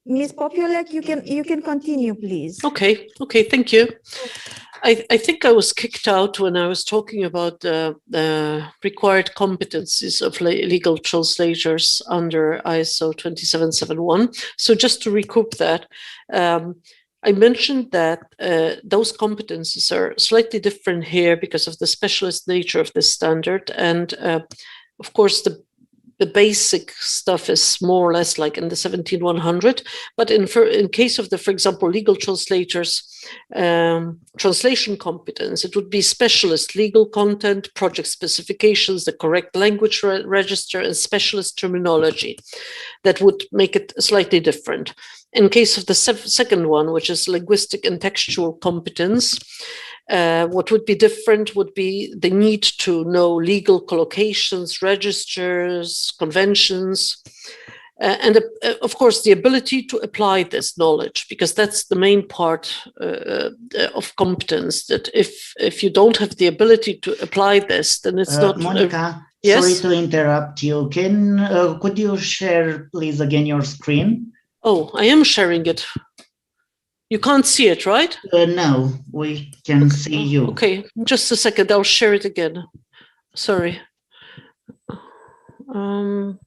Ms. Populek, you can continue, please. Okay, thank you. I think I was kicked out when I was talking about the required competencies of legal translators under ISO 27771. So just to recoup that, I mentioned that those competencies are slightly different here because of the specialist nature of this standard. And of course, the basic stuff is more or less like in the 17100, but in case of the, for example, legal translators, translation competence, it would be specialist legal content, project specifications, the correct language register, and specialist terminology. That would make it slightly different. In case of the second one, which is linguistic and textual competence, what would be different would be the need to know legal collocations, registers, conventions, and of course the ability to apply this knowledge, because that's the main part of competence, that if you don't have the ability to apply this, then it's not... Monica, yes? Sorry to interrupt you. Could you share, please, again your screen? Oh, I am sharing it. You can't see it, right? No, we can see you. Okay, just a second. I'll share it again. Sorry. Can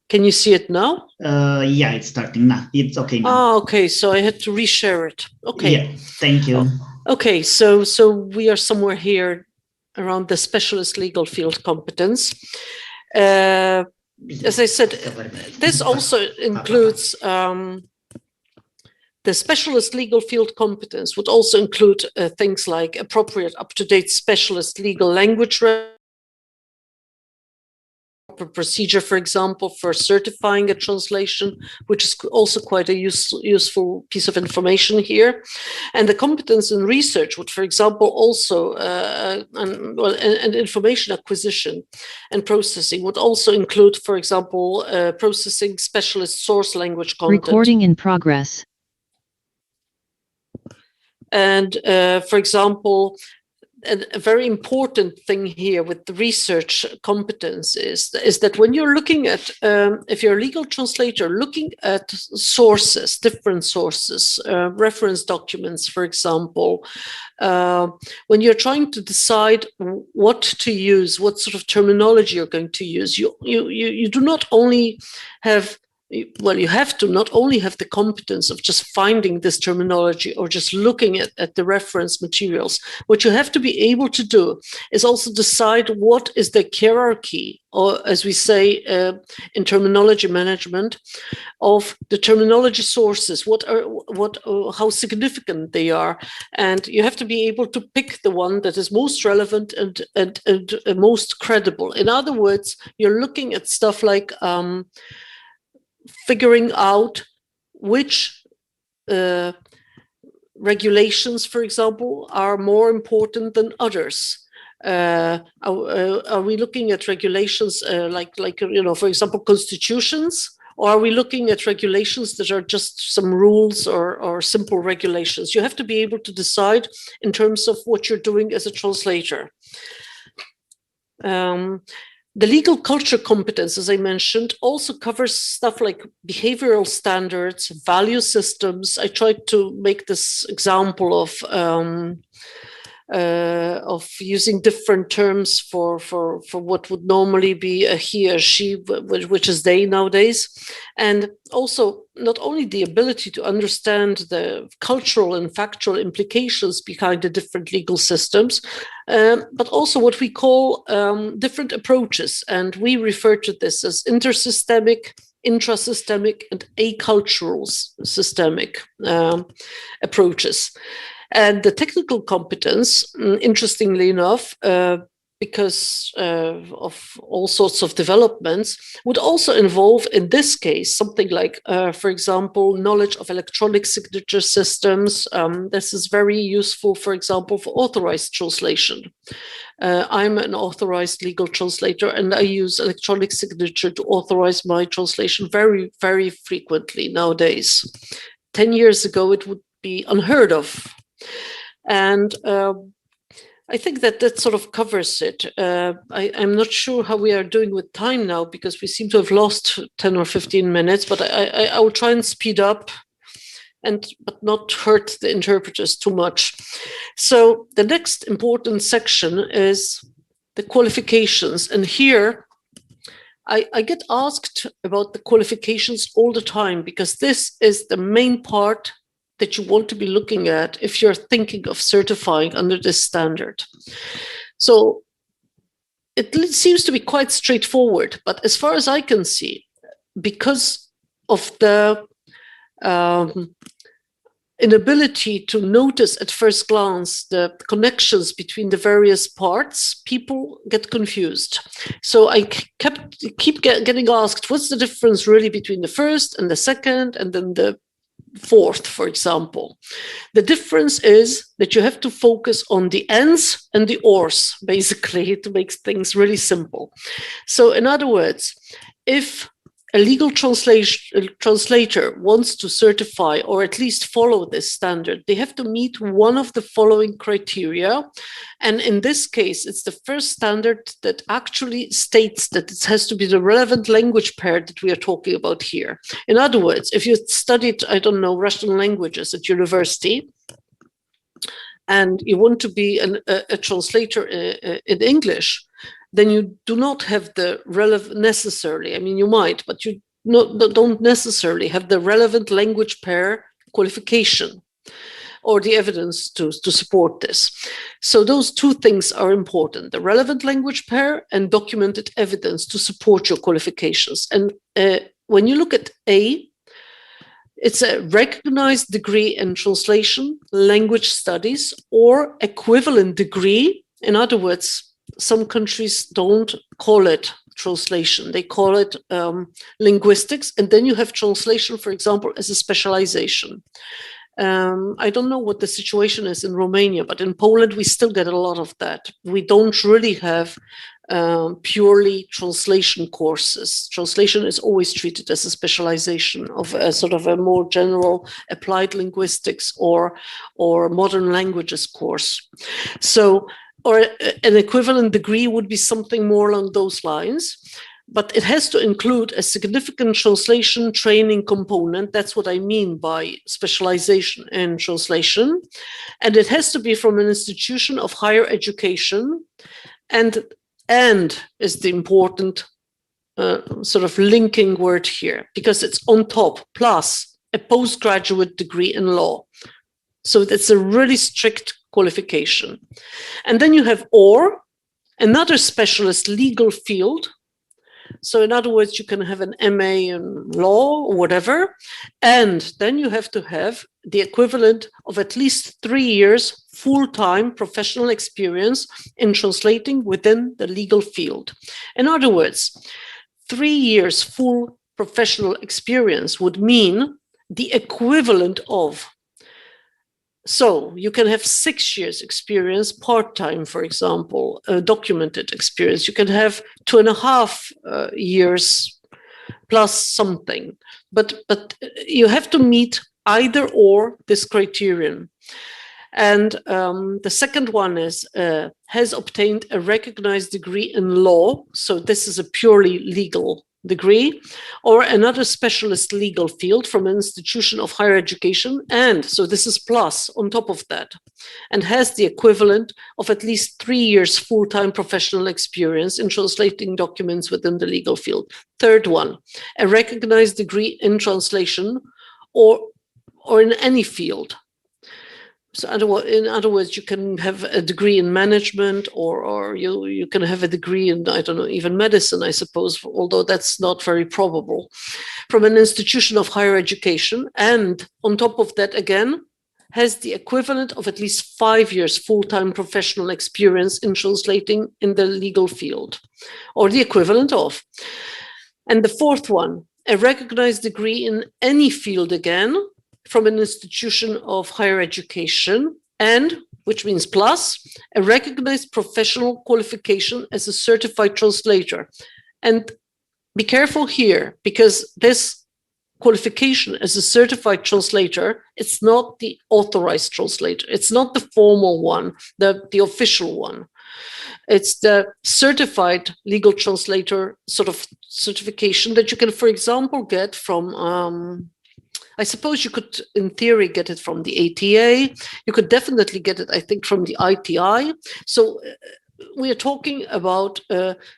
you see it now? Yeah, it's starting now. It's okay now. Ah, okay. So I had to reshare it. Okay. Yeah, thank you. Okay, so we are somewhere here around the specialist legal field competence. As I said, this also includes the specialist legal field competence would also include things like appropriate up-to-date specialist legal language procedure, for example, for certifying a translation, which is also quite a useful piece of information here. And the competence in research would, for example, also, and information acquisition and processing would also include, for example, processing specialist source language content. Recording in progress. And, for example, a very important thing here with the research competence is that when you're looking at, if you're a legal translator, looking at sources, different sources, reference documents, for example, when you're trying to decide what to use, what sort of terminology you're going to use, you do not only have... Well, you have to not only have the competence of just finding this terminology or just looking at the reference materials. What you have to be able to do is also decide what is the hierarchy, or as we say in terminology management, of the terminology sources. How significant they are, and you have to be able to pick the one that is most relevant and most credible. In other words, you're looking at stuff like figuring out which regulations, for example, are more important than others. Are we looking at regulations like for example, constitutions, or are we looking at regulations that are just some rules or simple regulations? You have to be able to decide in terms of what you're doing as a translator. The legal culture competence, as I mentioned, also covers stuff like behavioral standards, value systems. I tried to make this example of using different terms for what would normally be a he or she, which is they nowadays. And also not only the ability to understand the cultural and factual implications behind the different legal systems, but also what we call different approaches. And we refer to this as intersystemic, intrasystemic, and acultural systemic approaches. And the technical competence, interestingly enough, because of all sorts of developments, would also involve, in this case, something like, for example, knowledge of electronic signature systems. This is very useful, for example, for authorized translation. I'm an authorized legal translator, and I use electronic signature to authorize my translation very, very frequently nowadays. 10 years ago, it would be unheard of. And I think that sort of covers it. I'm not sure how we are doing with time now, because we seem to have lost 10 or 15 minutes, but I will try and speed up but not hurt the interpreters too much. So the next important section is the qualifications. And here I get asked about the qualifications all the time, because this is the main part that you want to be looking at if you're thinking of certifying under this standard. So it seems to be quite straightforward, but as far as I can see, because of the inability to notice at first glance the connections between the various parts, people get confused. So I keep getting asked, what's the difference really between the first and the second and then the fourth, for example? The difference is that you have to focus on the ands and the ors, basically, to make things really simple. So in other words, if a legal translator wants to certify or at least follow this standard, they have to meet one of the following criteria. And in this case, it's the first standard that actually states that it has to be the relevant language pair that we are talking about here. In other words, if you studied, I don't know, Russian languages at university, and you want to be a translator in English, then you do not have the relevant necessarily, I mean, you might, but you don't necessarily have the relevant language pair qualification or the evidence to support this. So those two things are important, the relevant language pair and documented evidence to support your qualifications. And when you look at A, it's a recognized degree in translation, language studies, or equivalent degree. In other words, some countries don't call it translation, they call it linguistics, and then you have translation, for example, as a specialization. I don't know what the situation is in Romania, but in Poland we still get a lot of that. We don't really have purely translation courses. Translation is always treated as a specialization of a sort of a more general applied linguistics or modern languages course. So, or an equivalent degree would be something more along those lines, but it has to include a significant translation training component. That's what I mean by specialization in translation. And it has to be from an institution of higher education, and is the important sort of linking word here, because it's on top, plus a postgraduate degree in law. So that's a really strict qualification. And then you have or, another specialist legal field. So in other words, you can have an MA in law or whatever, and then you have to have the equivalent of at least 3 years full-time professional experience in translating within the legal field. In other words, 3 years full professional experience would mean the equivalent of, so you can have 6 years experience part-time, for example, documented experience. You can have 2.5 years plus something, but you have to meet either or this criterion. And the second one is has obtained a recognized degree in law. So this is a purely legal degree, or another specialist legal field from an institution of higher education. And so this is plus on top of that, and has the equivalent of at least 3 years full-time professional experience in translating documents within the legal field. Third one, a recognized degree in translation or in any field. So in other words, you can have a degree in management, or you can have a degree in, I don't know, even medicine, I suppose, although that's not very probable, from an institution of higher education. And on top of that, again, has the equivalent of at least 5 years full-time professional experience in translating in the legal field, or the equivalent of. And the fourth one, a recognized degree in any field, again, from an institution of higher education, and, which means plus, a recognized professional qualification as a certified translator. And be careful here, because this qualification as a certified translator, it's not the authorized translator. It's not the formal one, the official one. It's the certified legal translator sort of certification that you can, for example, get from, I suppose you could, in theory, get it from the ATA. You could definitely get it, I think, from the ITI. So we are talking about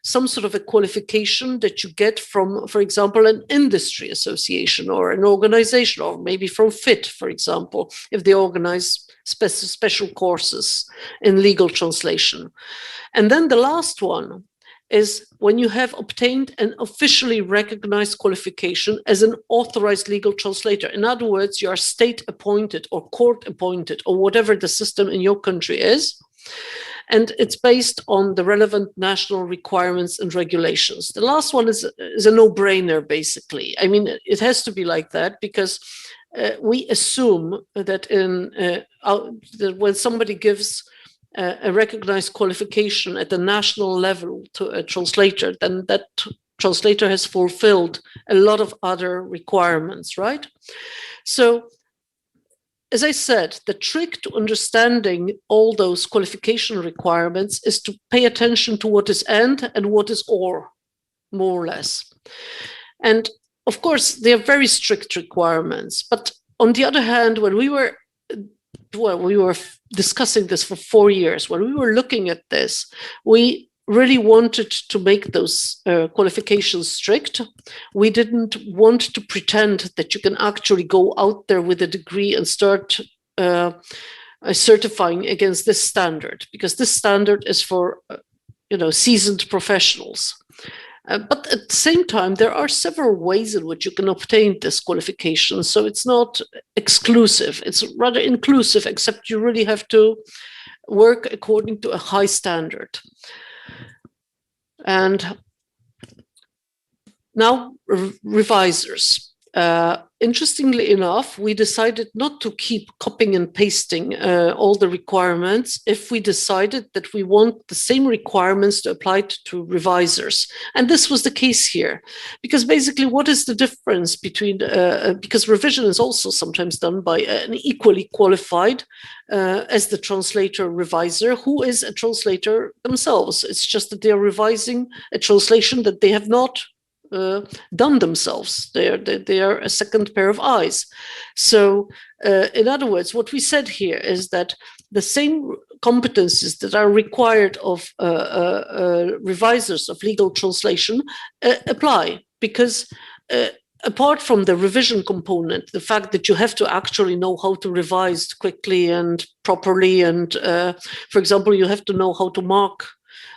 some sort of a qualification that you get from, for example, an industry association or an organization, or maybe from FIT, for example, if they organize special courses in legal translation. And then the last one is when you have obtained an officially recognized qualification as an authorized legal translator. In other words, you are state appointed or court appointed or whatever the system in your country is. And it's based on the relevant national requirements and regulations. The last one is a no-brainer, basically. I mean, it has to be like that because we assume that that when somebody gives a recognized qualification at the national level to a translator, then that translator has fulfilled a lot of other requirements, right? So, as I said, the trick to understanding all those qualification requirements is to pay attention to what is and what is or, more or less. And of course, they are very strict requirements. But on the other hand, when we were discussing this for 4 years, when we were looking at this, we really wanted to make those qualifications strict. We didn't want to pretend that you can actually go out there with a degree and start certifying against this standard, because this standard is for seasoned professionals. But at the same time, there are several ways in which you can obtain this qualification. So it's not exclusive, it's rather inclusive, except you really have to work according to a high standard. And now, revisers. Interestingly enough, we decided not to keep copying and pasting all the requirements if we decided that we want the same requirements to apply to revisers. And this was the case here, because basically what is the difference between, because revision is also sometimes done by an equally qualified as the translator reviser, who is a translator themselves. It's just that they're revising a translation that they have not done themselves. They are a second pair of eyes. So in other words, what we said here is that the same competencies that are required of revisers of legal translation apply, because apart from the revision component, the fact that you have to actually know how to revise quickly and properly, and for example, you have to know how to mark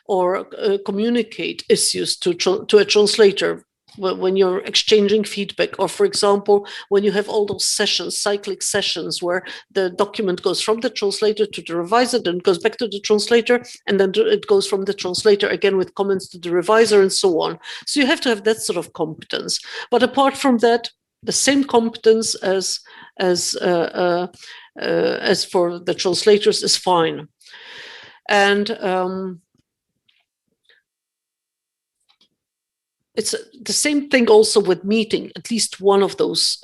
or communicate issues to a translator when you're exchanging feedback, or for example, when you have all those sessions, cyclic sessions, where the document goes from the translator to the reviser, then it goes back to the translator, and then it goes from the translator again with comments to the reviser, and so on. So you have to have that sort of competence. But apart from that, the same competence as for the translators is fine. And it's the same thing also with meeting at least one of those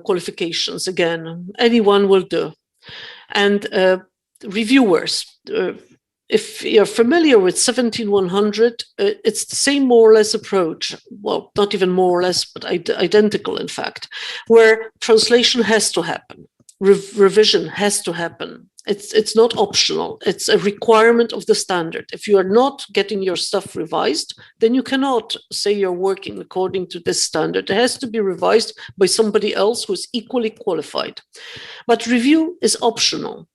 qualifications. Again, anyone will do. And reviewers, if you're familiar with 17100, it's the same more or less approach. Well, not even more or less, but identical, in fact, where translation has to happen. Revision has to happen. It's not optional. It's a requirement of the standard. If you are not getting your stuff revised, then you cannot say you're working according to this standard. It has to be revised by somebody else who is equally qualified. But review is optional.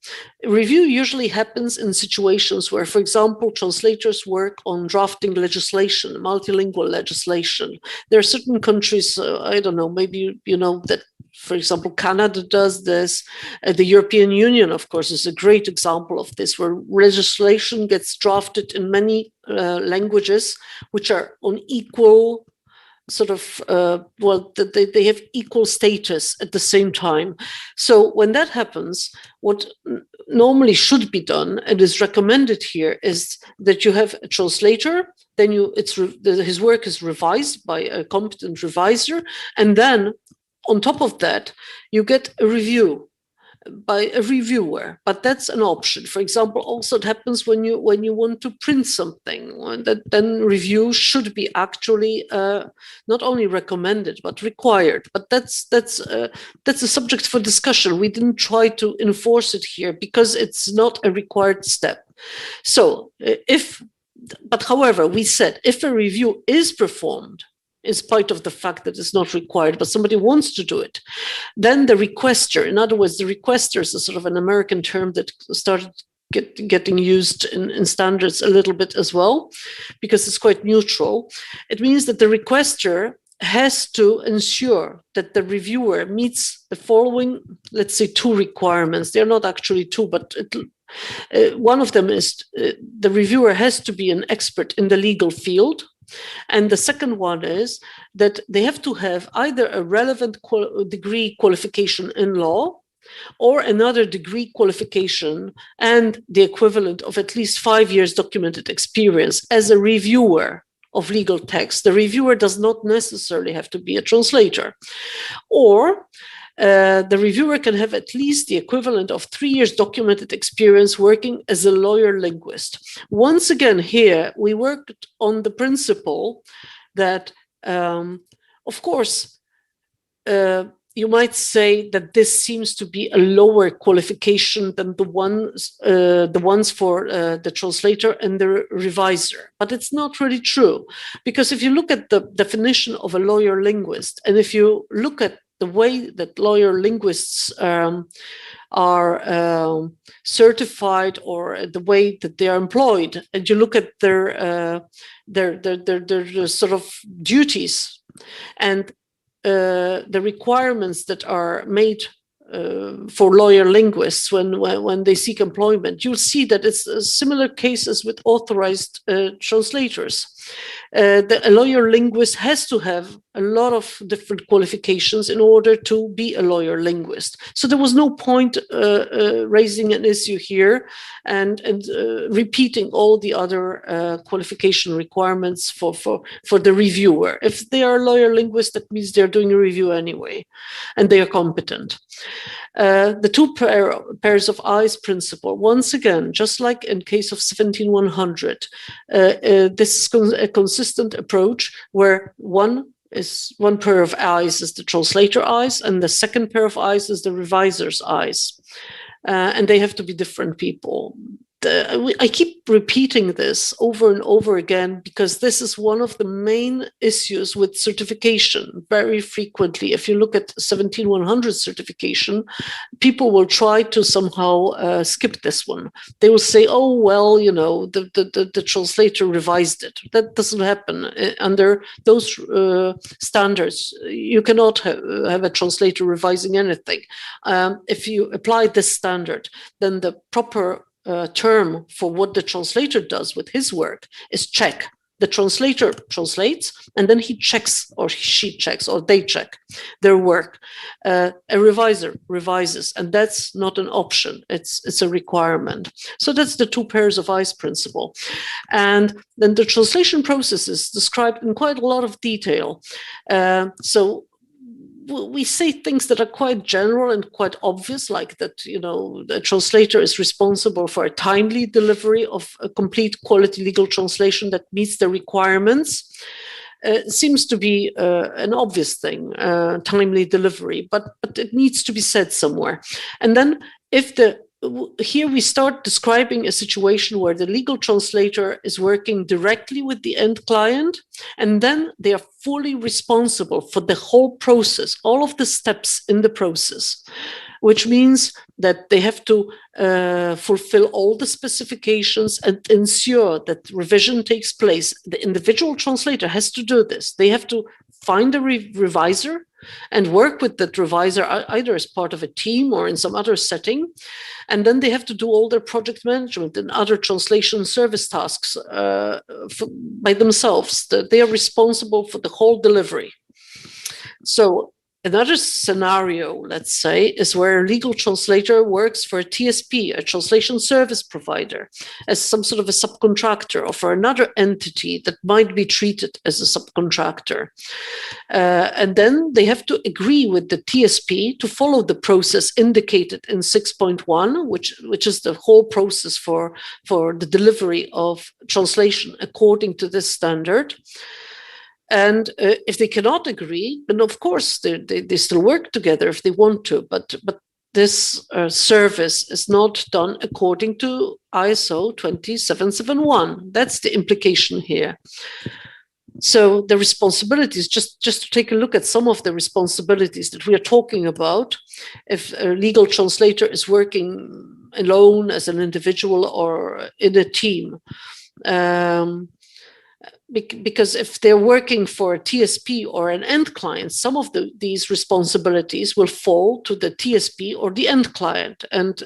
Review usually happens in situations where, for example, translators work on drafting legislation, multilingual legislation. There are certain countries, I don't know, maybe you know that, for example, Canada does this. The European Union, of course, is a great example of this, where legislation gets drafted in many languages, which are on equal sort of, they have equal status at the same time. So when that happens, what normally should be done and is recommended here is that you have a translator, then his work is revised by a competent reviser, and then on top of that, you get a review by a reviewer, but that's an option. For example, also it happens when you want to print something, then review should be actually not only recommended but required. But that's a subject for discussion. We didn't try to enforce it here because it's not a required step. So however, we said if a review is performed, in spite of the fact that it's not required, but somebody wants to do it, then the requester, in other words, the requester is a sort of an American term that started getting used in standards a little bit as well, because it's quite neutral. It means that the requester has to ensure that the reviewer meets the following, let's say, 2 requirements. They're not actually 2, but one of them is the reviewer has to be an expert in the legal field. And the second one is that they have to have either a relevant degree qualification in law or another degree qualification and the equivalent of at least 5 years documented experience as a reviewer of legal text. The reviewer does not necessarily have to be a translator. Or the reviewer can have at least the equivalent of 3 years documented experience working as a lawyer linguist. Once again, here we worked on the principle that, of course, you might say that this seems to be a lower qualification than the ones for the translator and the reviser. But it's not really true, because if you look at the definition of a lawyer linguist, and if you look at the way that lawyer linguists are certified, or the way that they are employed, and you look at their sort of duties and the requirements that are made for lawyer linguists when they seek employment, you'll see that it's a similar case as with authorized translators. A lawyer linguist has to have a lot of different qualifications in order to be a lawyer linguist. So there was no point raising an issue here and repeating all the other qualification requirements for the reviewer. If they are a lawyer linguist, that means they're doing a review anyway, and they are competent. The 2 pairs of eyes principle, once again, just like in case of 17100, this is a consistent approach where one pair of eyes is the translator eyes, and the second pair of eyes is the reviser's eyes. And they have to be different people. I keep repeating this over and over again because this is one of the main issues with certification. Very frequently, if you look at 17100 certification, people will try to somehow skip this one. They will say, oh, well, you know, the translator revised it. That doesn't happen. Under those standards, you cannot have a translator revising anything. If you apply this standard, then the proper term for what the translator does with his work is check. The translator translates, and then he checks, or she checks, or they check their work. A reviser revises, and that's not an option. It's a requirement. So that's the 2 pairs of eyes principle. And then the translation process is described in quite a lot of detail. So we say things that are quite general and quite obvious, like that, you know, the translator is responsible for a timely delivery of a complete quality legal translation that meets the requirements. Seems to be an obvious thing, timely delivery, but it needs to be said somewhere. And then here we start describing a situation where the legal translator is working directly with the end client, and then they are fully responsible for the whole process, all of the steps in the process, which means that they have to fulfill all the specifications and ensure that revision takes place. The individual translator has to do this. They have to find a reviser and work with that reviser either as part of a team or in some other setting. And then they have to do all their project management and other translation service tasks by themselves. They are responsible for the whole delivery. So Another scenario, let's say, is where a legal translator works for a TSP, a translation service provider, as some sort of a subcontractor, or for another entity that might be treated as a subcontractor. And then they have to agree with the TSP to follow the process indicated in 6.1, which is the whole process for the delivery of translation according to this standard. And if they cannot agree, then of course they still work together if they want to, but this service is not done according to ISO 27771. That's the implication here. So the responsibilities, just to take a look at some of the responsibilities that we are talking about, if a legal translator is working alone as an individual or in a team, because if they're working for a TSP or an end client, some of these responsibilities will fall to the TSP or the end client, and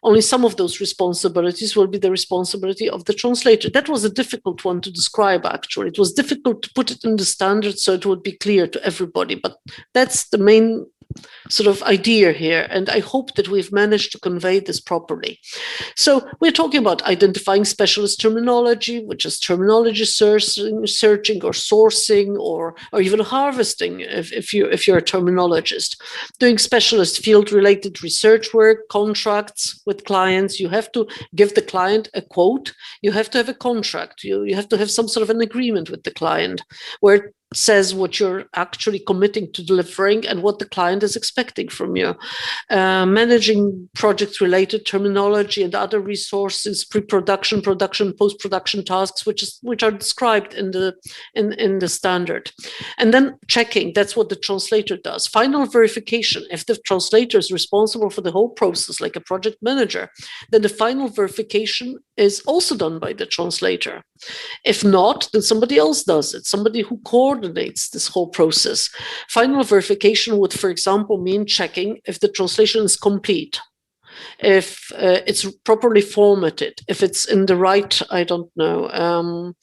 only some of those responsibilities will be the responsibility of the translator. That was a difficult one to describe, actually. It was difficult to put it in the standard so it would be clear to everybody, but that's the main sort of idea here, and I hope that we've managed to convey this properly. So we're talking about identifying specialist terminology, which is terminology searching or sourcing or even harvesting if you're a terminologist. Doing specialist field-related research work, contracts with clients. You have to give the client a quote. You have to have a contract. You have to have some sort of an agreement with the client where it says what you're actually committing to delivering and what the client is expecting from you. Managing project-related terminology and other resources, pre-production, production, post-production tasks, which are described in the standard. And then checking, that's what the translator does. Final verification, if the translator is responsible for the whole process, like a project manager, then the final verification is also done by the translator. If not, then somebody else does it, somebody who coordinates this whole process. Final verification would, for example, mean checking if the translation is complete, if it's properly formatted, if it's in the right, I don't know,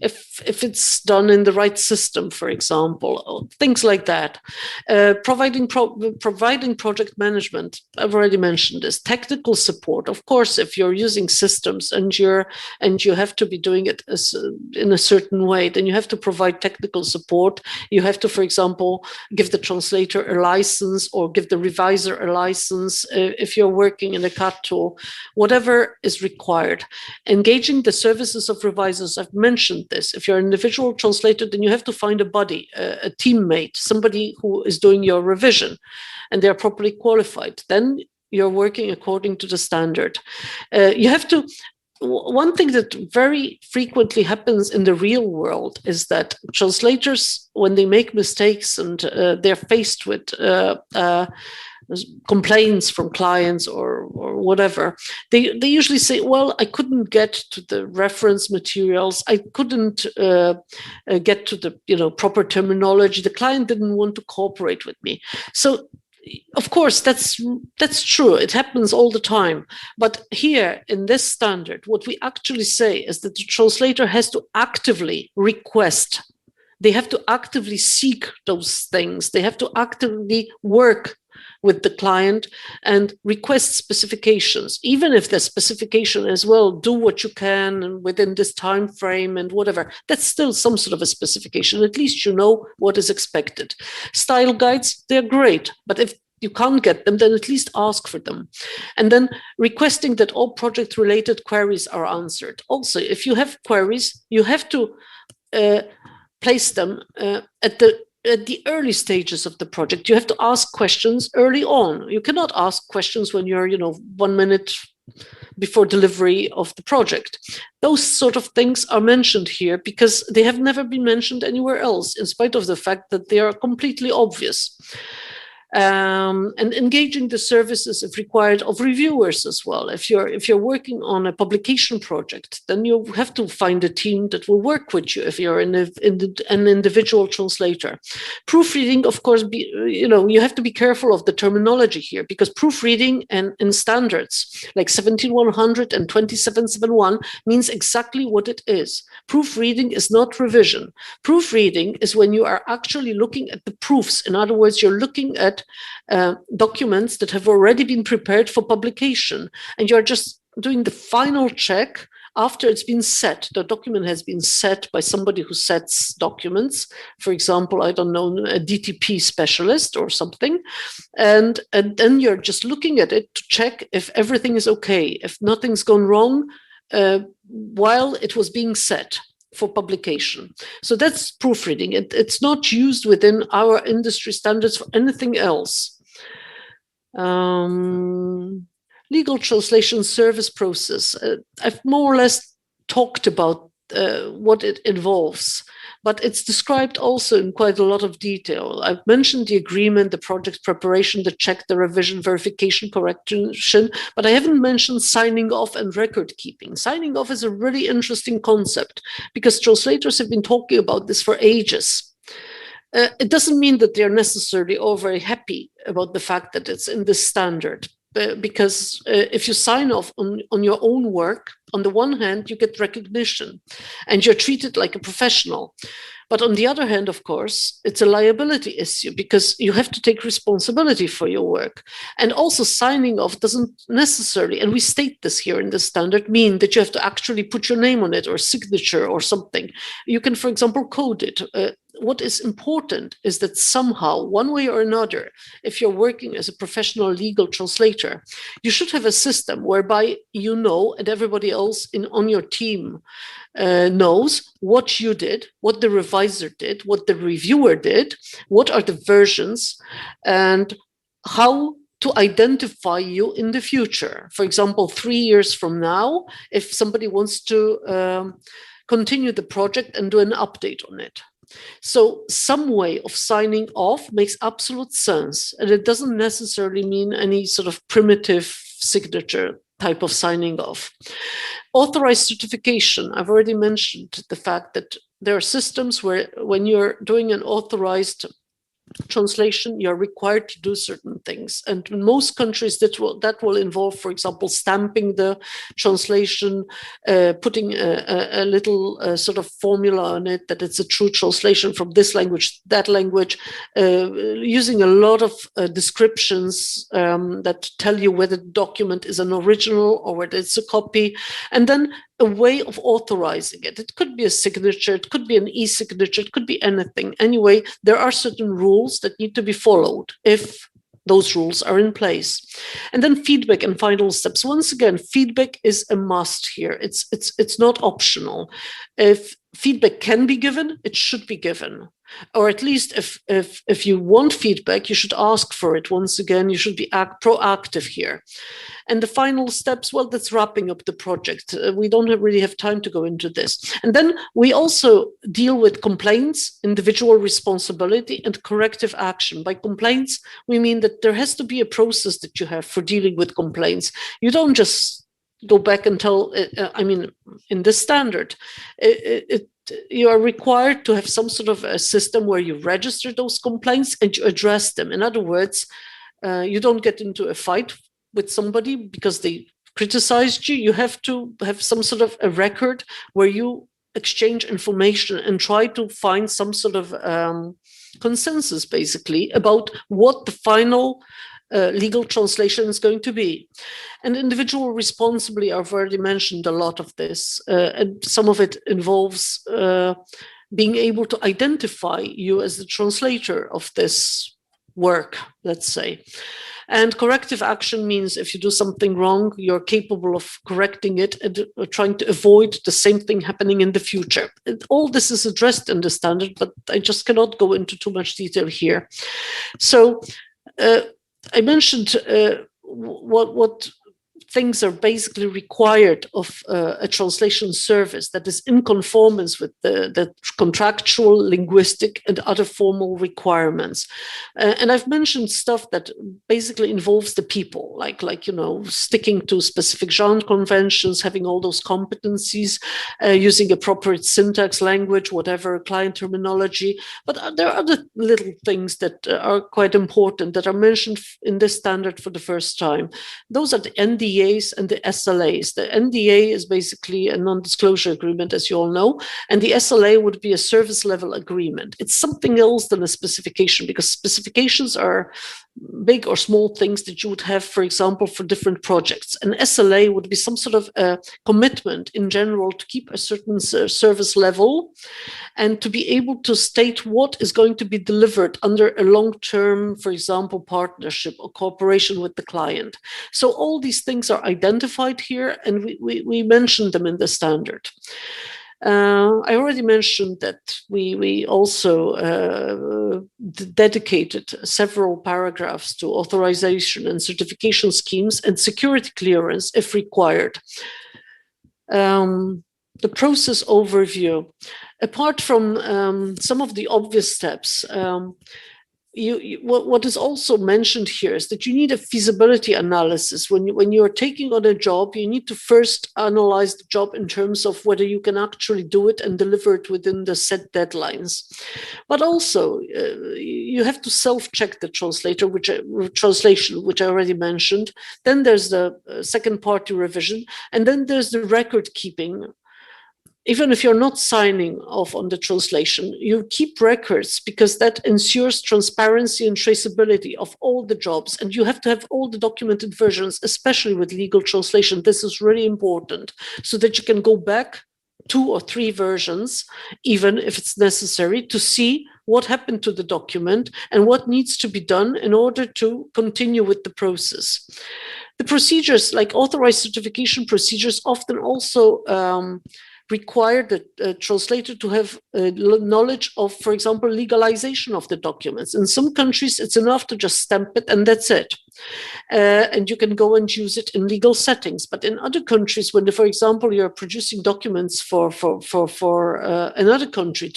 if it's done in the right system, for example, things like that. Providing project management, I've already mentioned this. Technical support, of course, if you're using systems and you have to be doing it in a certain way, then you have to provide technical support. You have to, for example, give the translator a license or give the reviser a license if you're working in a CAT tool, whatever is required. Engaging the services of revisers, I've mentioned this. If you're an individual translator, then you have to find a buddy, a teammate, somebody who is doing your revision, and they're properly qualified. Then you're working according to the standard. You have to. One thing that very frequently happens in the real world is that translators, when they make mistakes and they're faced with complaints from clients or whatever, they usually say, well, I couldn't get to the reference materials, I couldn't get to the proper terminology, the client didn't want to cooperate with me. So of course, that's true. It happens all the time. But here in this standard, what we actually say is that the translator has to actively request. They have to actively seek those things. They have to actively work with the client and request specifications, even if the specification is, well, do what you can within this time frame and whatever. That's still some sort of a specification. At least you know what is expected. Style guides, they're great, but if you can't get them, then at least ask for them. And then requesting that all project-related queries are answered. Also, if you have queries, you have to place them at the early stages of the project. You have to ask questions early on. You cannot ask questions when you're, 1 minute before delivery of the project. Those sort of things are mentioned here because they have never been mentioned anywhere else, in spite of the fact that they are completely obvious. and engaging the services, if required, of reviewers as well. If you're working on a publication project, then you have to find a team that will work with you if you're an individual translator. Proofreading, of course, you have to be careful of the terminology here, because proofreading and in standards like 17100 and 2771 means exactly what it is. Proofreading is not revision. Proofreading is when you are actually looking at the proofs. In other words, you're looking at documents that have already been prepared for publication, and you're just doing the final check after it's been set. The document has been set by somebody who sets documents, for example, I don't know, a DTP specialist or something, and then you're just looking at it to check if everything is okay, if nothing's gone wrong while it was being set for publication. So that's proofreading. It's not used within our industry standards for anything else. Legal translation service process. I've more or less talked about what it involves, but it's described also in quite a lot of detail. I've mentioned the agreement, the project preparation, the check, the revision, verification, correction, but I haven't mentioned signing off and record keeping. Signing off is a really interesting concept because translators have been talking about this for ages. It doesn't mean that they're necessarily all very happy about the fact that it's in this standard, because if you sign off on your own work, on the one hand, you get recognition and you're treated like a professional. But on the other hand, of course, it's a liability issue because you have to take responsibility for your work. And also signing off doesn't necessarily, and we state this here in the standard, mean that you have to actually put your name on it or signature or something. You can, for example, code it. What is important is that somehow, one way or another, if you're working as a professional legal translator, you should have a system whereby you know, and everybody else on your team knows what you did, what the revisor did, what the reviewer did, what are the versions, and how to identify you in the future. For example, 3 years from now, if somebody wants to continue the project and do an update on it. So some way of signing off makes absolute sense, and it doesn't necessarily mean any sort of primitive signature type of signing off. Authorized certification. I've already mentioned the fact that there are systems where when you're doing an authorized translation, you're required to do certain things. And in most countries that will involve, for example, stamping the translation, putting a little sort of formula on it that it's a true translation from this language, that language, using a lot of descriptions that tell you whether the document is an original or whether it's a copy, and then a way of authorizing it. It could be a signature, it could be an e-signature, it could be anything. Anyway, there are certain rules that need to be followed if those rules are in place. And then feedback and final steps. Once again, feedback is a must here. It's not optional. If feedback can be given, it should be given. Or at least if you want feedback, you should ask for it. Once again, you should be proactive here. And the final steps, well, that's wrapping up the project. We don't really have time to go into this. And then we also deal with complaints, individual responsibility, and corrective action. By complaints, we mean that there has to be a process that you have for dealing with complaints. You don't just go back and tell, in the standard, you are required to have some sort of a system where you register those complaints and you address them. In other words, you don't get into a fight with somebody because they criticized you. You have to have some sort of a record where you exchange information and try to find some sort of consensus, basically, about what the final legal translation is going to be. And individual responsibly, I've already mentioned a lot of this, and some of it involves being able to identify you as the translator of this work, let's say. And corrective action means if you do something wrong, you're capable of correcting it and trying to avoid the same thing happening in the future. And all this is addressed in the standard, but I just cannot go into too much detail here. So I mentioned what things are basically required of a translation service that is in conformance with the contractual, linguistic, and other formal requirements. And I've mentioned stuff that basically involves the people, like sticking to specific genre conventions, having all those competencies, using appropriate syntax, language, whatever, client terminology. But there are other little things that are quite important that are mentioned in this standard for the first time. Those are the NDAs and the SLAs. The NDA is basically a non-disclosure agreement, as you all know, and the SLA would be a service level agreement. It's something else than a specification, because specifications are big or small things that you would have, for example, for different projects. An SLA would be some sort of a commitment in general to keep a certain service level and to be able to state what is going to be delivered under a long-term, for example, partnership or cooperation with the client. So all these things are identified here, and we mentioned them in the standard. I already mentioned that we also dedicated several paragraphs to authorization and certification schemes and security clearance if required. The process overview. Apart from some of the obvious steps, what is also mentioned here is that you need a feasibility analysis. When you're taking on a job, you need to first analyze the job in terms of whether you can actually do it and deliver it within the set deadlines. But also, you have to self-check the translation, which I already mentioned. Then there's the second-party revision, and then there's the record keeping. Even if you're not signing off on the translation, you keep records because that ensures transparency and traceability of all the jobs. And you have to have all the documented versions, especially with legal translation. This is really important so that you can go back 2 or 3 versions, even if it's necessary, to see what happened to the document and what needs to be done in order to continue with the process. The procedures, like authorized certification procedures, often also require the translator to have knowledge of, for example, legalization of the documents. In some countries, it's enough to just stamp it and that's it. And you can go and use it in legal settings. But in other countries, when, for example, you're producing documents for another country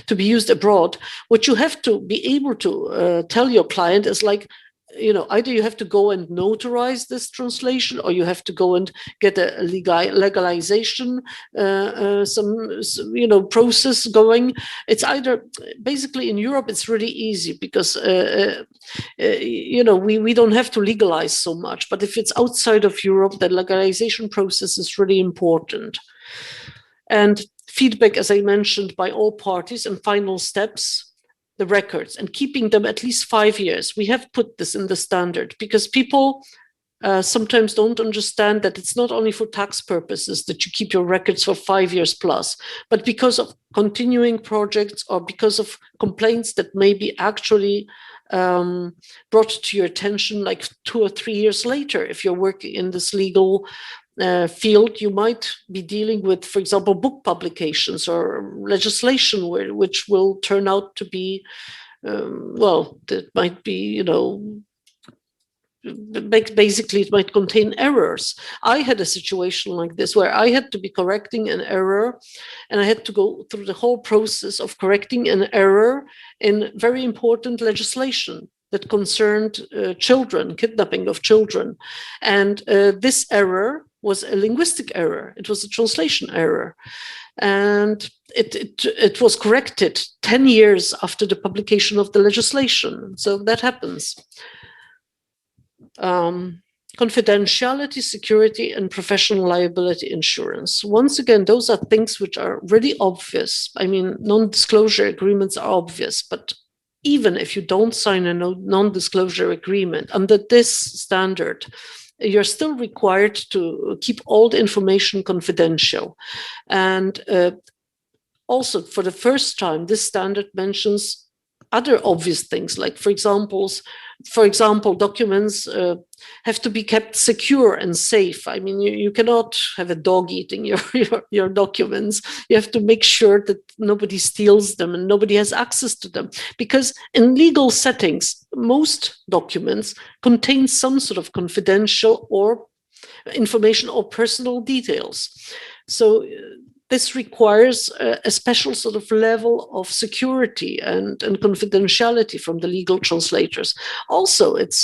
to be used abroad, what you have to be able to tell your client is like, either you have to go and notarize this translation, or you have to go and get a legalization, some process going. It's either, basically in Europe, it's really easy because, we don't have to legalize so much. But if it's outside of Europe, the legalization process is really important. And feedback, as I mentioned, by all parties, and final steps, the records, and keeping them at least 5 years. We have put this in the standard because people sometimes don't understand that it's not only for tax purposes that you keep your records for 5 years plus, but because of continuing projects or because of complaints that may be actually brought to your attention like 2 or 3 years later. If you're working in this legal field, you might be dealing with, for example, book publications or legislation which will turn out to be, that might be, basically it might contain errors. I had a situation like this where I had to be correcting an error, and I had to go through the whole process of correcting an error in very important legislation that concerned children, kidnapping of children. And this error was a linguistic error. It was a translation error. And it was corrected 10 years after the publication of the legislation. So that happens. Confidentiality, security, and professional liability insurance. Once again, those are things which are really obvious. I mean, non-disclosure agreements are obvious, but even if you don't sign a non-disclosure agreement under this standard, you're still required to keep all the information confidential. And also, for the first time, this standard mentions other obvious things, like, for example, documents have to be kept secure and safe. I mean, you cannot have a dog eating your documents. You have to make sure that nobody steals them and nobody has access to them. Because in legal settings, most documents contain some sort of confidential or information or personal details. So this requires a special sort of level of security and confidentiality from the legal translators. Also, this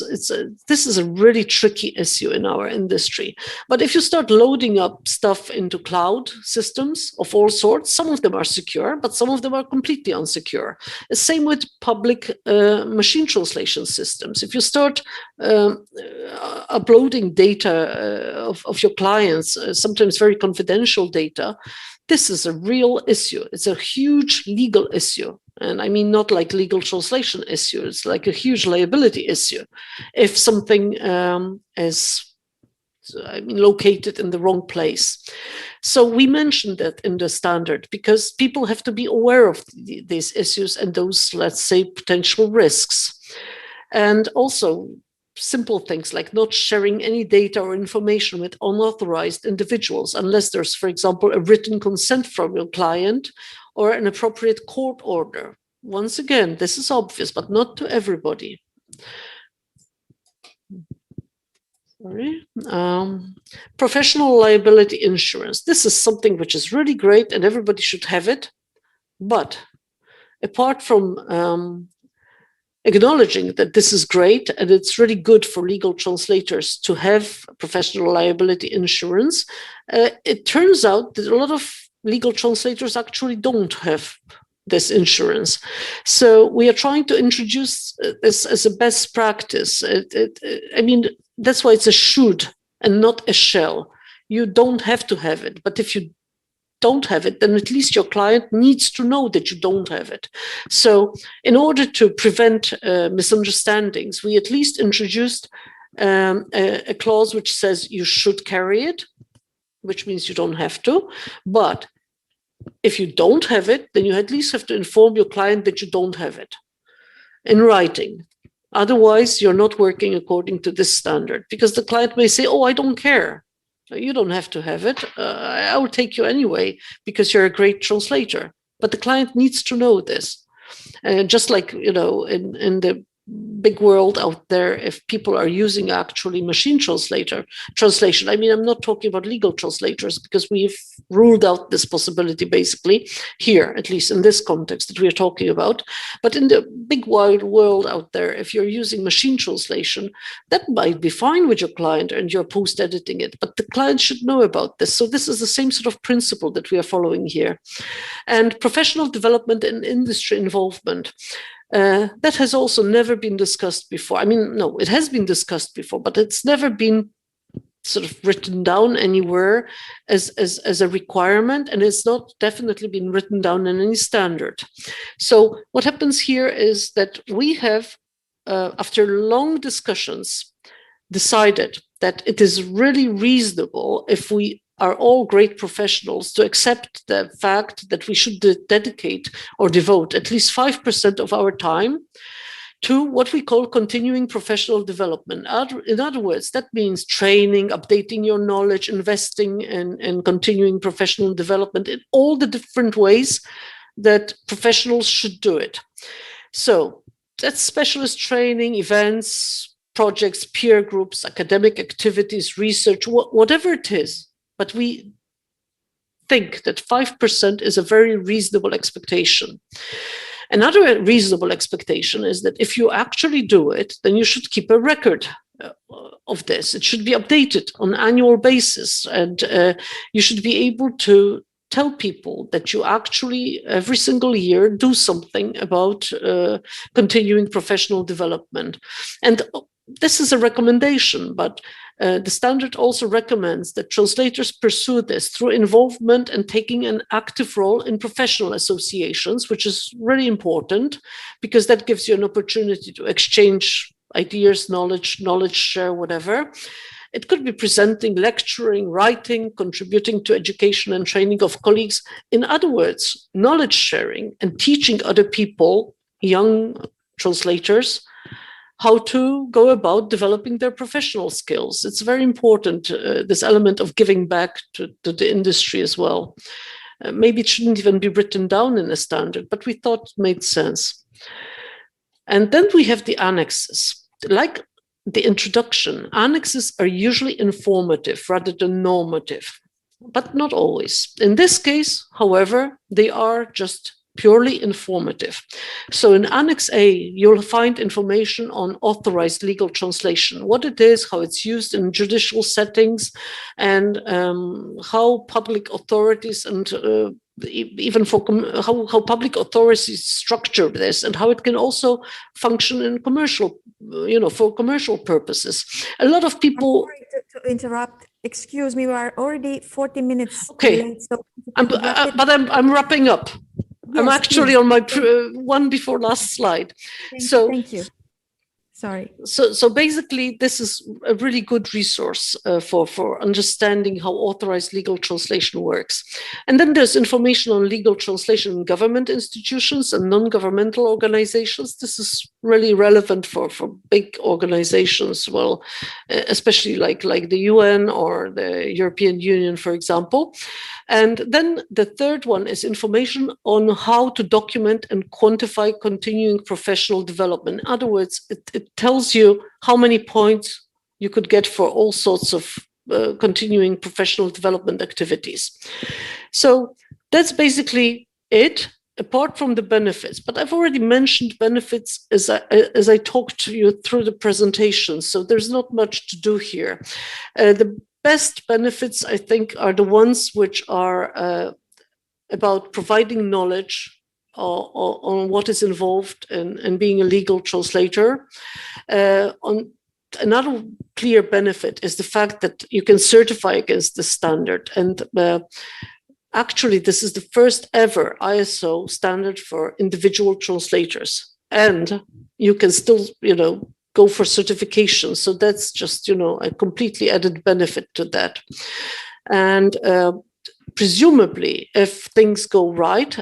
is a really tricky issue in our industry. But if you start loading up stuff into cloud systems of all sorts, some of them are secure, but some of them are completely unsecure. The same with public machine translation systems. If you start uploading data of your clients, sometimes very confidential data, this is a real issue. It's a huge legal issue. And I mean, not like legal translation issue. It's like a huge liability issue. If something is located in the wrong place. So we mentioned that in the standard because people have to be aware of these issues and those, let's say, potential risks. And also simple things like not sharing any data or information with unauthorized individuals unless there's, for example, a written consent from your client or an appropriate court order. Once again, this is obvious, but not to everybody. Sorry. Professional liability insurance. This is something which is really great and everybody should have it. But apart from acknowledging that this is great and it's really good for legal translators to have professional liability insurance, it turns out that a lot of legal translators actually don't have this insurance. So we are trying to introduce this as a best practice. I mean, that's why it's a should and not a shall. You don't have to have it, but if you don't have it, then at least your client needs to know that you don't have it. So in order to prevent misunderstandings, we at least introduced a clause which says you should carry it, which means you don't have to. But if you don't have it, then you at least have to inform your client that you don't have it in writing. Otherwise, you're not working according to this standard because the client may say, oh, I don't care. You don't have to have it. I will take you anyway because you're a great translator. But the client needs to know this. Just like, you know, in the big world out there, if people are using actually machine translation, I mean, I'm not talking about legal translators because we've ruled out this possibility basically here, at least in this context that we're talking about. But in the big wide world out there, if you're using machine translation, that might be fine with your client and you're post-editing it, but the client should know about this. So this is the same sort of principle that we are following here. And professional development and industry involvement. That has also never been discussed before. I mean, no, it has been discussed before, but it's never been sort of written down anywhere as a requirement, and it's not definitely been written down in any standard. So what happens here is that we have, after long discussions, decided that it is really reasonable if we are all great professionals to accept the fact that we should dedicate or devote at least 5% of our time to what we call continuing professional development. In other words, that means training, updating your knowledge, investing in continuing professional development in all the different ways that professionals should do it. So that's specialist training, events, projects, peer groups, academic activities, research, whatever it is. But we think that 5% is a very reasonable expectation. Another reasonable expectation is that if you actually do it, then you should keep a record of this. It should be updated on an annual basis, and you should be able to tell people that you actually every single year do something about continuing professional development. And this is a recommendation, but the standard also recommends that translators pursue this through involvement and taking an active role in professional associations, which is really important because that gives you an opportunity to exchange ideas, knowledge share, whatever. It could be presenting, lecturing, writing, contributing to education and training of colleagues. In other words, knowledge sharing and teaching other people, young translators, how to go about developing their professional skills. It's very important, this element of giving back to the industry as well. Maybe it shouldn't even be written down in a standard, but we thought it made sense. And then we have the annexes. Like the introduction. Annexes are usually informative rather than normative, but not always. In this case, however, they are just purely informative. So in Annex A, you'll find information on authorized legal translation, what it is, how it's used in judicial settings, and how public authorities and even for how public authorities structure this, and how it can also function in commercial, for commercial purposes. A lot of people. I'm sorry to interrupt. Excuse me, we are already 40 minutes Okay, late, so but I'm wrapping up. Yes, I'm actually please. on my one before last slide. Thank you. Sorry. So basically, this is a really good resource for understanding how authorized legal translation works. And then there's information on legal translation in government institutions and non-governmental organizations. This is really relevant for big organizations, well, especially like the UN or the European Union, for example. And then the third one is information on how to document and quantify continuing professional development. In other words, it tells you how many points you could get for all sorts of continuing professional development activities. So that's basically it, apart from the benefits. But I've already mentioned benefits as I talked to you through the presentation, so there's not much to do here. The best benefits, I think, are the ones which are about providing knowledge on what is involved in being a legal translator. Another clear benefit is the fact that you can certify against the standard. And actually, this is the first ever ISO standard for individual translators. And you can still, go for certification. So that's just, a completely added benefit to that. And presumably, if things go right,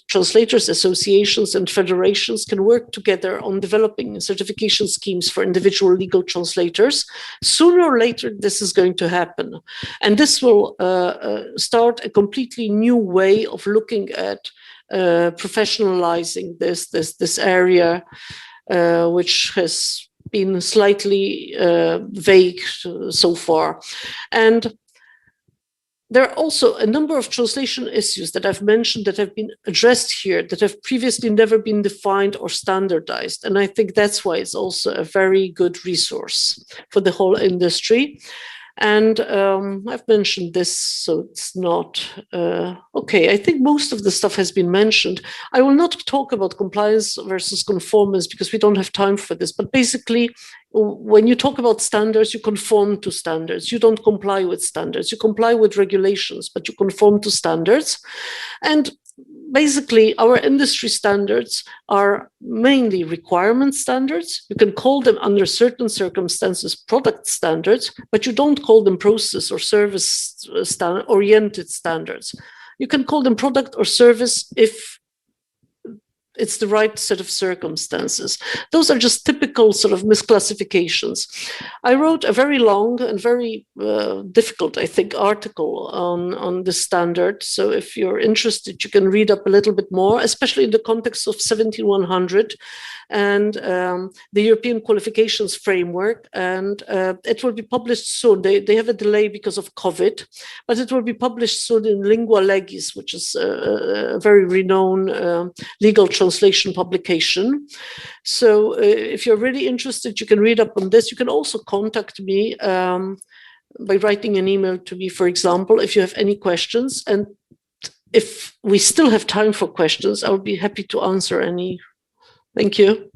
translators associations and federations can work together on developing certification schemes for individual legal translators. Sooner or later, this is going to happen. And this will start a completely new way of looking at professionalizing this area, which has been slightly vague so far. And there are also a number of translation issues that I've mentioned that have been addressed here that have previously never been defined or standardized. And I think that's why it's also a very good resource for the whole industry. And I've mentioned this, so it's not okay. I think most of the stuff has been mentioned. I will not talk about compliance versus conformance because we don't have time for this. But basically, when you talk about standards, you conform to standards. You don't comply with standards. You comply with regulations, but you conform to standards. And basically, our industry standards are mainly requirement standards. You can call them under certain circumstances product standards, but you don't call them process or service oriented standards. You can call them product or service if it's the right set of circumstances. Those are just typical sort of misclassifications. I wrote a very long and very difficult, I think, article on the standard. So if you're interested, you can read up a little bit more, especially in the context of 17100 and the European Qualifications Framework. And it will be published soon. They have a delay because of COVID, but it will be published soon in Lingua Legis, which is a very renowned legal translation publication. So if you're really interested, you can read up on this. You can also contact me by writing an email to me, for example, if you have any questions. And if we still have time for questions, I'll be happy to answer any. Thank you.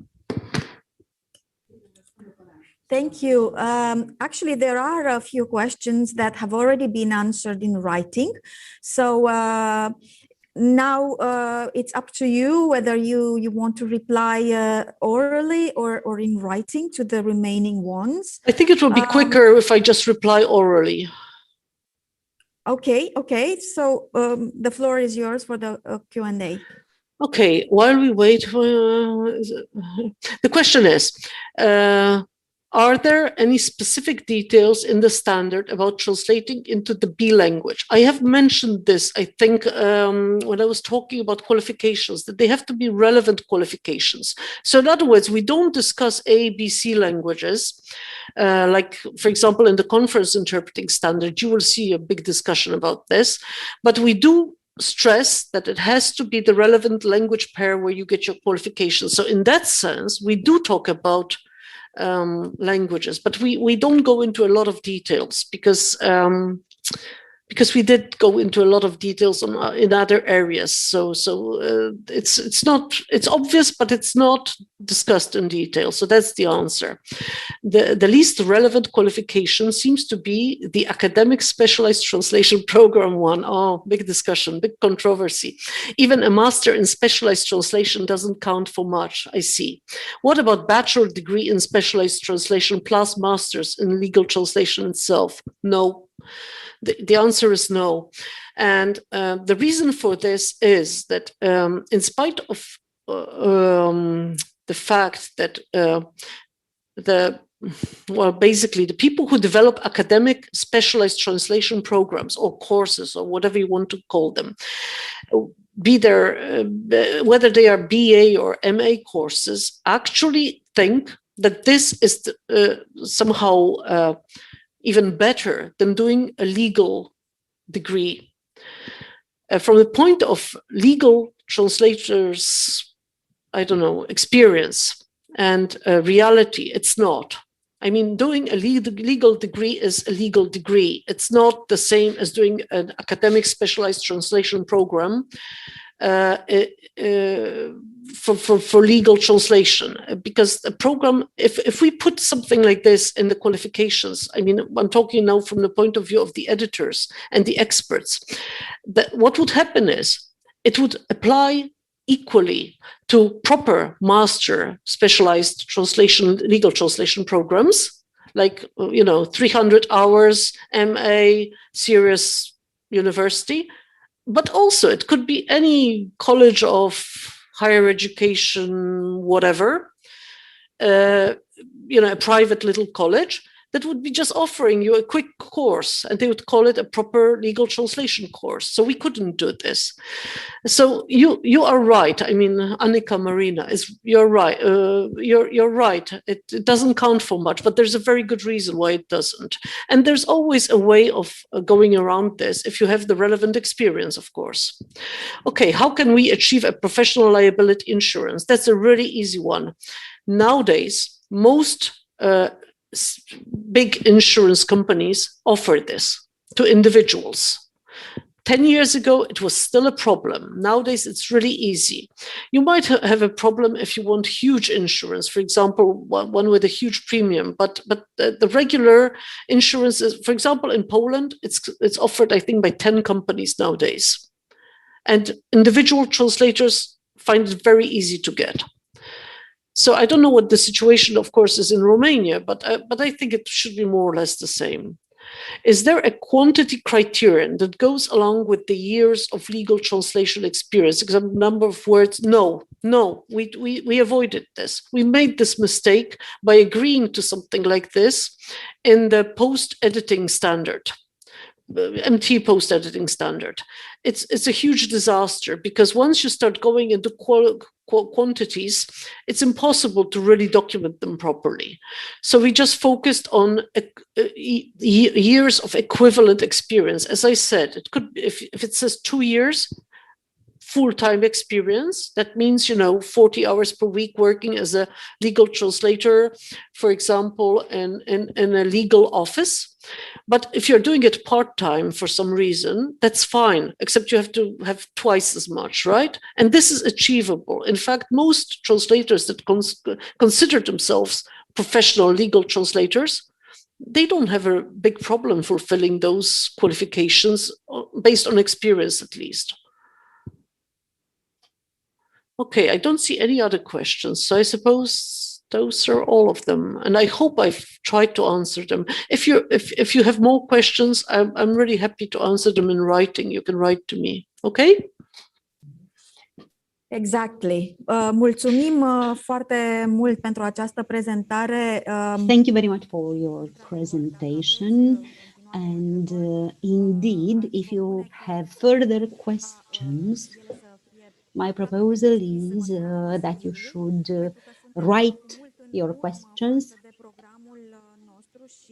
Thank you. Actually, there are a few questions that have already been answered in writing. So now it's up to you whether you want to reply orally or in writing to the remaining ones. I think it will be quicker if I just reply orally. Okay. So the floor is yours for the Q&A. Okay, while we wait, the question is, are there any specific details in the standard about translating into the B language? I have mentioned this, I think, when I was talking about qualifications, that they have to be relevant qualifications. So in other words, we don't discuss A, B, C languages. Like, for example, in the conference interpreting standard, you will see a big discussion about this, but we do stress that it has to be the relevant language pair where you get your qualification. So in that sense, we do talk about languages, but we don't go into a lot of details because we did go into a lot of details in other areas. So it's obvious, but it's not discussed in detail. So that's the answer. The least relevant qualification seems to be the academic specialized translation program one. Oh, big discussion, big controversy. Even a master in specialized translation doesn't count for much, I see. What about bachelor degree in specialized translation plus masters in legal translation itself? No. The answer is no. And the reason for this is that in spite of the fact that basically the people who develop academic specialized translation programs or courses or whatever you want to call them, whether they are BA or MA courses, actually think that this is somehow even better than doing a legal degree. From the point of legal translators, I don't know, experience and reality, it's not. I mean, doing a legal degree is a legal degree. It's not the same as doing an academic specialized translation program for legal translation, because the program, if we put something like this in the qualifications, I mean, I'm talking now from the point of view of the editors and the experts, that what would happen is it would apply equally to proper master specialized translation, legal translation programs, like, 300 hours, MA, serious university, but also it could be any college of higher education, whatever, a private little college that would be just offering you a quick course, and they would call it a proper legal translation course. So we couldn't do this. So you are right. I mean, Annika Marina, you're right. You're right. It doesn't count for much, but there's a very good reason why it doesn't. And there's always a way of going around this if you have the relevant experience, of course. Okay, how can we achieve a professional liability insurance? That's a really easy one. Nowadays, most big insurance companies offer this to individuals. 10 years ago, it was still a problem. Nowadays, it's really easy. You might have a problem if you want huge insurance, for example, one with a huge premium, but the regular insurance is, for example, in Poland, it's offered, I think, by 10 companies nowadays. And individual translators find it very easy to get. So I don't know what the situation, of course, is in Romania, but I think it should be more or less the same. Is there a quantity criterion that goes along with the years of legal translation experience? Example, number of words? No, we avoided this. We made this mistake by agreeing to something like this in the post-editing standard. MT post-editing standard. It's a huge disaster, because once you start going into quantities, it's impossible to really document them properly. So we just focused on years of equivalent experience. As I said, it could, if it says 2 years, full-time experience, that means, 40 hours per week working as a legal translator, for example, in a legal office. But if you're doing it part-time for some reason, that's fine, except you have to have twice as much, right? And this is achievable. In fact, most translators that consider themselves professional legal translators, they don't have a big problem fulfilling those qualifications based on experience, at least. Okay, I don't see any other questions, so I suppose those are all of them, and I hope I've tried to answer them. If you have more questions, I'm really happy to answer them in writing. You can write to me. Okay. Exactly. Mulțumim foarte mult pentru această prezentare. Thank you very much for your presentation. And indeed, if you have further questions, my proposal is that you should write your questions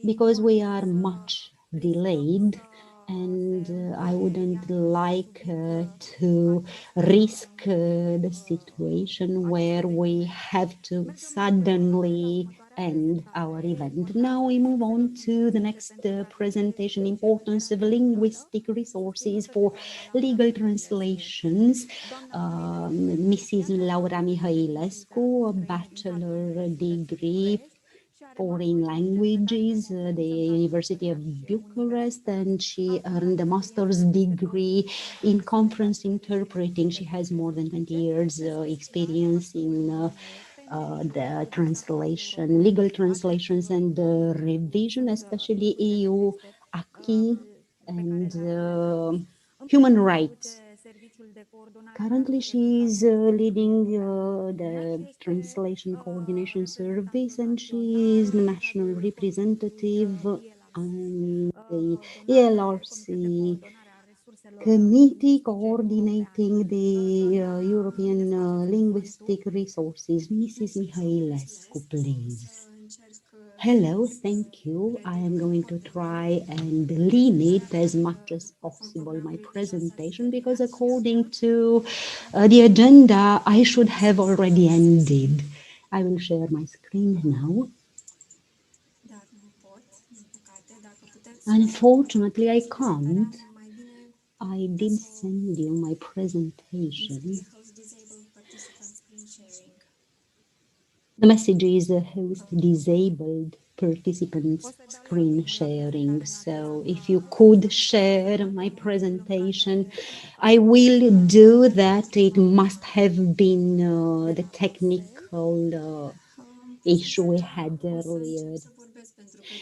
because we are much delayed and I wouldn't like to risk the situation where we have to suddenly end our event. Now we move on to the next presentation, importance of linguistic resources for legal translations. Mrs. Laura Mihailescu, a bachelor degree foreign languages, the University of Bucharest, and she earned a master's degree in conference interpreting. She has more than 20 years experience in the translation, legal translations and revision, especially EU acquis and human rights. Currently, she is leading the Translation Coordination Service and she is the national representative on the ELRC committee coordinating the European linguistic resources. Mrs. Mihailescu, please. Hello, thank you. I am going to try and limit as much as possible my presentation because according to the agenda, I should have already ended. I will share my screen now. Unfortunately, I can't. I did send you my presentation. The message is host disabled participants screen sharing. So if you could share my presentation, I will do that. It must have been the technical issue we had earlier.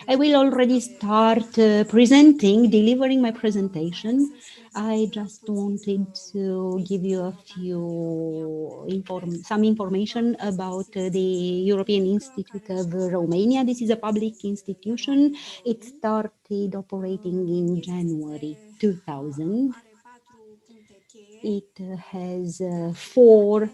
I will already start presenting, delivering my presentation. I just wanted to give you a few some information about the European Institute of Romania. This is a public institution. It started operating in January 2000. It has 4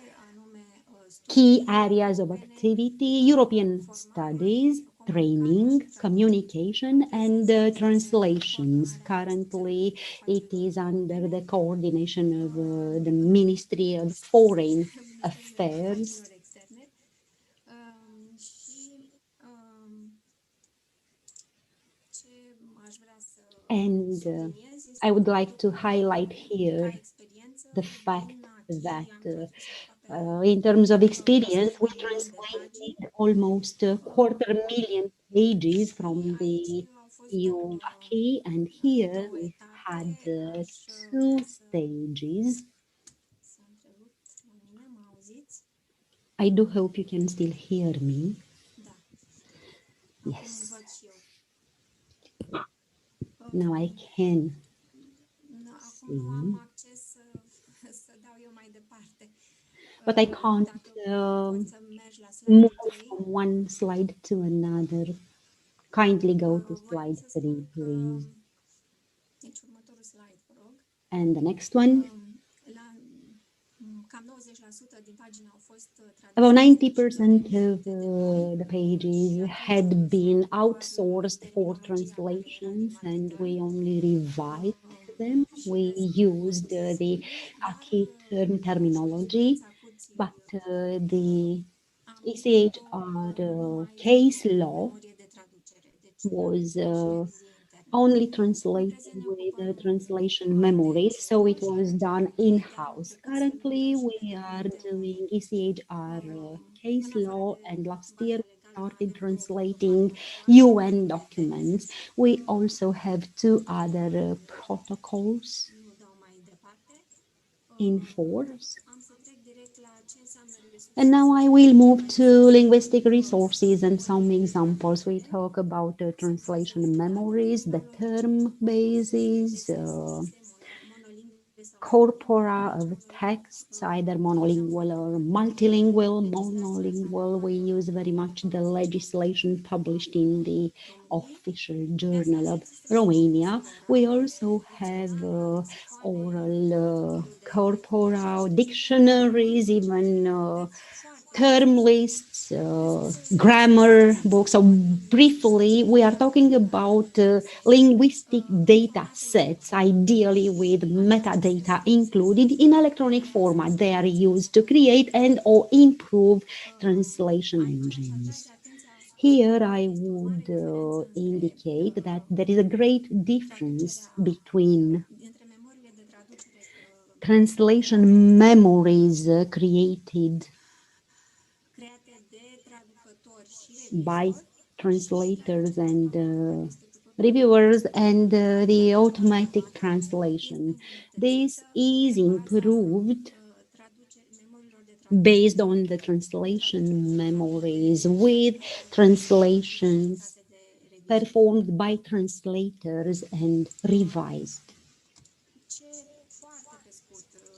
key areas of activity: European studies, training, communication, and translations. Currently, it is under the coordination of the Ministry of Foreign Affairs. And I would like to highlight here the fact that in terms of experience, we translated almost 250,000 pages from the EU acquis, and here we had 2 stages. I do hope you can still hear me. Yes. Now I can see. But I can't move from one slide to another. Kindly go to slide 3, please. And the next one. About 90% of the pages had been outsourced for translations, and we only revised them. We used the acquis terminology, but the ECHR case law was only translated with translation memories, so it was done in-house. Currently, we are doing ECHR case law, and last year we started translating UN documents. We also have 2 other protocols in force. And now I will move to linguistic resources and some examples. We talk about translation memories, the term bases, corpora of texts, either monolingual or multilingual. Monolingual, we use very much the legislation published in the official journal of Romania. We also have oral corpora, dictionaries, even term lists, grammar books. So briefly, we are talking about linguistic data sets, ideally with metadata included in electronic format. They are used to create and or improve translation engines. Here I would indicate that there is a great difference between translation memories created by translators and reviewers and the automatic translation. This is improved based on the translation memories with translations performed by translators and revised.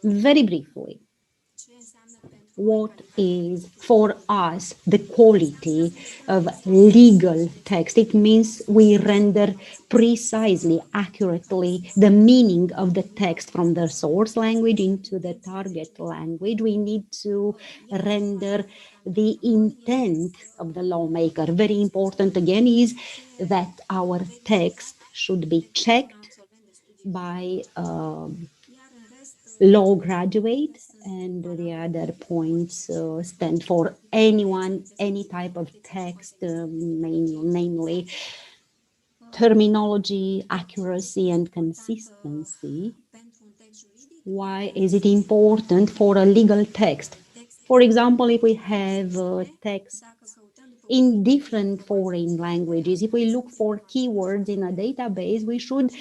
Very briefly, what is for us the quality of legal text? It means we render precisely, accurately the meaning of the text from the source language into the target language. We need to render the intent of the lawmaker. Very important again is that our text should be checked by law graduate, and the other points stand for anyone, any type of text, namely terminology, accuracy, and consistency. Why is it important for a legal text? For example, if we have text in different foreign languages, if we look for keywords in a database, we should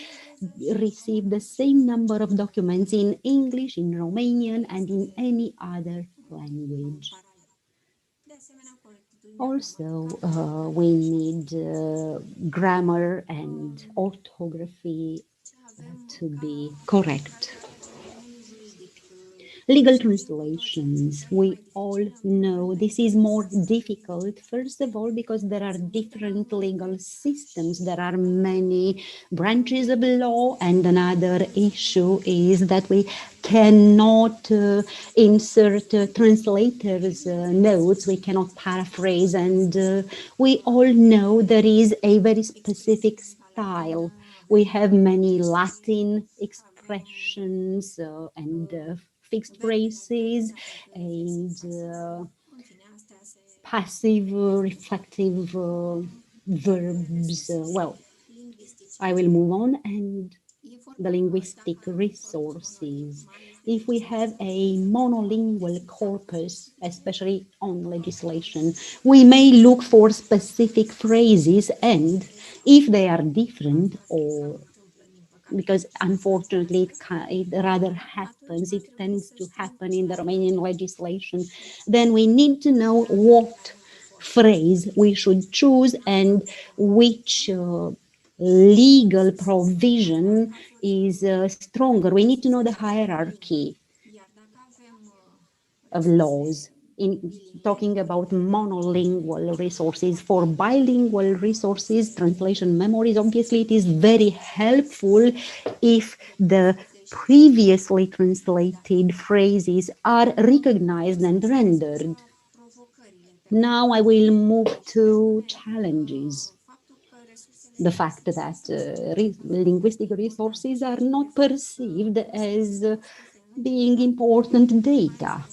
receive the same number of documents in English, in Romanian, and in any other language. Also, we need grammar and orthography to be correct. Legal translations, we all know this is more difficult, first of all, because there are different legal systems. There are many branches of law, and another issue is that we cannot insert translators' notes, we cannot paraphrase, and we all know there is a very specific style. We have many Latin expressions and fixed phrases and passive reflective verbs. Well, I will move on. And the linguistic resources. If we have a monolingual corpus, especially on legislation, we may look for specific phrases, and if they are different, or because unfortunately it rather happens, it tends to happen in the Romanian legislation, then we need to know what phrase we should choose and which legal provision is stronger. We need to know the hierarchy of laws. In talking about monolingual resources, for bilingual resources, translation memories, obviously it is very helpful if the previously translated phrases are recognized and rendered. Now I will move to challenges. The fact that linguistic resources are not perceived as being important data.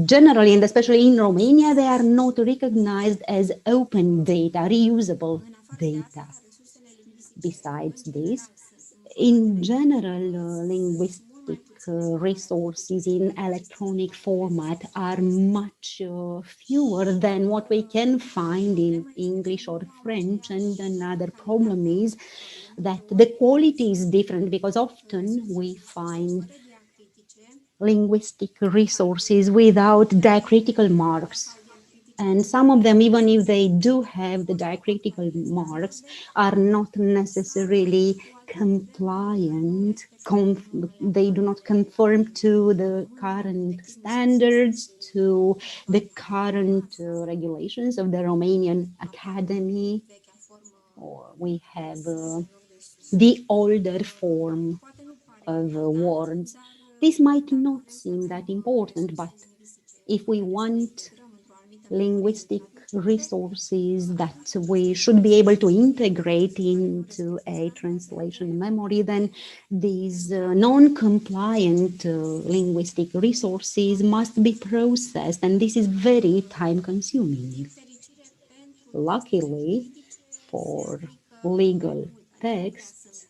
Generally, and especially in Romania, they are not recognized as open data, reusable data. Besides this, in general, linguistic resources in electronic format are much fewer than what we can find in English or French. And another problem is that the quality is different, because often we find linguistic resources without diacritical marks. And some of them, even if they do have the diacritical marks, are not necessarily compliant. They do not conform to the current standards, to the current regulations of the Romanian Academy. Or we have the older form of words. This might not seem that important, but if we want linguistic resources that we should be able to integrate into a translation memory, then these non-compliant linguistic resources must be processed, and this is very time-consuming. Luckily, for legal texts,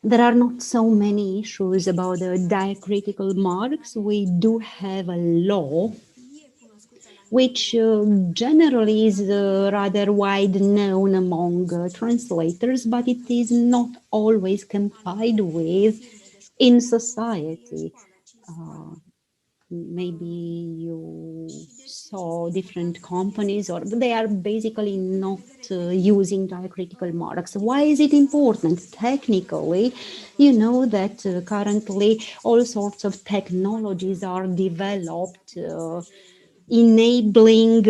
there are not so many issues about the diacritical marks. We do have a law which generally is rather wide known among translators, but it is not always complied with in society. Maybe you saw different companies, or they are basically not using diacritical marks. Why is it important? Technically, you know that currently all sorts of technologies are developed enabling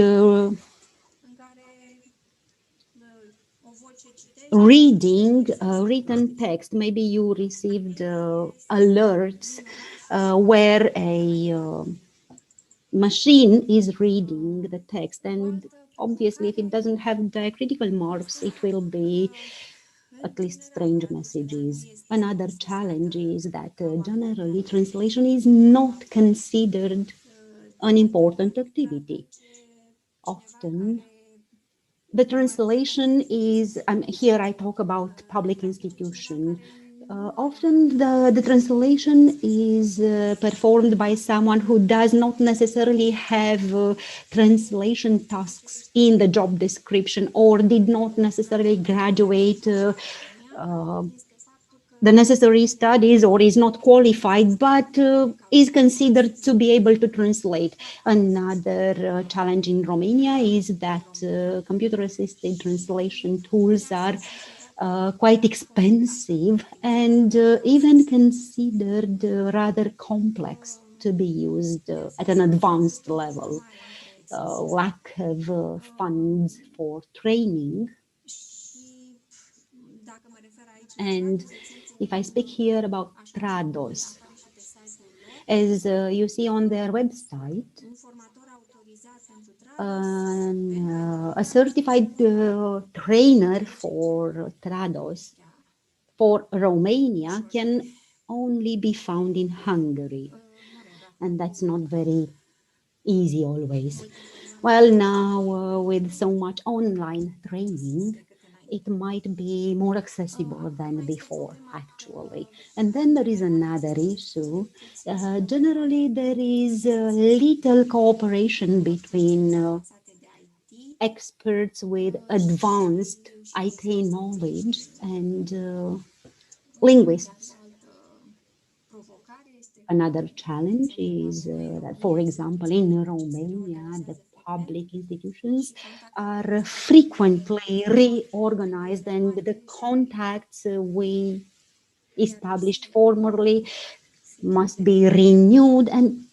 reading written text. Maybe you received alerts where a machine is reading the text, and obviously if it doesn't have diacritical marks, it will be at least strange messages. Another challenge is that generally translation is not considered an important activity. Often the translation is, here I talk about public institution. Often the translation is performed by someone who does not necessarily have translation tasks in the job description, or did not necessarily graduate the necessary studies, or is not qualified, but is considered to be able to translate. Another challenge in Romania is that computer-assisted translation tools are quite expensive and even considered rather complex to be used at an advanced level. Lack of funds for training. And if I speak here about Trados, as you see on their website, a certified trainer for Trados for Romania can only be found in Hungary, and that's not very easy always. Well, now with so much online training, it might be more accessible than before, actually. And then there is another issue. Generally, there is little cooperation between experts with advanced IT knowledge and linguists. Another challenge is that, for example, in Romania, the public institutions are frequently reorganized, and the contacts we established formerly must be renewed, and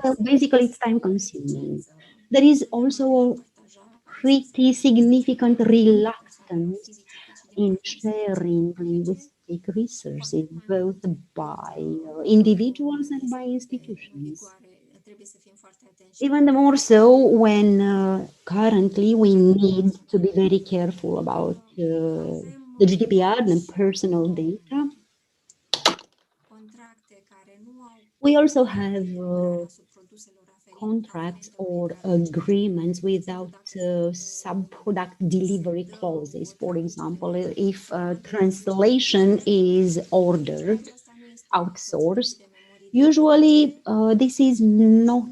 well, basically it's time consuming. There is also a pretty significant reluctance in sharing linguistic resources, both by individuals and by institutions. Even more so when currently we need to be very careful about the GDPR and personal data. We also have contracts or agreements without sub-product delivery clauses. For example, if translation is ordered, outsourced, usually this is not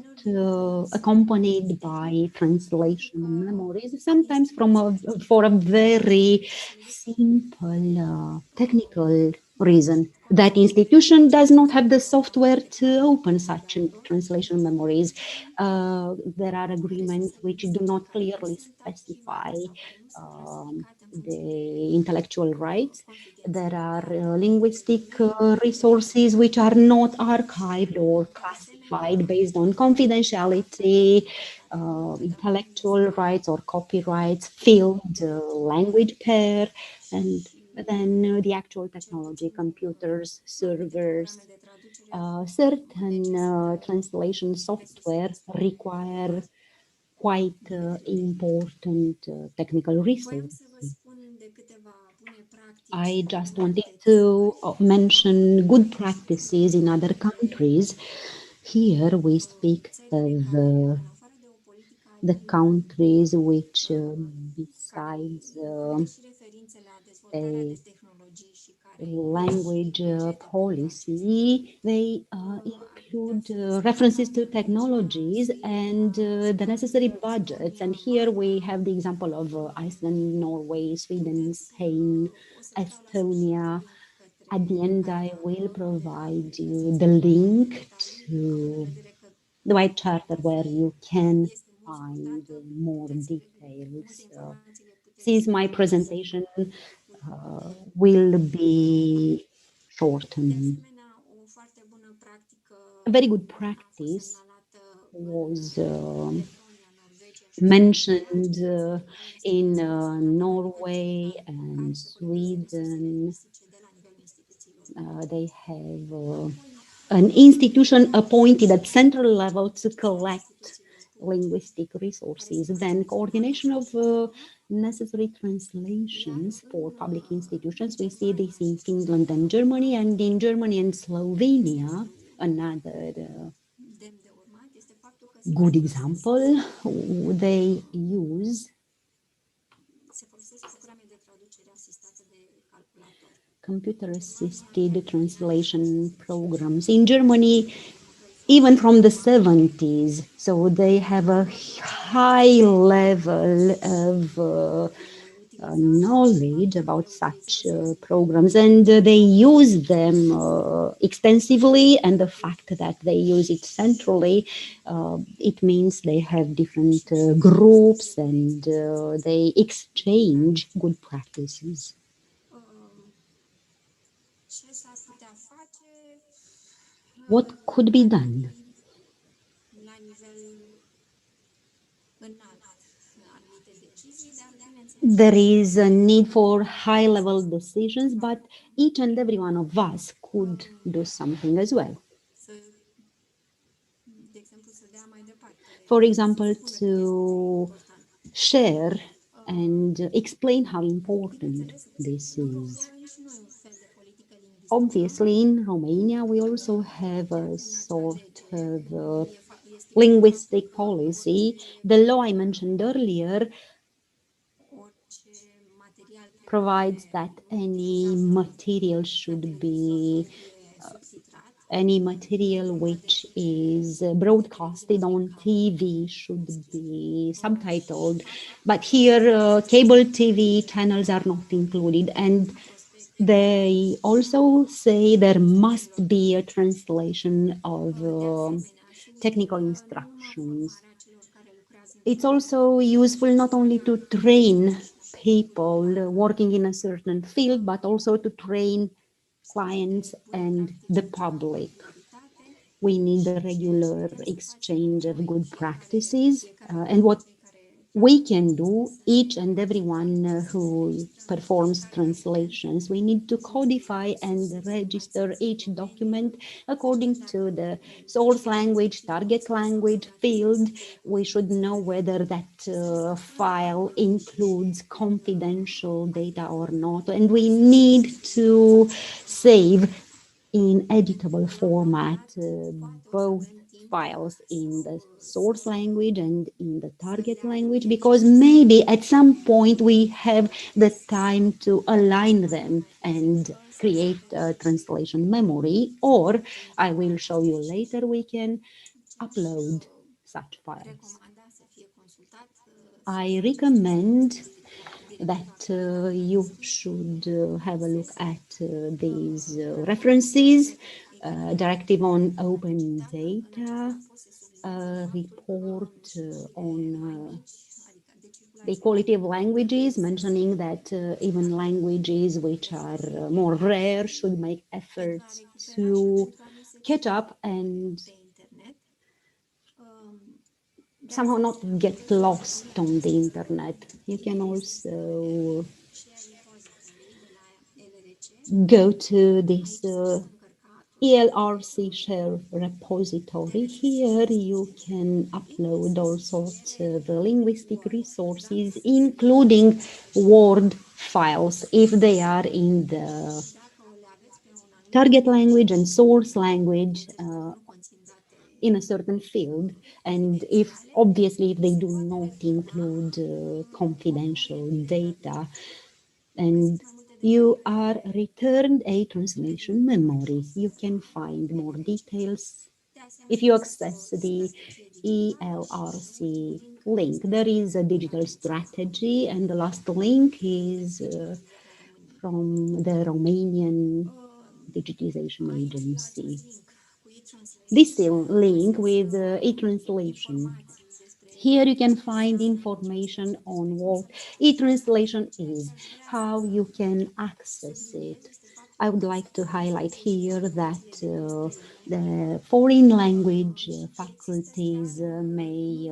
accompanied by translation memories, sometimes for a very simple technical reason. that institution does not have the software to open such translation memories. There are agreements which do not clearly specify the intellectual rights. There are linguistic resources which are not archived or classified based on confidentiality, intellectual rights or copyrights, field language pair, and then the actual technology, computers, servers. Certain translation software require quite important technical resources. I just wanted to mention good practices in other countries. Here we speak of the countries which, besides a language policy, they include references to technologies and the necessary budgets. And here we have the example of Iceland, Norway, Sweden, Spain, Estonia. At the end, I will provide you the link to the white charter where you can find more details. Since my presentation will be shortened. A very good practice was mentioned in Norway and Sweden. They have an institution appointed at central level to collect linguistic resources, then coordination of necessary translations for public institutions. We see this in Finland and Germany, and in Germany and Slovenia, another good example, they use computer-assisted translation programs. In Germany, even from the 70s, so they have a high level of knowledge about such programs, and they use them extensively, and the fact that they use it centrally, it means they have different groups and they exchange good practices. What could be done? There is a need for high-level decisions, but each and every one of us could do something as well. For example, to share and explain how important this is. Obviously, in Romania, we also have a sort of linguistic policy. The law I mentioned earlier provides that any material which is broadcasted on TV should be subtitled. But here, cable TV channels are not included, and they also say there must be a translation of technical instructions. It's also useful not only to train people working in a certain field, but also to train clients and the public. We need a regular exchange of good practices, and what we can do, each and everyone who performs translations, we need to codify and register each document according to the source language, target language, field. We should know whether that file includes confidential data or not, and we need to save in editable format both files in the source language and in the target language, because maybe at some point we have the time to align them and create a translation memory, or I will show you later, we can upload such files. I recommend that you should have a look at these references, directive on open data, report on the equality of languages, mentioning that even languages which are more rare should make efforts to catch up and somehow not get lost on the internet. You can also go to this ELRC share repository. Here you can upload all sorts of linguistic resources, including Word files, if they are in the target language and source language in a certain field, and if obviously if they do not include confidential data, and you are returned a translation memory. You can find more details if you access the ELRC link. There is a digital strategy, and the last link is from the Romanian digitization agency. This link with e-translation. Here you can find information on what e-translation is, how you can access it. I would like to highlight here that the foreign language faculties may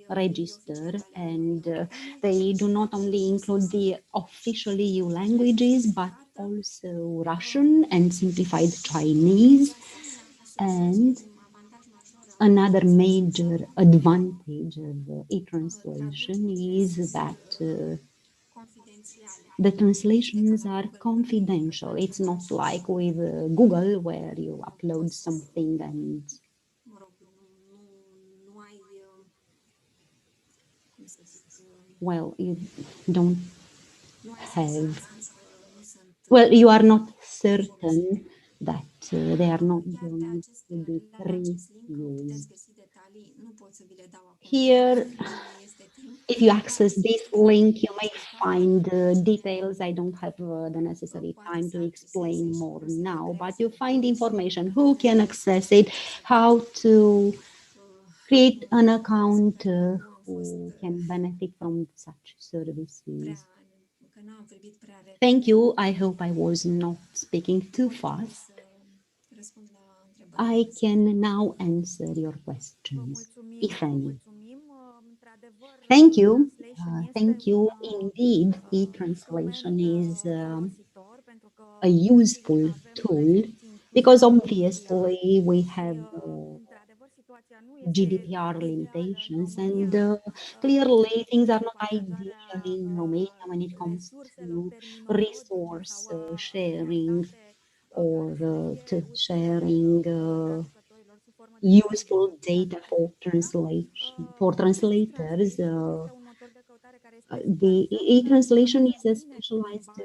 register, and they do not only include the official EU languages, but also Russian and simplified Chinese. And another major advantage of e-translation is that the translations are confidential. It's not like with Google where you upload something and well, you don't have, well, you are not certain that they are not going to be reused. Here, if you access this link, you may find details. I don't have the necessary time to explain more now, but you find information, who can access it, how to create an account, who can benefit from such services. Thank you. I hope I was not speaking too fast. I can now answer your questions, if any. Thank you. Thank you. Indeed, e-translation is a useful tool because obviously we have GDPR limitations, and clearly things are not ideal in Romania when it comes to resource sharing or to sharing useful data for translation for translators. The e-translation is a specialized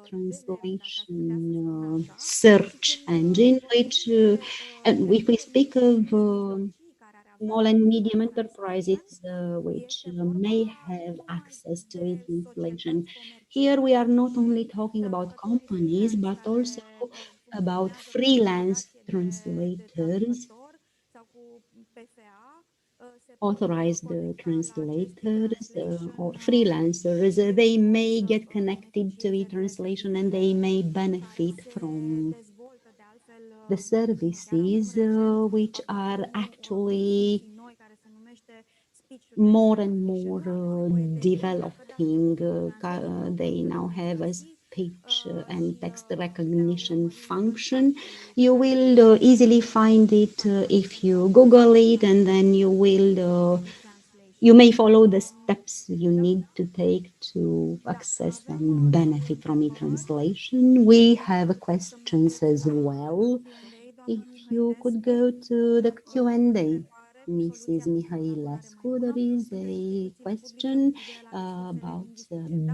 translation search engine, which, and if we speak of small and medium enterprises which may have access to e-translation, here we are not only talking about companies, but also about freelance translators, authorized translators or freelancers. They may get connected to e-translation and they may benefit from the services which are actually more and more developing. They now have a speech and text recognition function. You will easily find it if you Google it, and then you may follow the steps you need to take to access and benefit from e-translation. We have questions as well. If you could go to the Q&A, Mrs. Mihailescu, there is a question about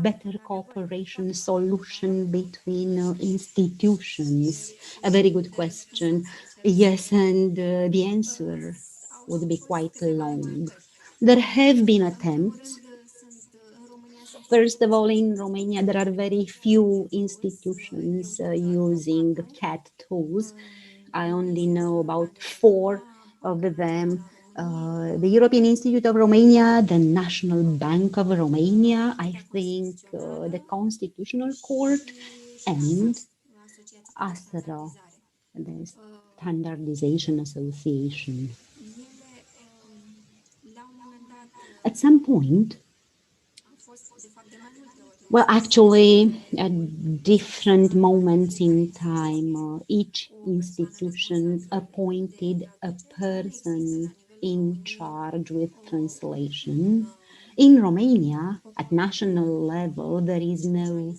better cooperation solution between institutions. A very good question. Yes, and the answer would be quite long. There have been attempts First of all, in Romania, there are very few institutions using CAT tools. I only know about 4 of them. The European Institute of Romania, the National Bank of Romania, I think the Constitutional Court, and ASRO, the Standardization Association. At some point, well, actually, at different moments in time, each institution appointed a person in charge with translation. In Romania, at national level, there is no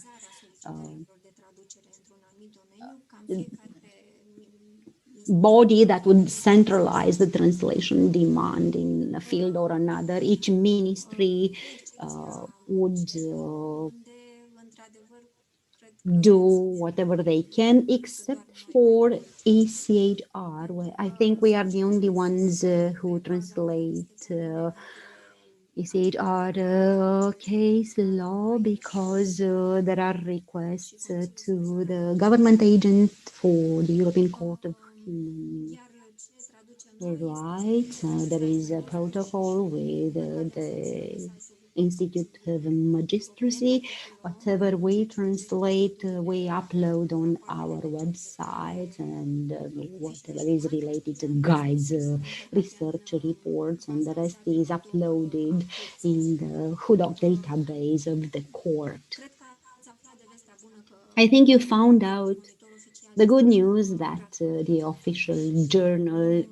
body that would centralize the translation demand in a field or another. Each ministry would do whatever they can, except for ECHR, where I think we are the only ones who translate ECHR case law, because there are requests to the government agent for the European Court of Human Rights. There is a protocol with the Institute of Magistracy. Whatever we translate, we upload on our website, and whatever is related to guides, research reports, and the rest is uploaded in the HUDOC database of the court. I think you found out the good news that the official journal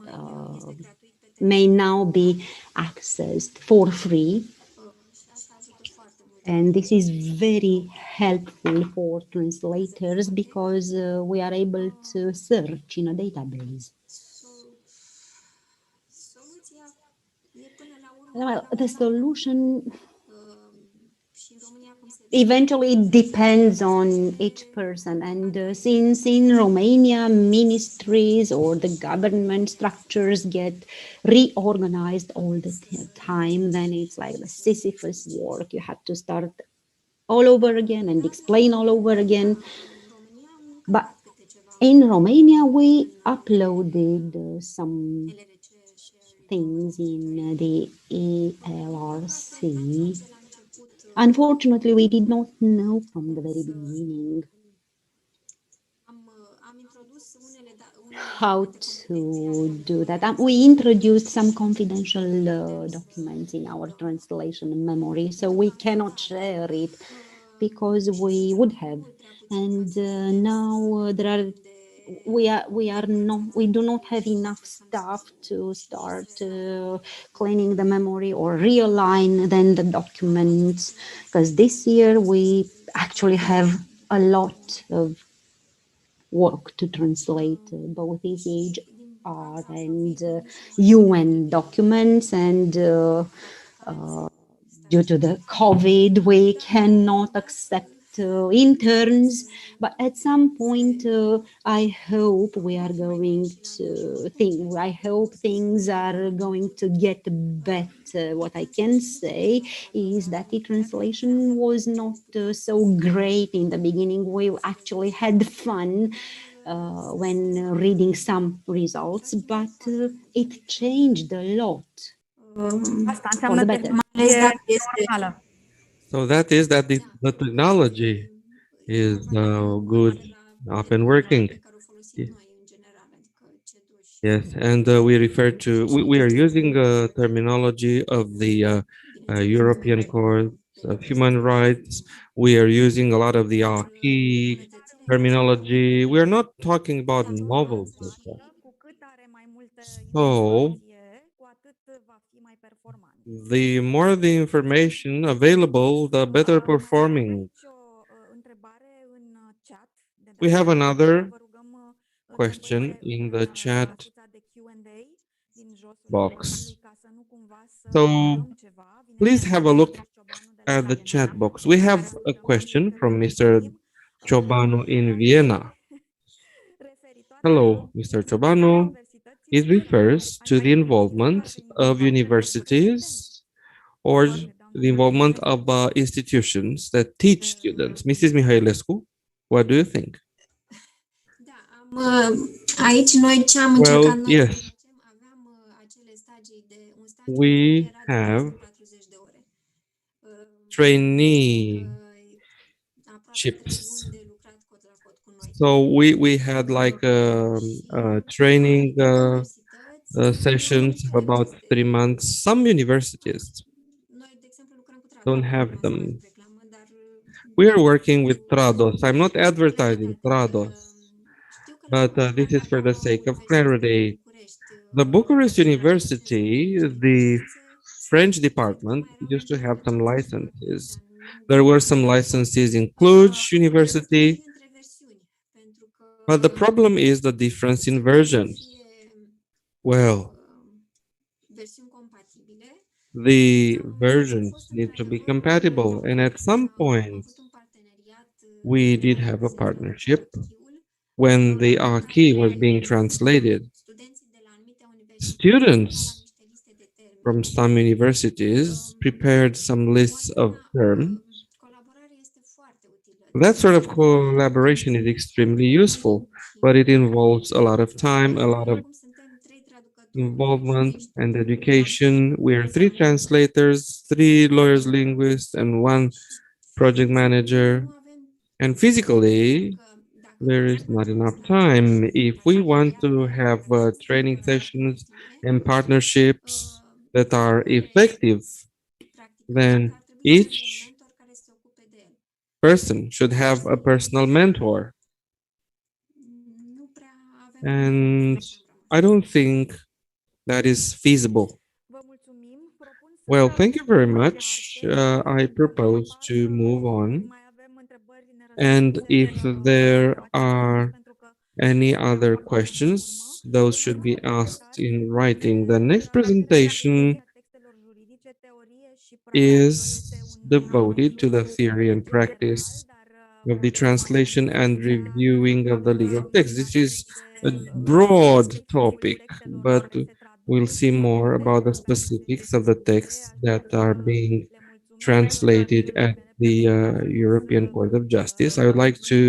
may now be accessed for free. And this is very helpful for translators, because we are able to search in a database. Well, the solution eventually depends on each person, and since in Romania ministries or the government structures get reorganized all the time, then it's like the Sisyphus work. You have to start all over again and explain all over again. But in Romania, we uploaded some things in the ELRC. Unfortunately, we did not know from the very beginning how to do that. We introduced some confidential documents in our translation memory, so we cannot share it because we would have. And now we do not have enough staff to start cleaning the memory or realign then the documents, because this year we actually have a lot of work to translate both ECHR and UN documents, and due to the COVID, we cannot accept interns, but at some point I hope things are going to get better. What I can say is that the translation was not so great in the beginning. We actually had fun when reading some results, but it changed a lot. Asta înseamnă că tehnologia este normală. So that is that the technology is good, up and working. Yes, and we refer to, we are using terminology of the European Court of Human Rights. We are using a lot of the acquis terminology. We are not talking about novels. So the more the information available, the better performing. We have another question in the chat box. So please have a look at the chat box. We have a question from Mr. Ciobanu in Vienna. Hello, Mr. Ciobanu. It refers to the involvement of universities or the involvement of institutions that teach students. Mrs. Mihailescu, what do you think? Aici noi ce am Well, încercat noi yes, să facem, aveam acele stagii de un stagiu we era de have 40 de ore. traineeships. Aproape 3 luni de lucrat cot la cot cu noi. So we had like training sessions of about 3 months. Some universities Noi, de exemplu, lucrăm cu don't Traducerile, have nu them. fac reclamă, dar We are working with Trados. I'm not advertising Trados, știu că la but this is for the sake of clarity. The Bucharest University, the French department, used to have some licenses. There were some licenses in Cluj University, but the problem is the difference in versions. Well, the versions need to be compatible, and at some point, we did have a partnership when the key was being translated. Students from some universities prepared some lists of terms. That sort of collaboration is extremely useful, but it involves a lot of time, a lot of involvement and education. We are 3 translators, 3 lawyers, linguists, and 1 project manager. And physically, there is not enough time. If we want to have training sessions and partnerships that are effective, then each person should have a personal mentor. And I don't think that is feasible. Well, thank you very much. I propose to move on. And if there are any other questions, those should be asked in writing. The next presentation is devoted to the theory and practice of the translation and reviewing of the legal text. This is a broad topic, but we'll see more about the specifics of the texts that are being translated at the European Court of Justice. I would like to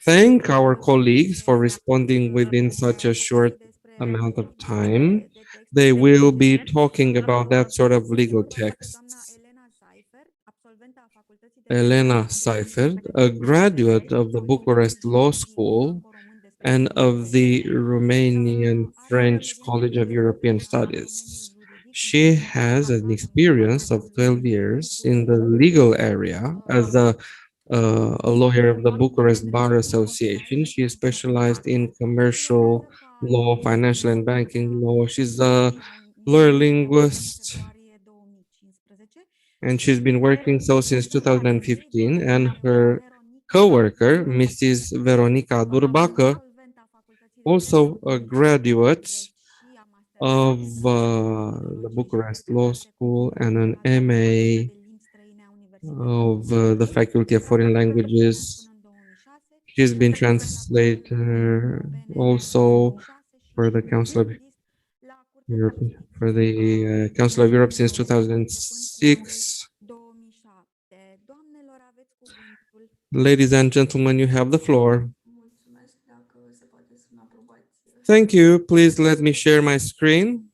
thank our colleagues for responding within such a short amount of time. They will be talking about that sort of legal texts. Elena Seifert, a graduate of the Bucharest Law School and of the Romanian French College of European Studies. She has an experience of 12 years in the legal area as a lawyer of the Bucharest Bar Association. She is specialized in commercial law, financial and banking law. She's a lawyer linguist, and she's been working so since 2015. And her co-worker, Mrs. Veronica Durbacă, also a graduate of the Bucharest Law School and an MA of the Faculty of Foreign Languages. She's been translator also for the Council of Europe, Council of Europe since 2006. Ladies and gentlemen, you have the floor. Thank you. Please let me share my screen.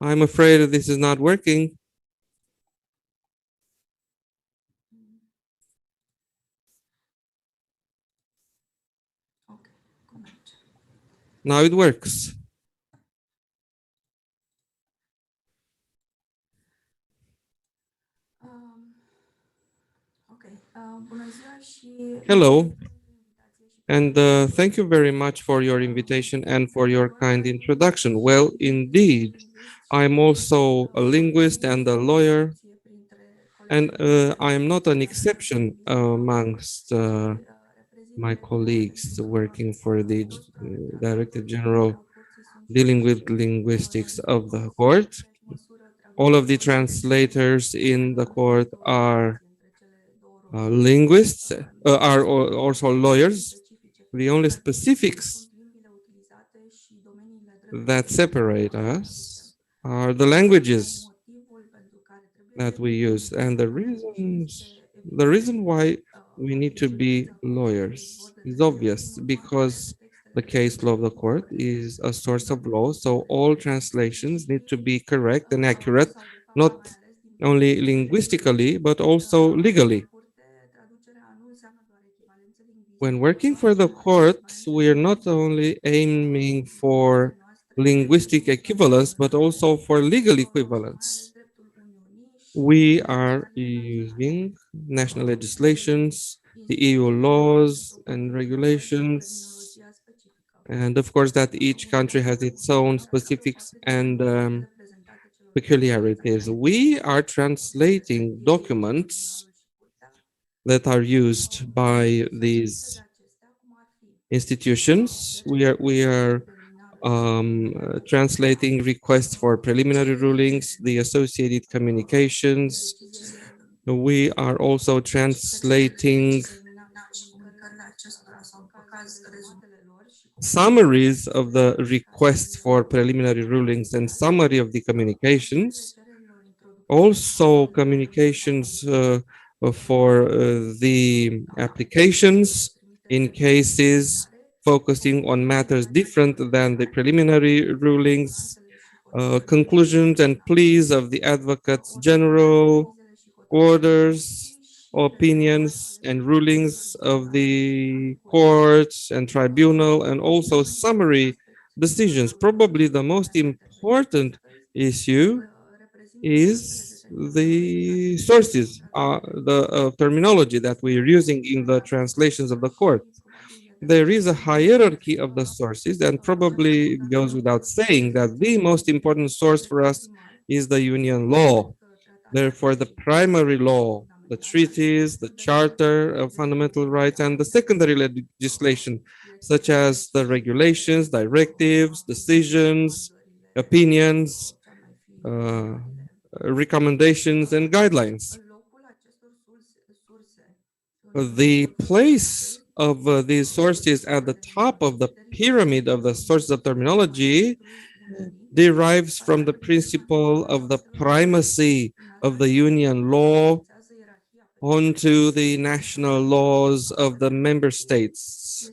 I'm afraid that this is not working. Now it works. Hello, and thank you very much for your invitation and for your kind introduction. Well, indeed, I'm also a linguist and a lawyer, and I am not an exception amongst my colleagues working for the Director General dealing with linguistics of the court. All of the translators in the court are linguists, are also lawyers, The only specifics that separate us are the languages that we use, and the reason why we need to be lawyers is obvious, because the case law of the court is a source of law, so all translations need to be correct and accurate, not only linguistically but also legally. When working for the court, we are not only aiming for linguistic equivalence but also for legal equivalence. We are using national legislations, the EU laws and regulations, and of course that each country has its own specifics and peculiarities. We are translating documents that are used by these institutions. We are translating requests for preliminary rulings, the associated communications. We are also translating summaries of the requests for preliminary rulings and summary of the communications. Also communications for the applications in cases focusing on matters different than the preliminary rulings, conclusions and pleas of the advocates general, orders, opinions and rulings of the courts and tribunal, and also summary decisions. Probably the most important issue is the sources, the terminology that we are using in the translations of the court. There is a hierarchy of the sources, and probably it goes without saying that the most important source for us is the union law. Therefore, the primary law, the treaties, the Charter of Fundamental Rights, and the secondary legislation, such as the regulations, directives, decisions, opinions, recommendations, and guidelines. The place of these sources at the top of the pyramid of the sources of terminology derives from the principle of the primacy of the union law onto the national laws of the member states.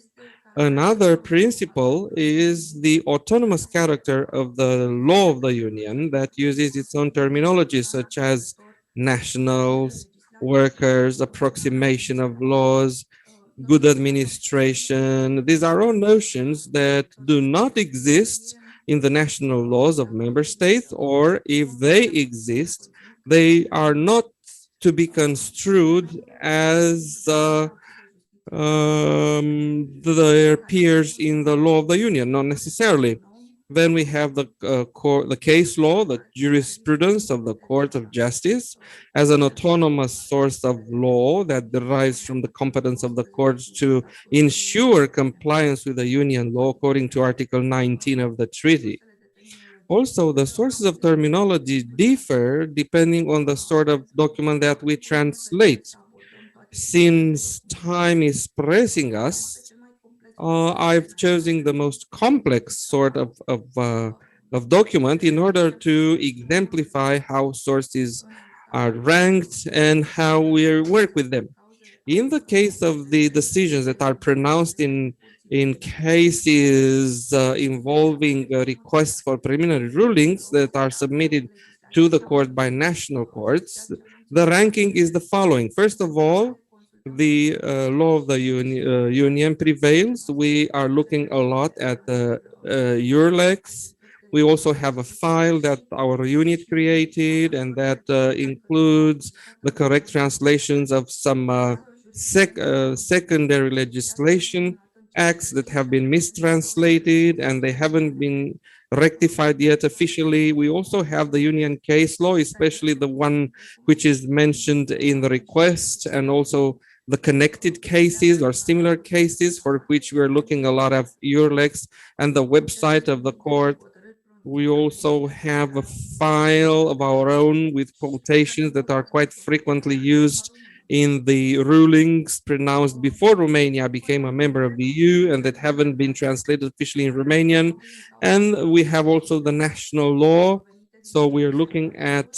Another principle is the autonomous character of the law of the union that uses its own terminology, such as nationals, workers, approximation of laws, good administration. These are all notions that do not exist in the national laws of member states, or if they exist, they are not to be construed as their peers in the law of the union, not necessarily. Then we have the case law, the jurisprudence of the Court of Justice as an autonomous source of law that derives from the competence of the courts to ensure compliance with the union law according to Article 19 of the treaty. Also, the sources of terminology differ depending on the sort of document that we translate. Since time is pressing us, I've chosen the most complex sort of document in order to exemplify how sources are ranked and how we work with them. In the case of the decisions that are pronounced in cases involving requests for preliminary rulings that are submitted to the court by national courts, the ranking is the following. First of all, the law of the union prevails. We are looking a lot at the EURLEX. We also have a file that our unit created, and that includes the correct translations of some secondary legislation acts that have been mistranslated and they haven't been rectified yet officially. We also have the union case law, especially the one which is mentioned in the request, and also the connected cases or similar cases for which we're looking a lot of EURLEX and the website of the court. We also have a file of our own with quotations that are quite frequently used in the rulings pronounced before Romania became a member of the EU and that haven't been translated officially in Romanian. And we have also the national law. So we are looking at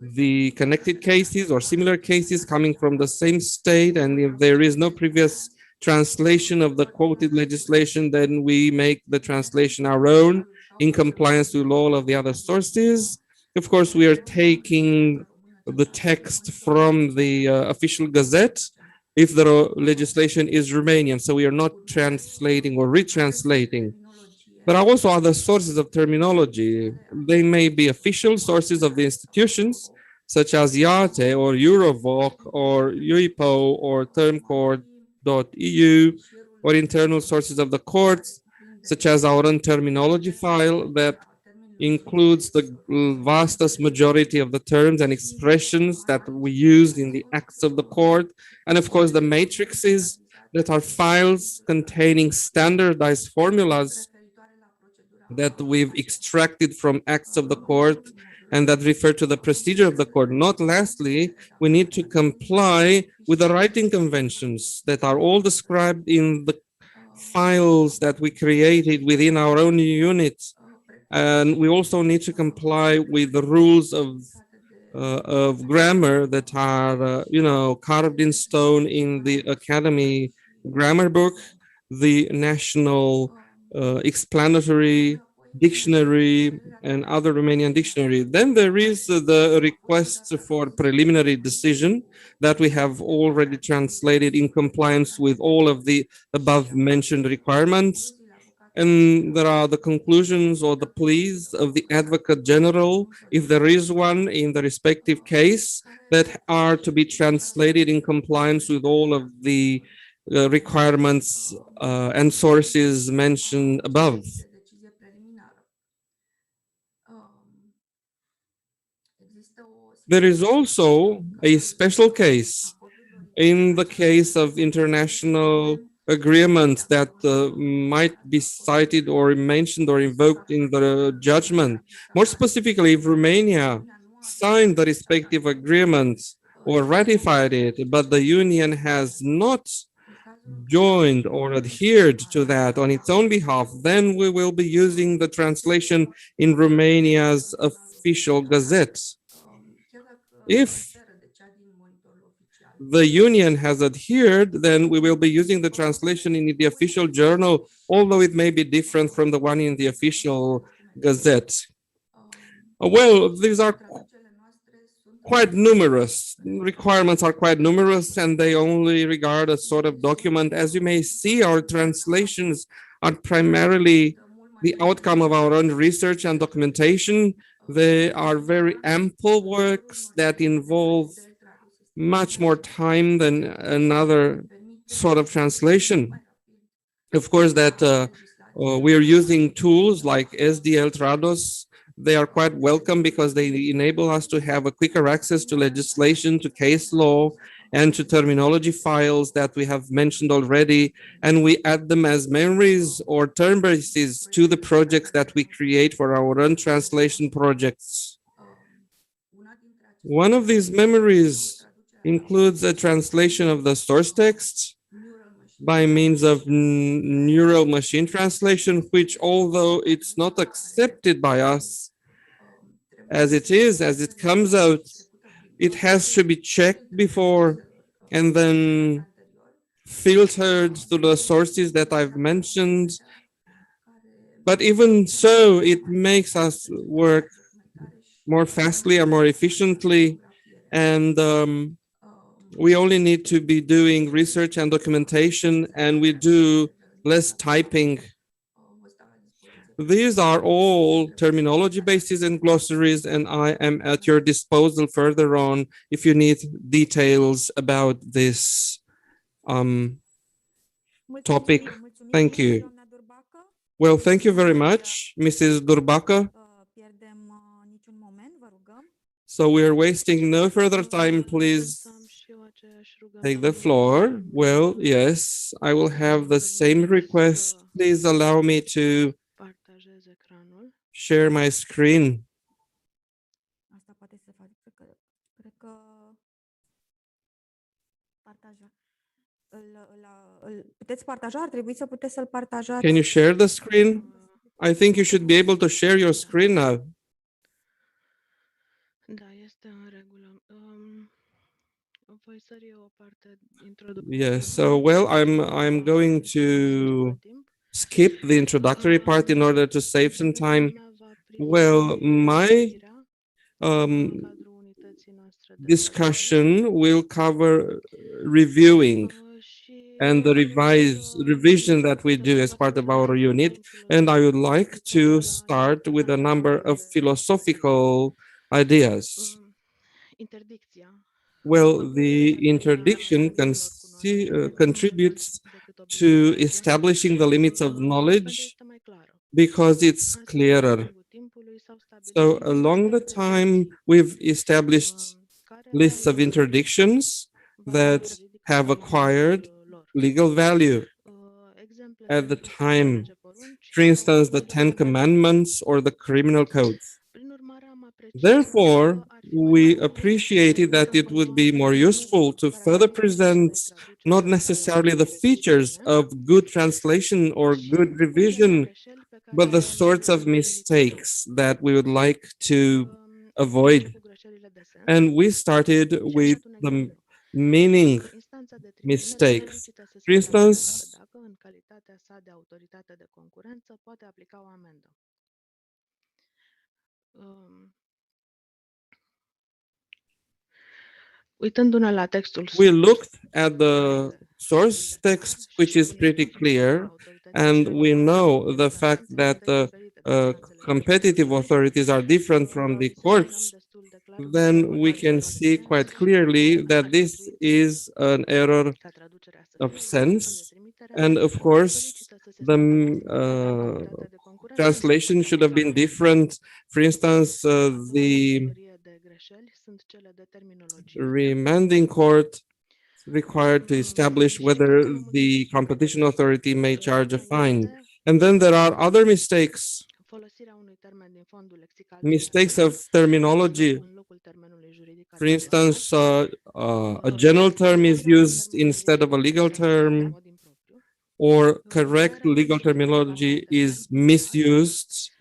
the connected cases or similar cases coming from the same state. And if there is no previous translation of the quoted legislation, then we make the translation our own in compliance with all of the other sources. Of course, we are taking the text from the official gazette if the legislation is Romanian. So we are not translating or retranslating. There are also other sources of terminology. They may be official sources of the institutions, such as IATE or Eurovoc or UIPO or termcourt.eu, or internal sources of the courts, such as our own terminology file that includes the vastest majority of the terms and expressions that we used in the acts of the court. And of course, the matrices that are files containing standardized formulas that we've extracted from acts of the court and that refer to the procedure of the court. Not lastly, we need to comply with the writing conventions that are all described in the files that we created within our own unit. And we also need to comply with the rules of grammar that are, carved in stone in the Academy grammar book, the national explanatory dictionary, and other Romanian dictionary. Then there is the request for preliminary decision that we have already translated in compliance with all of the above mentioned requirements. And there are the conclusions or the pleas of the Advocate General, if there is one in the respective case, that are to be translated in compliance with all of the requirements and sources mentioned above. There is also a special case in the case of international agreements that might be cited or mentioned or invoked in the judgment. More specifically, if Romania signed the respective agreements or ratified it, but the Union has not joined or adhered to that on its own behalf, then we will be using the translation in Romania's official gazette. If the Union has adhered, then we will be using the translation in the official journal, although it may be different from the one in the official gazette. Well, these are quite numerous. Requirements are quite numerous, and they only regard a sort of document. As you may see, our translations are primarily the outcome of our own research and documentation. They are very ample works that involve much more time than another sort of translation. Of course, that we are using tools like SDL Trados. They are quite welcome because they enable us to have a quicker access to legislation, to case law, and to terminology files that we have mentioned already. And we add them as memories or term bases to the projects that we create for our own translation projects. One of these memories includes a translation of the source text by means of neural machine translation, which, although it's not accepted by us as it comes out, it has to be checked before and then filtered to the sources that I've mentioned. But even so, it makes us work more fastly or more efficiently. And we only need to be doing research and documentation, and we do less typing. These are all terminology bases and glossaries, and I am at your disposal further on if you need details about this topic. Thank you. Well, thank you very much, Mrs. Durbacă. So we are wasting no further time. Please take the floor. Well, yes, I will have the same request. Please allow me to share my screen. puteți partaja? Ar trebui să puteți să-l partajați. Can you share the screen? I think you should be able to share your screen now. Da, este în regulă. Voi sări o parte Yes, so well, I'm going to skip the introductory part in order to save some time. Well, my discussion will cover reviewing and the revision that we do as part of our unit. And I would like to start with a number of philosophical ideas. Well, the interdiction contributes to establishing the limits of knowledge because it's clearer. So along the time, we've established lists of interdictions that have acquired legal value at the time. For instance, the Ten Commandments or the criminal codes. Therefore, we appreciated that it would be more useful to further present not necessarily the features of good translation or good revision, but the sorts of mistakes that we would like to avoid. And we started with the meaning mistakes. For instance, we looked at the source text, which is pretty clear, and we know the fact that the competitive authorities are different from the courts. Then we can see quite clearly that this is an error of sense. And of course, the translation should have been different. For instance, the remanding court required to establish whether the competition authority may charge a fine. And then there are other mistakes. Mistakes of terminology. For instance, a general term is used instead of a legal term, or correct legal terminology is misused.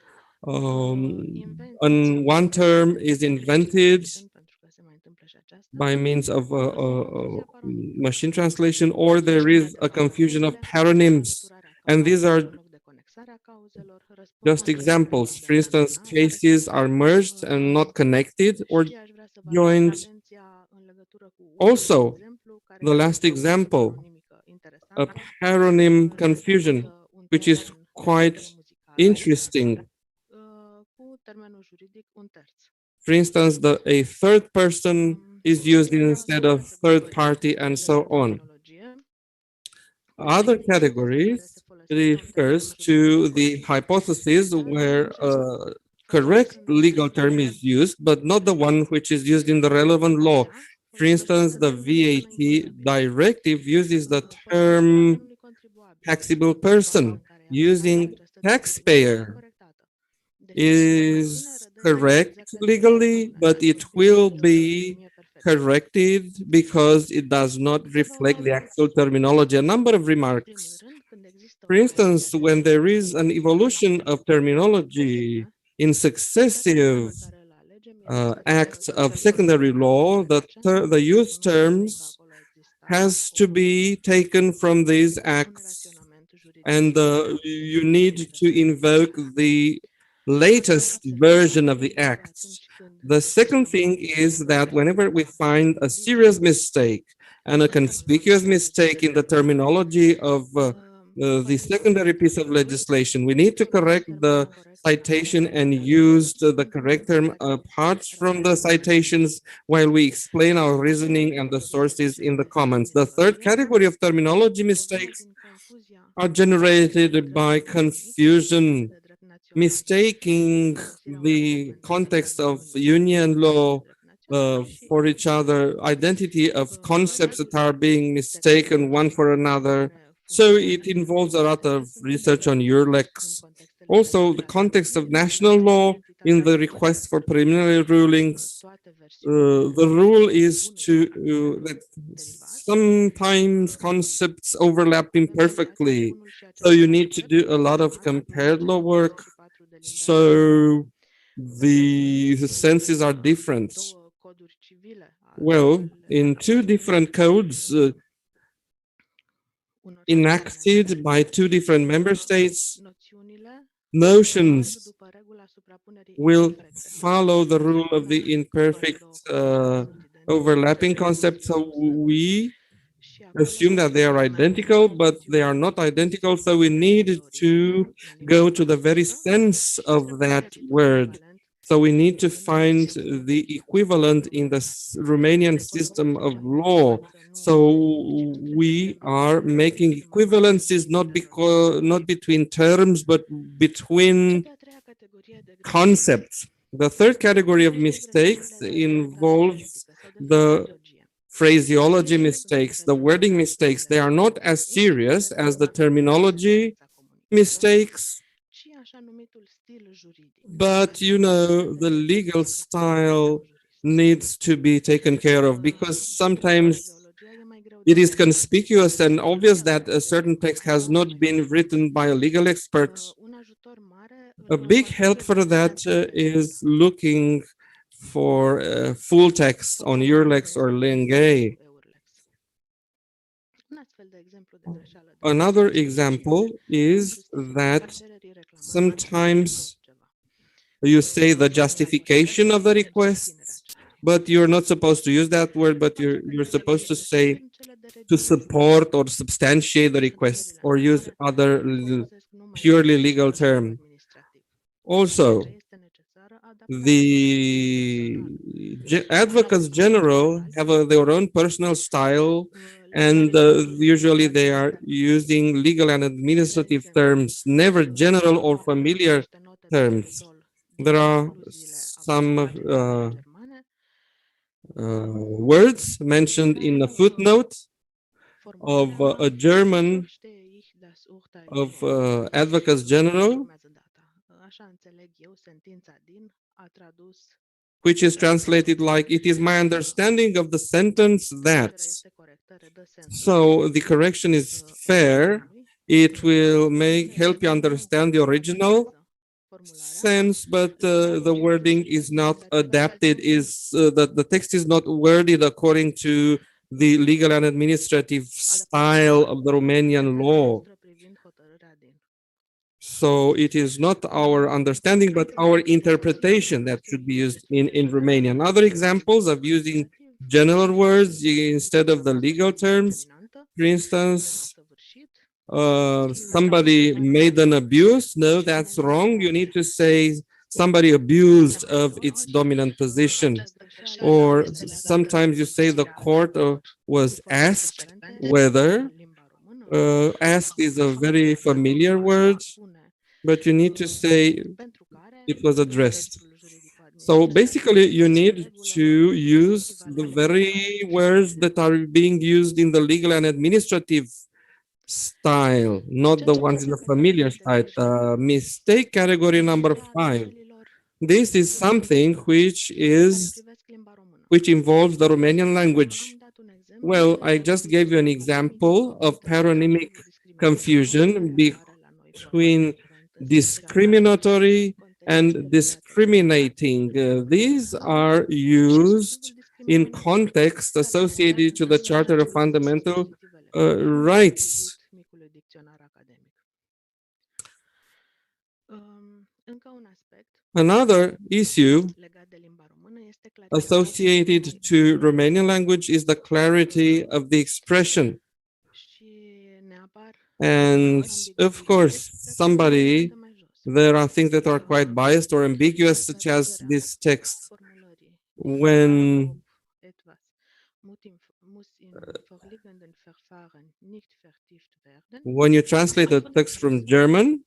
And one term is invented by means of machine translation, or there is a confusion of paronyms. And these are just examples. For instance, cases are merged and not connected or joined. Also, the last example, a paronym confusion, which is quite interesting. For instance, a third person is used instead of third party and so on. Other categories refers to the hypothesis where a correct legal term is used, but not the one which is used in the relevant law. For instance, the VAT directive uses the term taxable person, using taxpayer is correct legally, but it will be corrected because it does not reflect the actual terminology. A number of remarks. For instance, when there is an evolution of terminology in successive acts of secondary law, the use terms has to be taken from these acts, and you need to invoke the latest version of the acts. The second thing is that whenever we find a serious mistake and a conspicuous mistake in the terminology of the secondary piece of legislation, we need to correct the citation and use the correct term apart from the citations while we explain our reasoning and the sources in the comments. The third category of terminology mistakes are generated by confusion, mistaking the context of union law for each other, identity of concepts that are being mistaken one for another. So it involves a lot of research on URLEX. Also, the context of national law in the request for preliminary rulings. The rule is that sometimes concepts overlap imperfectly. So you need to do a lot of compared law work. So the senses are different. Well, in two different codes enacted by two different member states, notions will follow the rule of the imperfect overlapping concept. So we assume that they are identical, but they are not identical. So we need to go to the very sense of that word. So we need to find the equivalent in the Romanian system of law. So we are making equivalencies not between terms, but between concepts. The third category of mistakes involves the phraseology mistakes, the wording mistakes. They are not as serious as the terminology mistakes, but you know, the legal style needs to be taken care of because sometimes it is conspicuous and obvious that a certain text has not been written by a legal expert. A big help for that is looking for full text on Urlex or Lengay. Another example is that sometimes you say the justification of the request, but you're not supposed to use that word, but you're supposed to say to support or substantiate the request or use other purely legal term. Also, the advocates general have their own personal style, and usually they are using legal and administrative terms, never general or familiar terms. There are some words mentioned in a footnote of a German of advocates general, which is translated like, it is my understanding of the sentence that. So the correction is fair. It will help you understand the original sense, but the wording is not adapted, the text is not worded according to the legal and administrative style of the Romanian law. So it is not our understanding, but our interpretation that should be used in Romanian. Other examples of using general words instead of the legal terms, for instance, somebody made an abuse. No, that's wrong. You need to say somebody abused of its dominant position. Or sometimes you say the court was asked whether. Asked is a very familiar word, but you need to say it was addressed. So basically, you need to use the very words that are being used in the legal and administrative style, not the ones in the familiar style. Mistake category number 5. This is something which involves the Romanian language. Well, I just gave you an example of paronymic confusion between discriminatory and discriminating. These are used in context associated to the Charter of Fundamental Rights. Another issue associated to Romanian language is the clarity of the expression. And of course, there are things that are quite biased or ambiguous, such as this text. When you translate a text from German,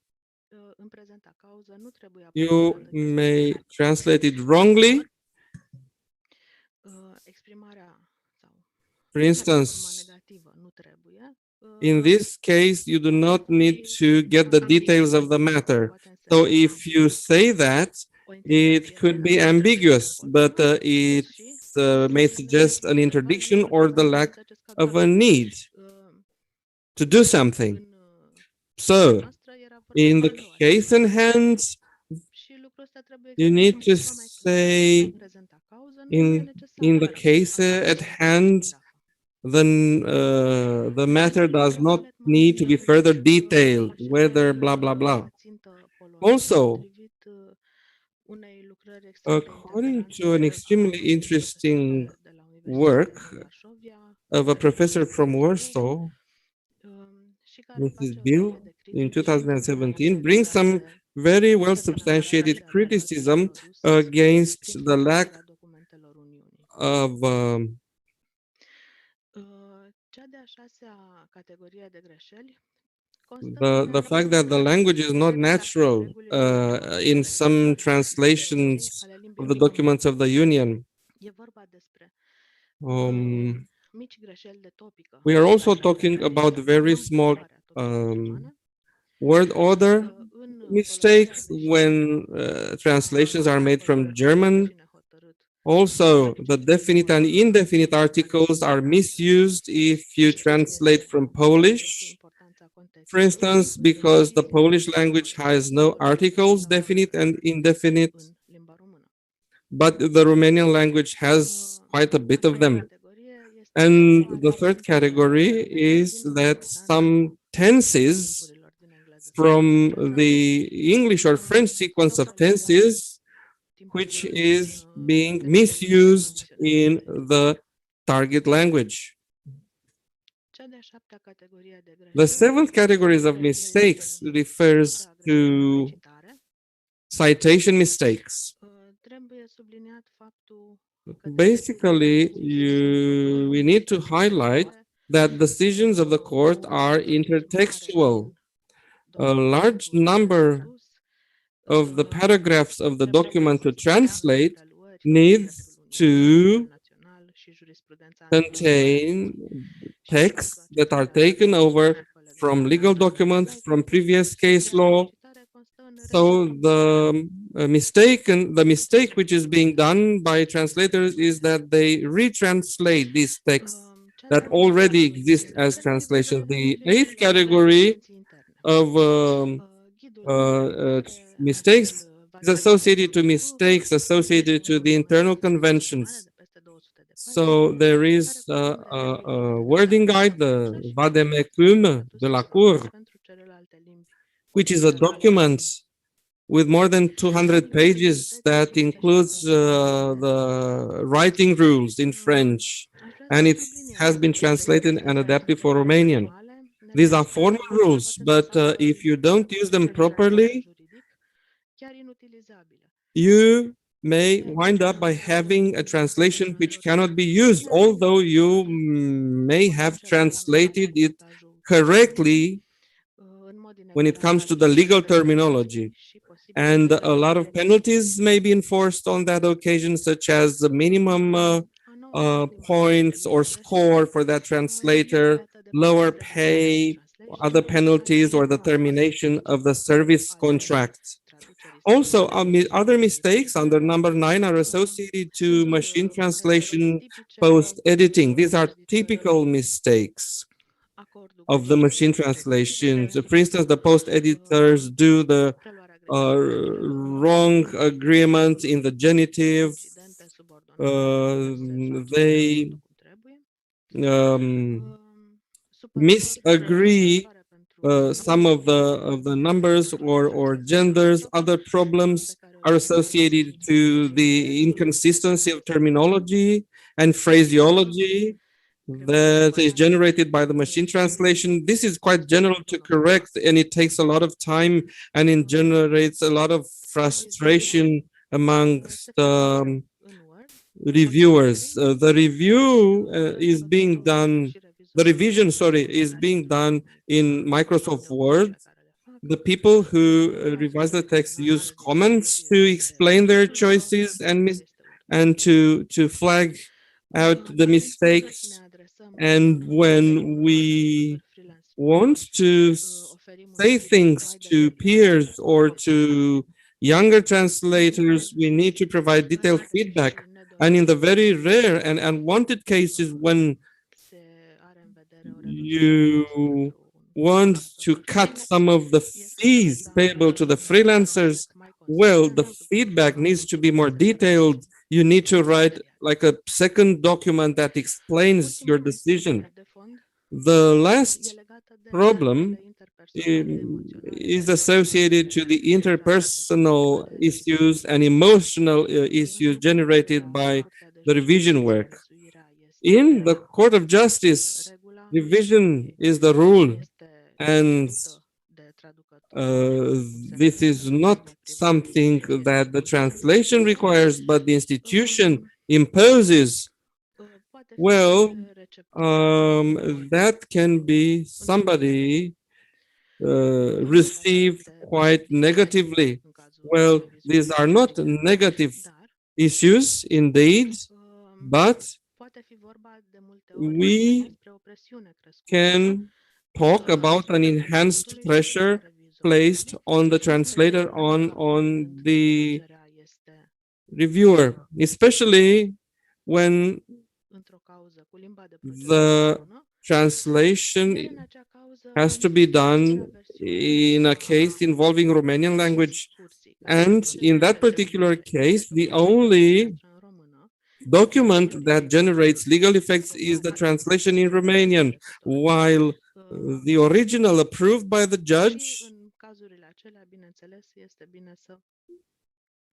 you may translate it wrongly. For instance, in this case, you do not need to get the details of the matter. So if you say that, it could be ambiguous, but it may suggest an interdiction or the lack of a need to do something. So, in the case in hand, you need to say in the case at hand, then the matter does not need to be further detailed, whether blah, blah, blah. Also, according to an extremely interesting work of a professor from Warsaw, Mrs. Bill, in 2017, brings some very well substantiated criticism against the lack of the fact that the language is not natural in some translations of the documents of the Union. We are also talking about very small word order mistakes when translations are made from German. Also, the definite and indefinite articles are misused if you translate from Polish. For instance, because the Polish language has no articles, definite and indefinite, but the Romanian language has quite a bit of them. And the third category is that some tenses from the English or French sequence of tenses, which is being misused in the target language. The seventh category of mistakes refers to citation mistakes. Basically, we need to highlight that decisions of the court are intertextual. A large number of the paragraphs of the document to translate needs to contain texts that are taken over from legal documents, from previous case law. So the mistake which is being done by translators is that they retranslate these texts that already exist as translations. The eighth category of mistakes is associated to mistakes associated to the internal conventions. So there is a wording guide, the Vademecum de la Cour, which is a document with more than 200 pages that includes the writing rules in French, and it has been translated and adapted for Romanian. These are formal rules, but if you don't use them properly, you may wind up by having a translation which cannot be used, although you may have translated it correctly when it comes to the legal terminology. And a lot of penalties may be enforced on that occasion, such as the minimum points or score for that translator, lower pay, other penalties, or the termination of the service contract. Also, other mistakes under number 9 are associated to machine translation post-editing. These are typical mistakes of the machine translations. For instance, the post-editors do the wrong agreement in the genitive. They misagree some of the numbers or genders. Other problems are associated to the inconsistency of terminology and phraseology that is generated by the machine translation. This is quite general to correct, and it takes a lot of time, and it generates a lot of frustration amongst reviewers. The revision is being done in Microsoft Word. The people who revise the text use comments to explain their choices and to flag out the mistakes. And when we want to say things to peers or to younger translators, we need to provide detailed feedback. And in the very rare and unwanted cases when you want to cut some of the fees payable to the freelancers, well, the feedback needs to be more detailed. You need to write like a second document that explains your decision. The last problem is associated to the interpersonal issues and emotional issues generated by the revision work. In the Court of Justice, revision is the rule, and this is not something that the translation requires, but the institution imposes. Well, that can be somebody received quite negatively. Well, these are not negative issues indeed, but we can talk about an enhanced pressure placed on the translator, on the reviewer, especially when the translation has to be done in a case involving Romanian language. And in that particular case, the only document that generates legal effects is the translation in Romanian, while the original approved by the judge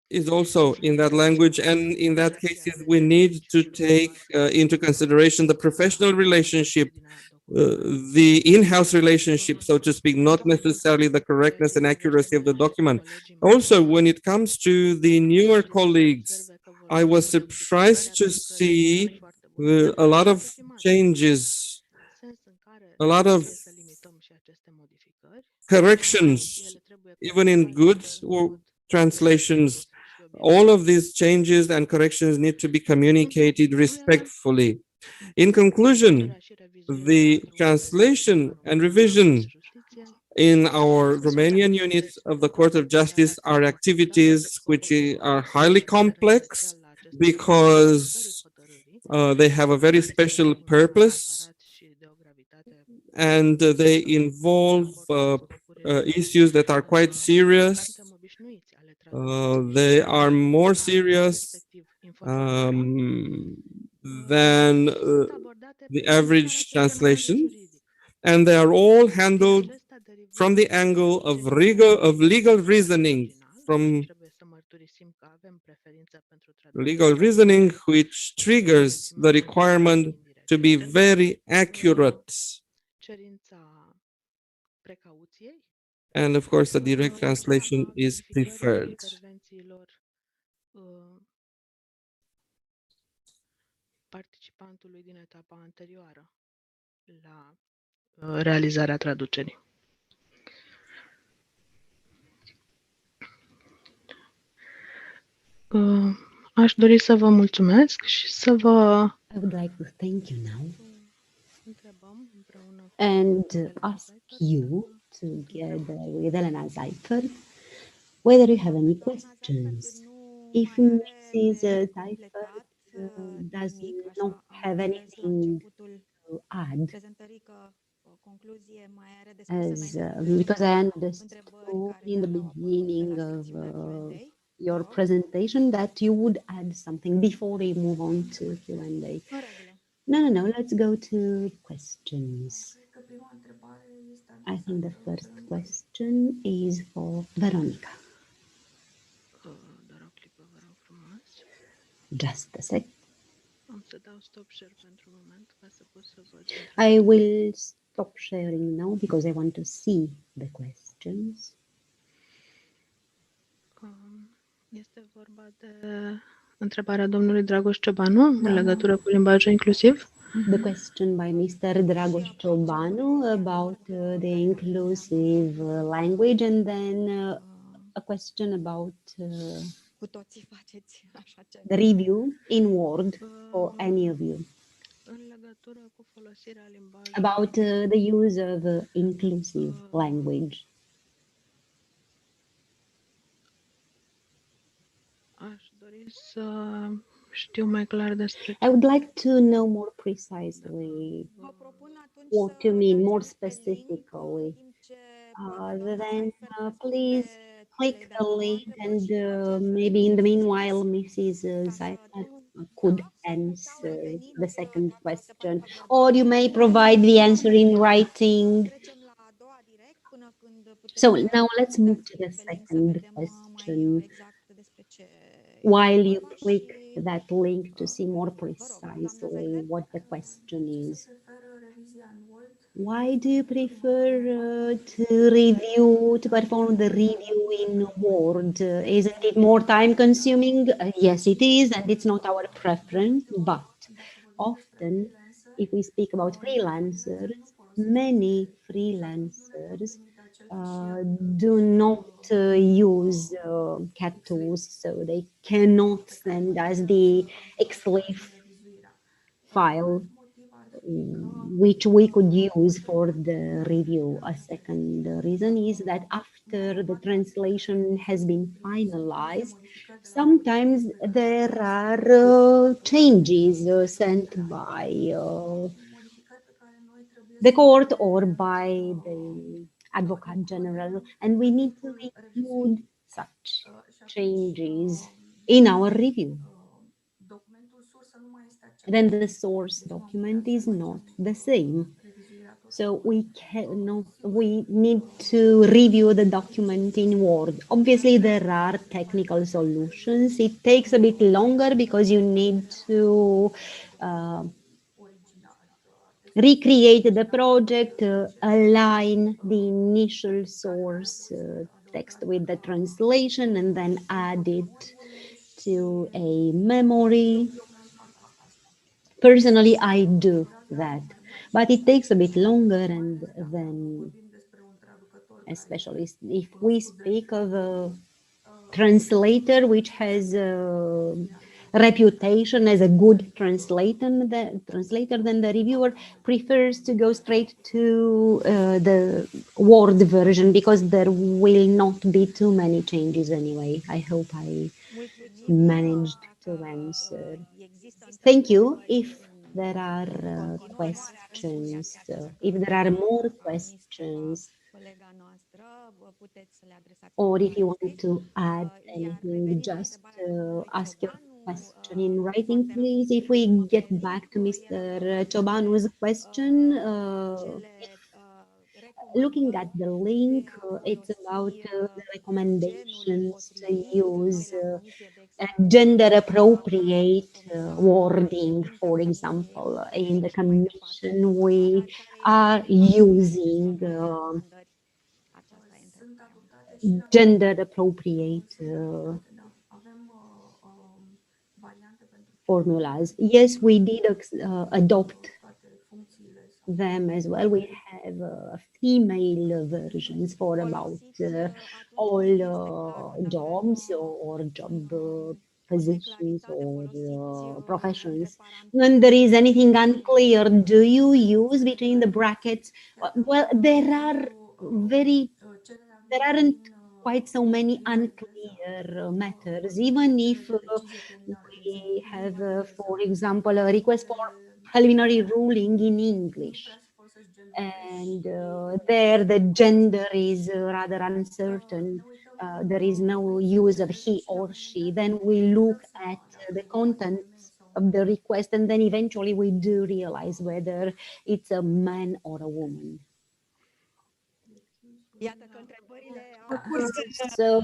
is also in that language. And in that cases, we need to take into consideration the professional relationship, the in-house relationship, so to speak, not necessarily the correctness and accuracy of the document. Also, when it comes to the newer colleagues, I was surprised to see a lot of changes, a lot of corrections, even in good translations. All of these changes and corrections need to be communicated respectfully. In conclusion, the translation and revision in our Romanian unit of the Court of Justice are activities which are highly complex because they have a very special purpose, and they involve issues that are quite serious. They are more serious than the average translation, and they are all handled from the angle of legal reasoning, from legal reasoning, which triggers the requirement to be very accurate. And of course, a direct translation is preferred. Participantului din etapa anterioară la realizarea traducerii. Aș dori să vă mulțumesc și să vă I would like to thank you now and ask you, together with Elena Seifert, whether you have any questions. If Mrs. Seifert does not have anything to add, because I understood in the beginning of your presentation that you would add something before we move on to Q&A. No, let's go to questions. I think the first question is for Veronica. Just a sec. I will stop sharing now because I want to see the questions. Este vorba de întrebarea domnului Dragoș Ciobanu în legătură cu limbajul inclusiv. The question by Mr. Dragoș Ciobanu about the inclusive language, and then a question about the review in Word for any of you. În legătură cu folosirea limbajului, about the use of inclusive language. aș dori să știu mai clar despre I would like to know more precisely Vă propun atunci what să you mean, more dați pe link, specifically. în timp ce poate Then doamna Seifert răspunde please celei click de-a the doua link, întrebări and și după aceea să maybe in the răspundeți. meanwhile, Mrs. Ca să Seifert nu could uităm sau answer revenit, the second dacă se pare question, că vă or you may provide the answer in writing. trecem la a doua direct până când puteți So să now let's move dați to the pe link să second vedem mai question. exact despre ce While este you vorba click și that link to see more vă rog, doamna precisely Seifert. what the question is. Why do you prefer to perform the review in Word? Isn't it more time consuming? Yes, it is, and it's not our preference, but often, if we speak about freelancers, many freelancers do not use CAT tools, so they cannot send us the XLIF file which we could use for the review. A second reason is that after the translation has been finalized, sometimes there are changes sent by the court or by the Advocate General, and we need to include such changes in our review. Then the source document is not the same. So we need to review the document in Word. Obviously, there are technical solutions. It takes a bit longer because you need to recreate the project, align the initial source text with the translation, and then add it to a memory. Personally, I do that, but it takes a bit longer, and then, especially if we speak of a translator which has a reputation as a good translator, then the reviewer prefers to go straight to the Word version because there will not be too many changes anyway. I hope I managed to answer. Thank you. If there are questions, if there are more questions, or if you want to add anything, just ask your question in writing, please. If we get back to Mr. Ciobanu's question, looking at the link, it's about the recommendations to use gender appropriate wording. For example, in the commission, we are using gender appropriate formulas. Yes, we did adopt them as well. We have female versions for about all jobs or job positions or professions. When there is anything unclear, do you use between the brackets? Well, there aren't quite so many unclear matters, even if we have, for example, a request for preliminary ruling in English, and there the gender is rather uncertain. There is no use of he or she. Then we look at the contents of the request, and then eventually we do realize whether it's a man or a woman. So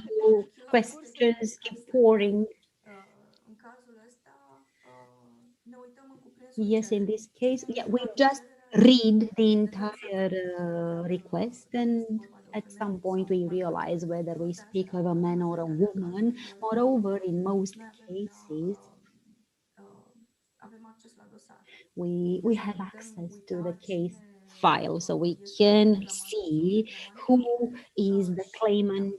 questions keep pouring. Yes, in this case, yeah, we just read the entire request, and at some point we realize whether we speak of a man or a woman. Moreover, in most cases, we have access to the case file, so we can see who is the claimant,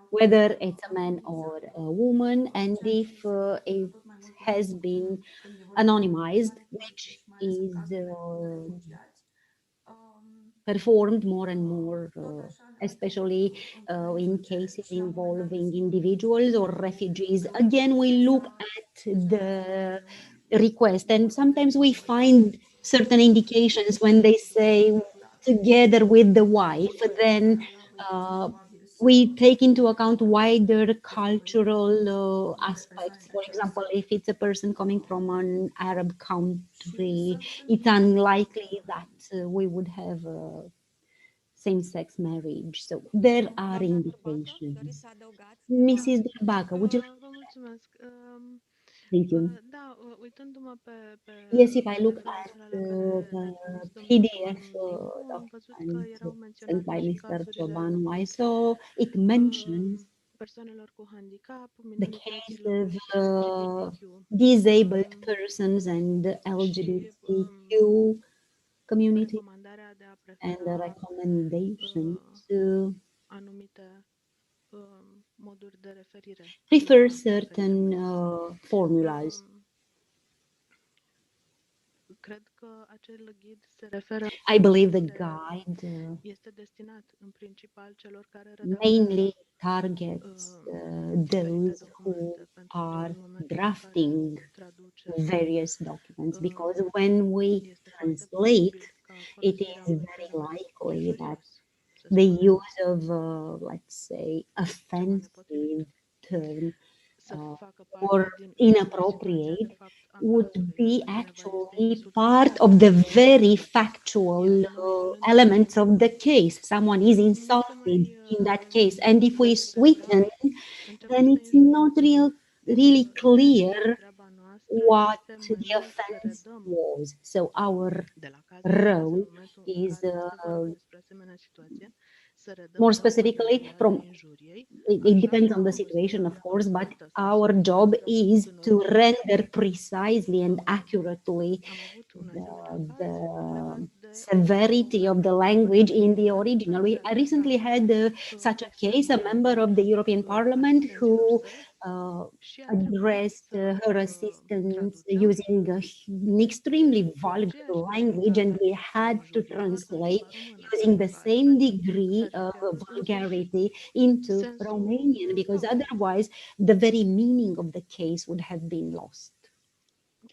whether it's a man or a woman, and if it has been anonymized, which is performed more and more, especially in cases involving individuals or refugees. Again, we look at the request, and sometimes we find certain indications when they say together with the wife, then we take into account wider cultural aspects. For example, if it's a person coming from an Arab country, it's unlikely that we would have same-sex marriage. So there are indications. Mrs. Barbaca, would you like? Vă mulțumesc. Thank you. Da, uitându-mă pe Yes, if I look at referințele care le-a the trimis domnul PDF Ciobanu Mincu, am văzut că document erau sent menționate by și Mr. cazurile Ciobanu, I saw it mentions persoanelor cu handicap, the case minorităților of LGBTQ. disabled persons and LGBTQ community Recomandarea de a and the prefera recommendation to anumite moduri de referire. prefer certain formulas. Cred că acel ghid se referă, I believe the guide este destinat în principal celor care mainly targets diferite those who documente, pentru că are în momentul în care drafting traduce, various documents, because when we este foarte translate, posibil ca it folosirea is unui very termen likely that injurios, să the spunem, use of, let's say, offensive term să facă or parte din situația de inappropriate fapt a would cazului, be dacă cineva este actually insultat part sau of the ofensat. very factual Iar noi, în rândul elements of nostru, the case. Someone is nu se insulted mai in that case, and if we vede sweeten, în ce then fel it's de not injuriu really este clear treaba noastră, what este the mai mult să offense redăm was. So our de la caz la caz, în role momentul în is care este vorba despre asemenea situație, să redăm more dovadele specifically ale from injuriei, it așa depends on cum the a fost situation, of ea course, but făcută, să our spunem, job adică is în to original. render precisely and accurately Am avut un asemenea caz legat the de severity of the language in the original. I recently had such a case, a member of the European Parliament who addressed her assistants using an extremely vulgar language, and we had to translate using the same degree of vulgarity into Romanian, because otherwise the very meaning of the case would have been lost.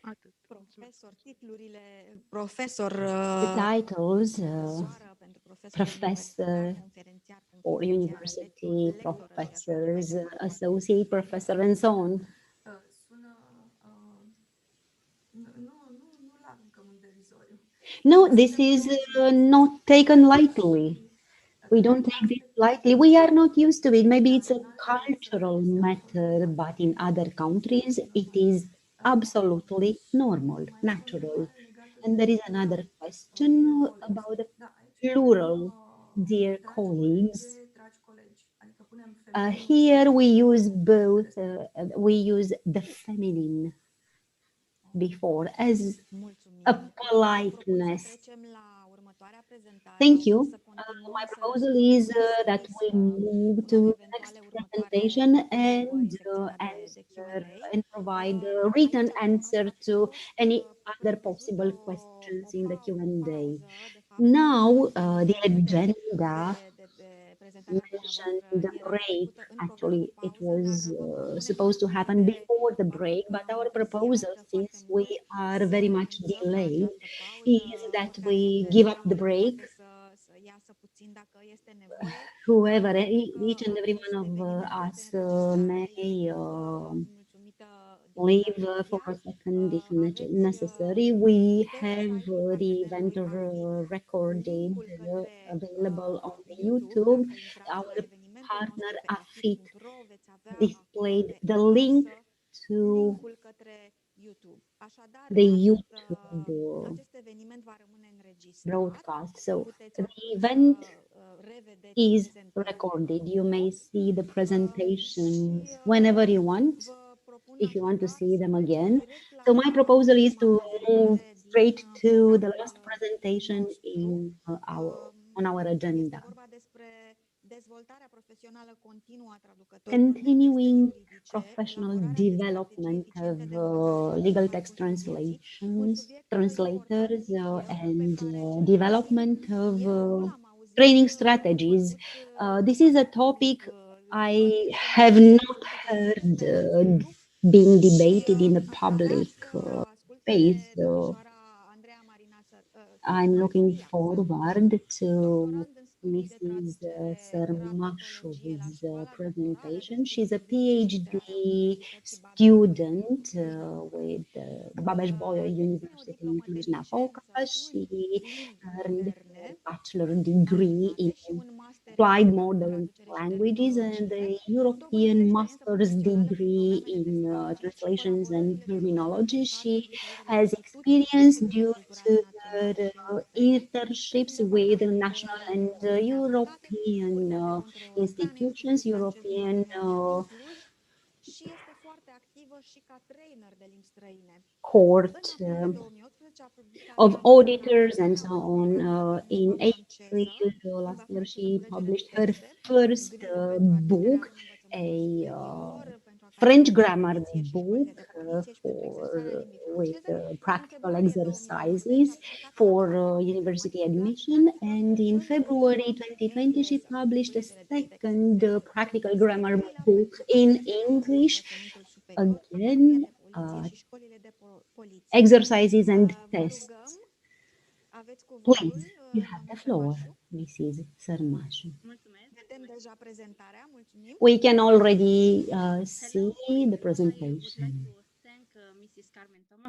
Atât. Profesor, titlurile profesor, The titles, profesoară pentru profesor professor universitar, conferențiar, or conferențiară, university lectoră și așa mai professors, departe. associate professor, and so on. Sună nu la aruncăm în derizoriu. No, this is not taken lightly. We don't take this lightly. We are not used to it. Maybe it's a cultural matter, but in other countries, it is absolutely normal, natural. And there is another question about the plural, dear colleagues. Here we use both, we use the feminine before as a politeness. Thank you. My proposal is that we move to the next presentation and answer and provide a written answer to any other possible questions in the Q&A. Now, the agenda mentioned the break. Actually, it was supposed to happen before the break, but our proposal, since we are very much delayed, is that we give up the break. Whoever, each and every one of us may leave for a second if necessary. We have the event recorded available on the YouTube. Our partner Afit displayed the link to the YouTube broadcast. So the event is recorded. You may see the presentations whenever you want, if you want to see them again. So my proposal is to move straight to the last presentation on our agenda. Continuing professional development of legal text translators, and development of training strategies. This is a topic I have not heard being debated in the public space. I'm looking forward to Mrs. Sărmașu's presentation. She's a PhD student with Babeș-Bolyai University in Cluj-Napoca. She earned her bachelor degree in applied modern languages and a European master's degree in translations and terminology. She has experience due to her internships with national and European institutions, European court of auditors and so on. In April last year, she published her first book, a French grammar book with practical exercises for university admission. And in February 2020, she published a second practical grammar book in English, again, exercises and tests. Please, you have the floor, Mrs. Sărmașu. We can already see the presentation.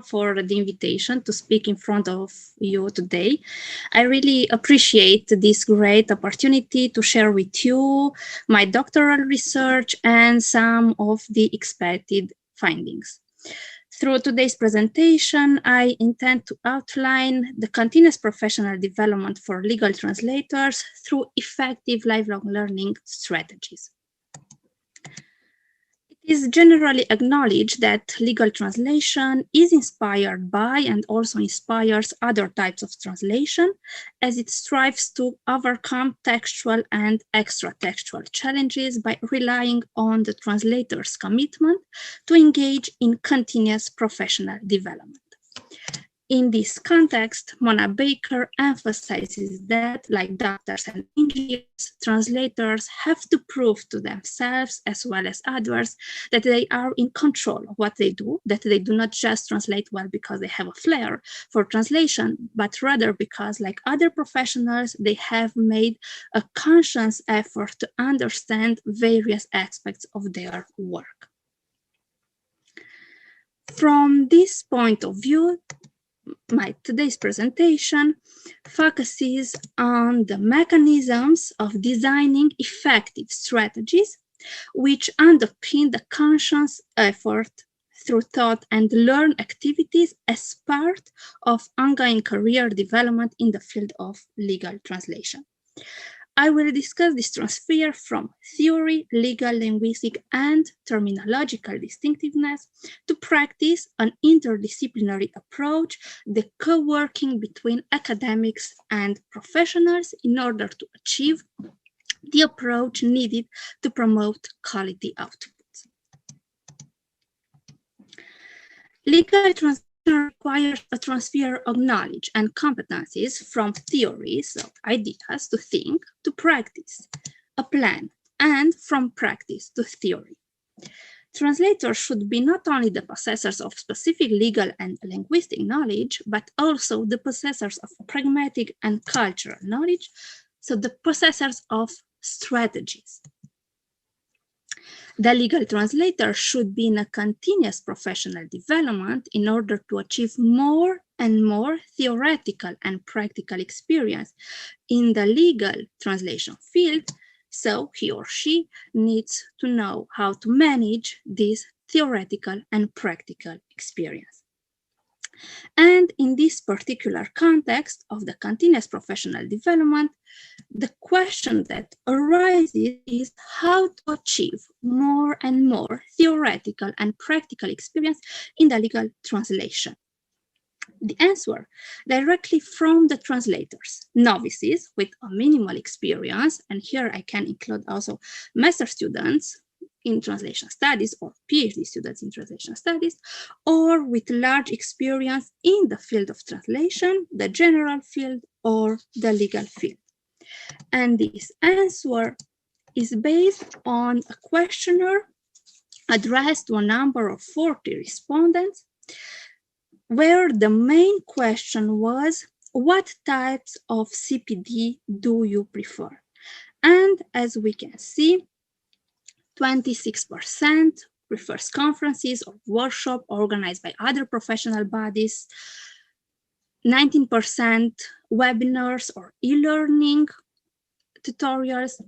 For the invitation to speak in front of you today. I really appreciate this great opportunity to share with you my doctoral research and some of the expected findings. Through today's presentation, I intend to outline the continuous professional development for legal translators through effective lifelong learning strategies. It is generally acknowledged that legal translation is inspired by and also inspires other types of translation, as it strives to overcome textual and extra-textual challenges by relying on the translator's commitment to engage in continuous professional development. In this context, Mona Baker emphasizes that, like doctors and engineers, translators have to prove to themselves as well as others that they are in control of what they do, that they do not just translate well because they have a flair for translation, but rather because, like other professionals, they have made a conscious effort to understand various aspects of their work. From this point of view, today's presentation focuses on the mechanisms of designing effective strategies which underpin the conscious effort through thought and learn activities as part of ongoing career development in the field of legal translation. I will discuss this transfer from theory, legal, linguistic, and terminological distinctiveness to practice an interdisciplinary approach, the co-working between academics and professionals in order to achieve the approach needed to promote quality outputs. Legal translation requires a transfer of knowledge and competencies from theories, so ideas, to think, to practice, a plan, and from practice to theory. Translators should be not only the possessors of specific legal and linguistic knowledge, but also the possessors of pragmatic and cultural knowledge, so the possessors of strategies. The legal translator should be in a continuous professional development in order to achieve more and more theoretical and practical experience in the legal translation field, so he or she needs to know how to manage this theoretical and practical experience. And in this particular context of the continuous professional development, the question that arises is how to achieve more and more theoretical and practical experience in the legal translation. The answer directly from the translators, novices with a minimal experience, and here I can include also master students in translation studies or PhD students in translation studies, or with large experience in the field of translation, the general field, or the legal field. And this answer is based on a questionnaire addressed to a number of 40 respondents, where the main question was, what types of CPD do you prefer? And as we can see, 26% prefers conferences or workshops organized by other professional bodies, 19% webinars or e-learning tutorials,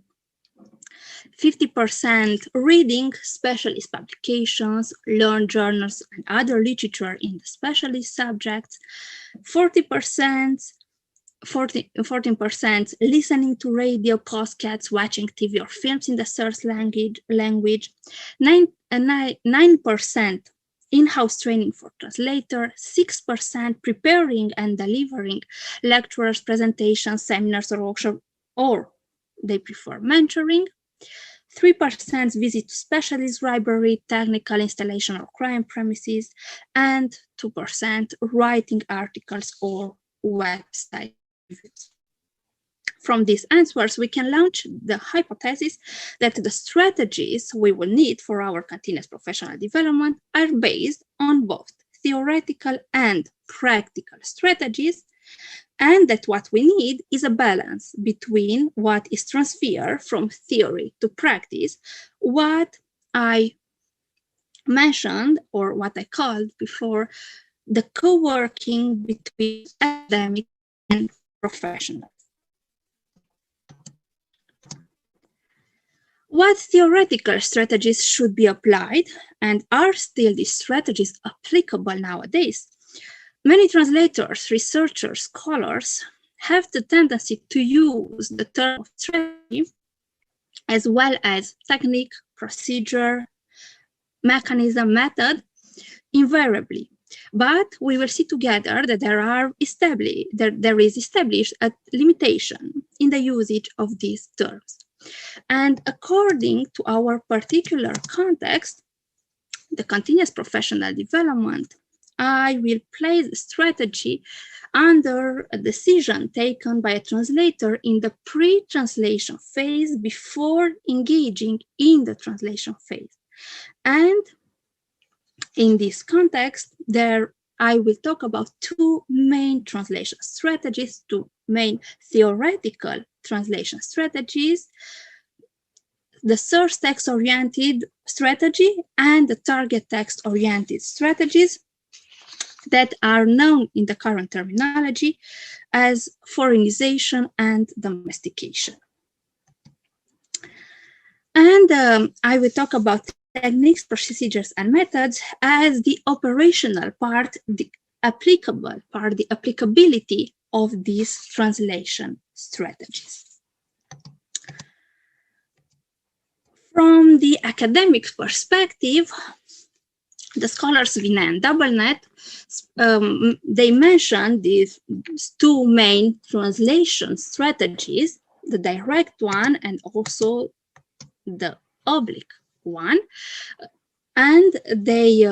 50% reading specialist publications, learned journals, and other literature in the specialist subjects, 14% listening to radio, podcasts, watching TV or films in the source language, 9% in-house training for translator, 6% preparing and delivering lectures, presentations, seminars, or workshops, or they prefer mentoring, 3% visit to specialist library, technical installation or crime premises, and 2% writing articles or website reviews. From these answers, we can launch the hypothesis that the strategies we will need for our continuous professional development are based on both theoretical and practical strategies, and that what we need is a balance between what is transferred from theory to practice, what I mentioned, or what I called before, the co-working between academic and professional. What theoretical strategies should be applied, and are still these strategies applicable nowadays? Many translators, researchers, scholars have the tendency to use the term of strategy as well as technique, procedure, mechanism, method, invariably. But we will see together that there is established a limitation in the usage of these terms. And according to our particular context, the continuous professional development, I will place strategy under a decision taken by a translator in the pre-translation phase before engaging in the translation phase. And in this context, I will talk about two main translation strategies, two main theoretical translation strategies: the source text-oriented strategy and the target text-oriented strategies that are known in the current terminology as foreignization and domestication. And I will talk about techniques, procedures, and methods as the operational part, the applicable part, the applicability of these translation strategies. From the academic perspective, the scholars Vinay and Doublenet, they mentioned these two main translation strategies, the direct one and also the oblique one, and they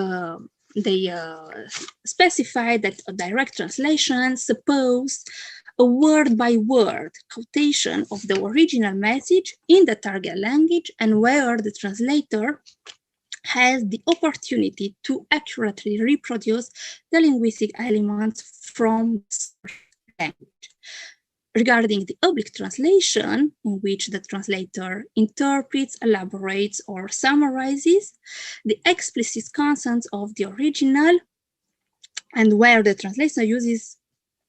specify that a direct translation supposes a word-by-word quotation of the original message in the target language, and where the translator has the opportunity to accurately reproduce the linguistic elements from the source language. Regarding the oblique translation, in which the translator interprets, elaborates, or summarizes the explicit contents of the original, and where the translator uses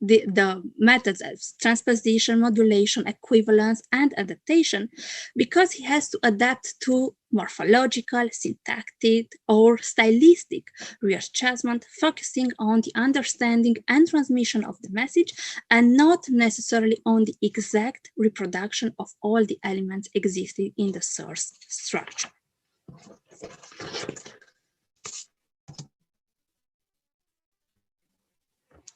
the methods of transposition, modulation, equivalence, and adaptation, because he has to adapt to morphological, syntactic, or stylistic readjustment, focusing on the understanding and transmission of the message, and not necessarily on the exact reproduction of all the elements existing in the source structure.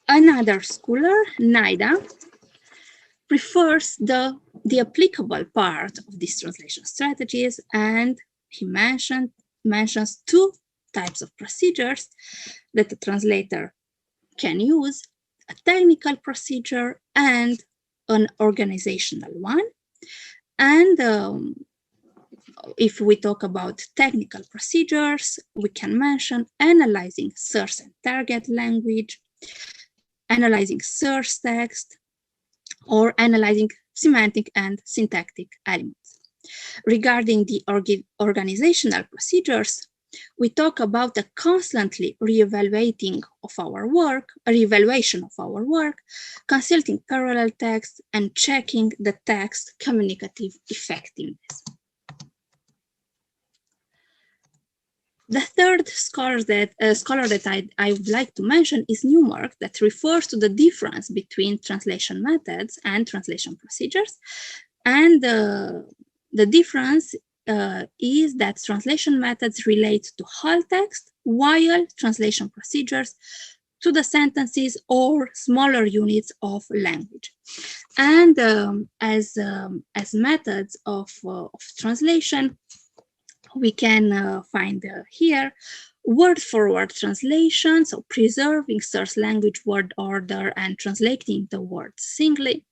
Another scholar, Naida, prefers the applicable part of these translation strategies, and he mentions two types of procedures that the translator can use: a technical procedure and an organizational one. And if we talk about technical procedures, we can mention analyzing source and target language, analyzing source text, or analyzing semantic and syntactic elements. Regarding the organizational procedures, we talk about the constantly reevaluation of our work, consulting parallel text, and checking the text communicative effectiveness. The third scholar that I would like to mention is Newmark, that refers to the difference between translation methods and translation procedures. And the difference is that translation methods relate to whole text, while translation procedures to the sentences or smaller units of language. And as methods of translation, we can find here word-for-word translation, so preserving source language word order and translating the words singly.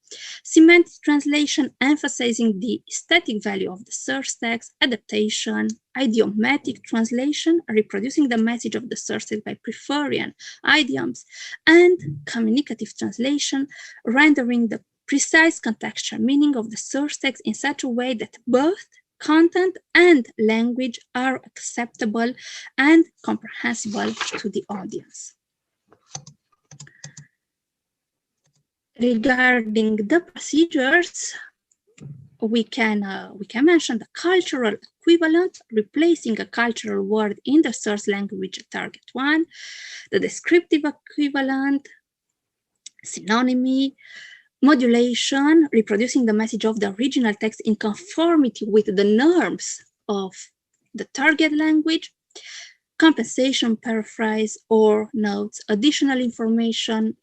Semantic translation, emphasizing the aesthetic value of the source text. Adaptation. Idiomatic translation, reproducing the message of the source text by preferring idioms. And communicative translation, rendering the precise contextual meaning of the source text in such a way that both content and language are acceptable and comprehensible to the audience. Regarding the procedures, we can mention the cultural equivalent, replacing a cultural word in the source language target one, the descriptive equivalent, synonymy, modulation, reproducing the message of the original text in conformity with the norms of the target language, compensation, paraphrase, or notes, additional information,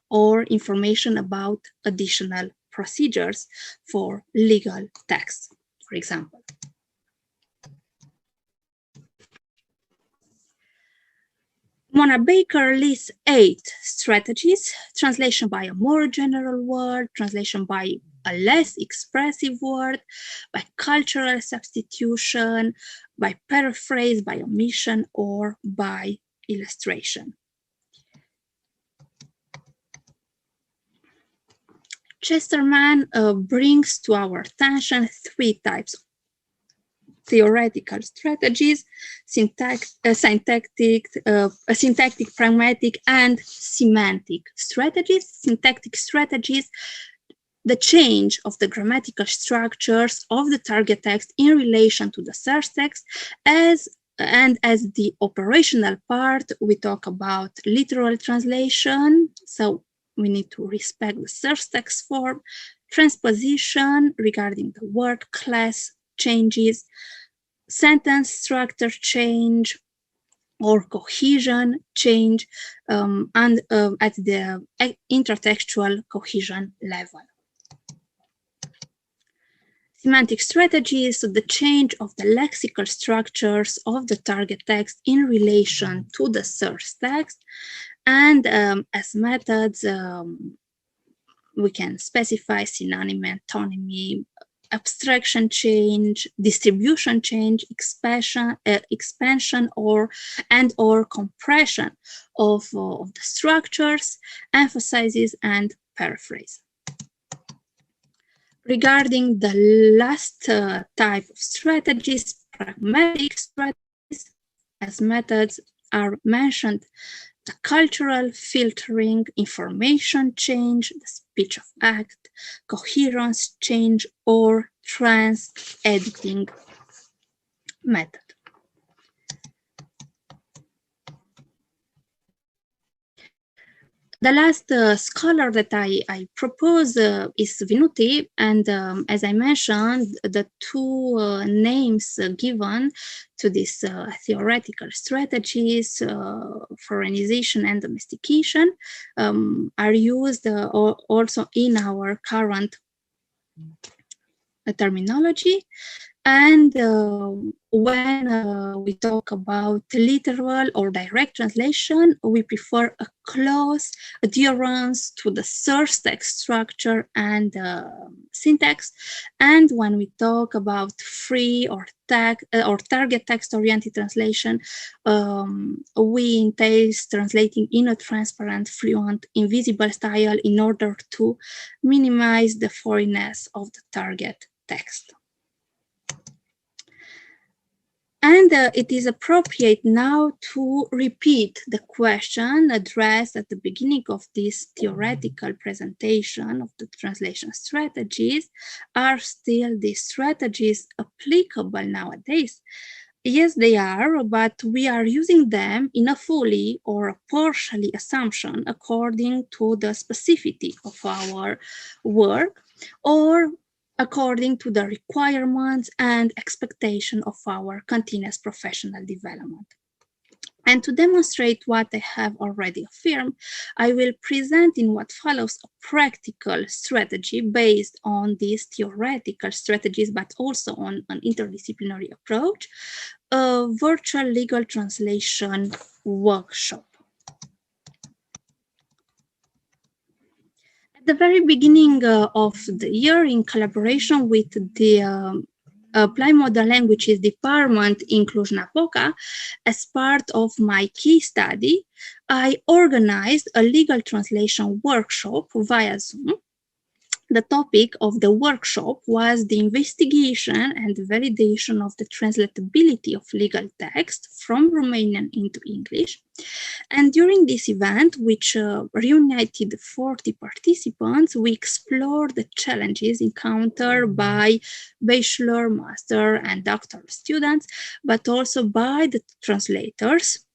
or information about additional procedures for legal text, for example. Mona Baker lists 8 strategies: translation by a more general word, translation by a less expressive word, by cultural substitution, by paraphrase, by omission, or by illustration. Chesterman brings to our attention 3 types of theoretical strategies: syntactic, pragmatic, and semantic strategies. Syntactic strategies, the change of the grammatical structures of the target text in relation to the source text, as the operational part, we talk about literal translation, so we need to respect the source text form, transposition regarding the word class changes, sentence structure change, or cohesion change, and at the intertextual cohesion level. Semantic strategies, so the change of the lexical structures of the target text in relation to the source text. And as methods, we can specify synonymy, antonymy, abstraction change, distribution change, expansion or compression of the structures, emphasizes, and paraphrase. Regarding the last type of strategies, pragmatic strategies, as methods are mentioned: the cultural filtering, information change, the speech of act, coherence change, or trans-editing method. The last scholar that I propose is Vinuti, and as I mentioned, the 2 names given to these theoretical strategies, foreignization and domestication, are used also in our current terminology. And when we talk about literal or direct translation, we prefer a close adherence to the source text structure and syntax. And when we talk about free or target text-oriented translation, we entail translating in a transparent, fluent, invisible style in order to minimize the foreignness of the target text. And it is appropriate now to repeat the question addressed at the beginning of this theoretical presentation of the translation strategies. Are still these strategies applicable nowadays? Yes, they are, but we are using them in a fully or a partially assumption according to the specificity of our work, or according to the requirements and expectation of our continuous professional development. And to demonstrate what I have already affirmed, I will present in what follows a practical strategy based on these theoretical strategies, but also on an interdisciplinary approach, a virtual legal translation workshop. The very beginning of the year, in collaboration with the Applied Modern Languages Department in Cluj-Napoca, as part of my key study, I organized a legal translation workshop via Zoom. The topic of the workshop was the investigation and validation of the translatability of legal text from Romanian into English. And during this event, which reunited 40 participants, we explored the challenges encountered by bachelor, master, and doctoral students, but also by the translators,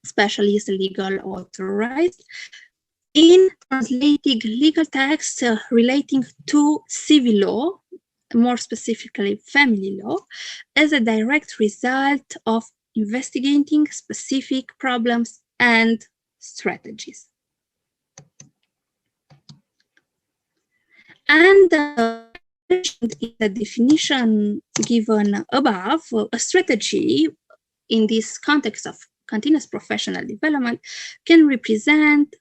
specialist, legal authorized, in translating legal texts relating to civil law, more specifically family law, as a direct result of investigating specific problems and strategies. And in the definition given above, a strategy in this context of continuous professional development can represent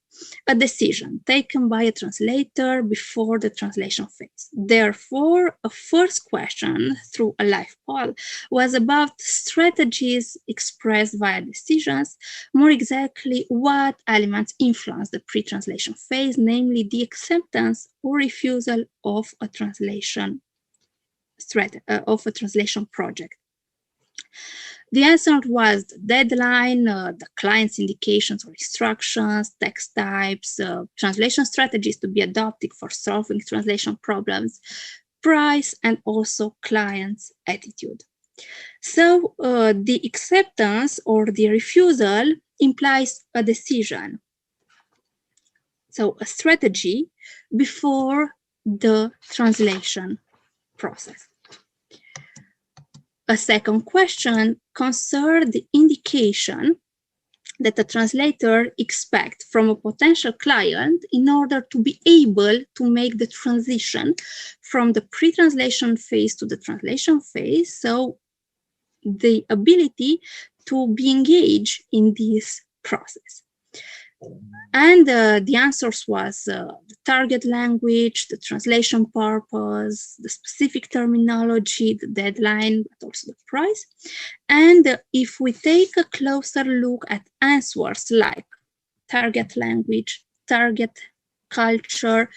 a decision taken by a translator before the translation phase. Therefore, a first question through a live poll was about strategies expressed via decisions, more exactly what elements influence the pre-translation phase, namely the acceptance or refusal of a translation project. The answer was the deadline, the client's indications or instructions, text types, translation strategies to be adopted for solving translation problems, price, and also client's attitude. So the acceptance or the refusal implies a decision. So a strategy before the translation process. A second question concerned the indication that a translator expects from a potential client in order to be able to make the transition from the pre-translation phase to the translation phase, so the ability to be engaged in this process. And the answers was the target language, the translation purpose, the specific terminology, the deadline, but also the price. And if we take a closer look at answers like target language, target culture,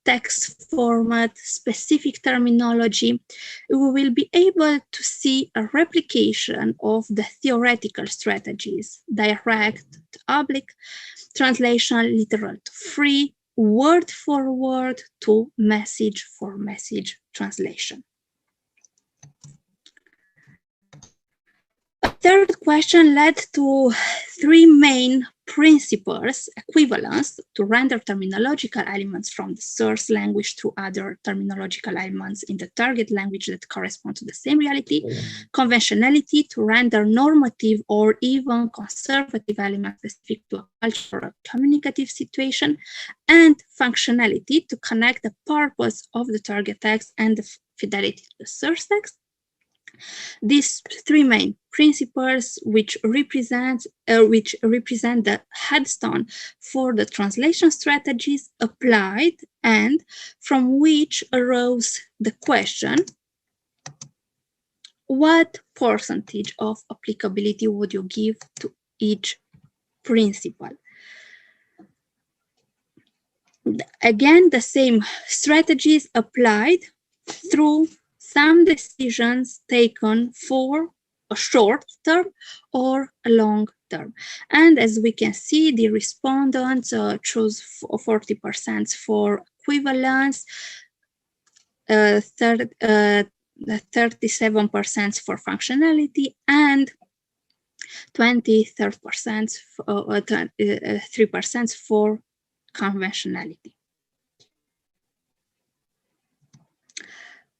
text format, specific terminology, we will be able to see a replication of the theoretical strategies, direct to oblique, translation literal to free, word for word to message for message translation. A third question led to three main principles: equivalence, to render terminological elements from the source language to other terminological elements in the target language that correspond to the same reality; conventionality, to render normative or even conservative elements specific to a cultural or communicative situation; and functionality, to connect the purpose of the target text and the fidelity to the source text. These three main principles, which represent the headstone for the translation strategies applied, and from which arose the question: what percentage of applicability would you give to each principle? Again, the same strategies applied through some decisions taken for a short term or a long term. And as we can see, the respondents chose 40% for equivalence, 37% for functionality, and 3% for conventionality.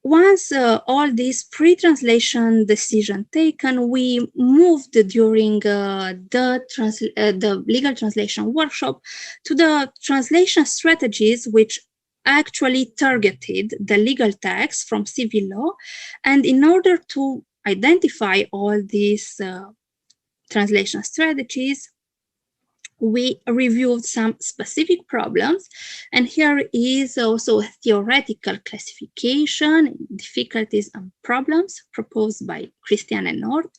Once all these pre-translation decision taken, we moved during the legal translation workshop to the translation strategies, which actually targeted the legal text from civil law. And in order to identify all these translation strategies, we reviewed some specific problems, and here is also a theoretical classification, difficulties and problems proposed by Christian and North,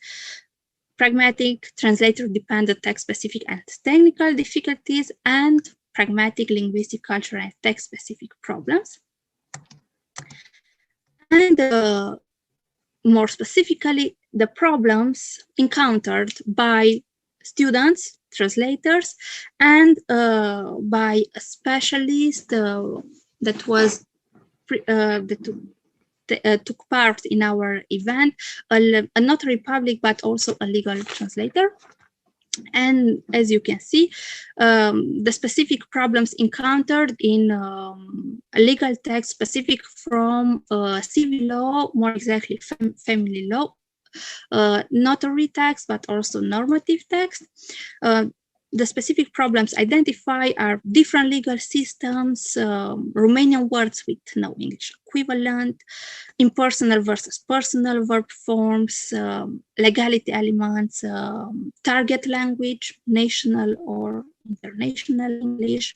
pragmatic, translator-dependent, text-specific and technical difficulties, and pragmatic, linguistic, cultural, and text-specific problems. And more specifically, the problems encountered by students, translators, and by a specialist that was took part in our event, a notary public, but also a legal translator. And as you can see, the specific problems encountered in a legal text specific from civil law, more exactly family law, notary text, but also normative text. The specific problems identified are different legal systems, Romanian words with no English equivalent, impersonal versus personal verb forms, legality elements, target language, national or international English,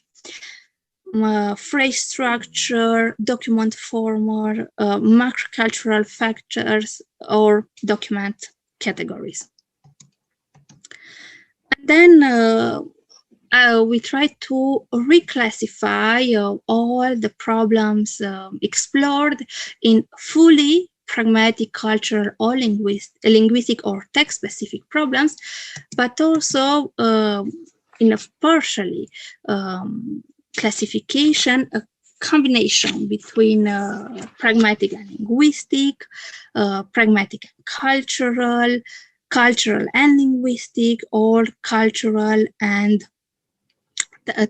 phrase structure, document format, macrocultural factors, or document categories. And then we try to reclassify all the problems explored in fully pragmatic, cultural, or linguistic or text-specific problems, but also in a partially classification, a combination between pragmatic and linguistic, pragmatic and cultural, cultural and linguistic, or cultural and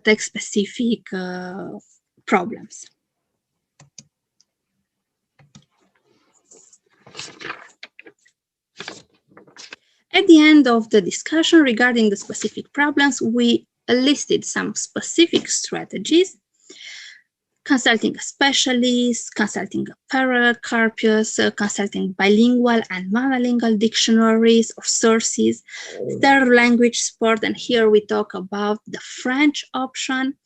text-specific problems. At the end of the discussion regarding the specific problems, we listed some specific strategies: consulting a specialist, consulting a parallel corpus, consulting bilingual and monolingual dictionaries or sources, third language support, and here we talk about the French option,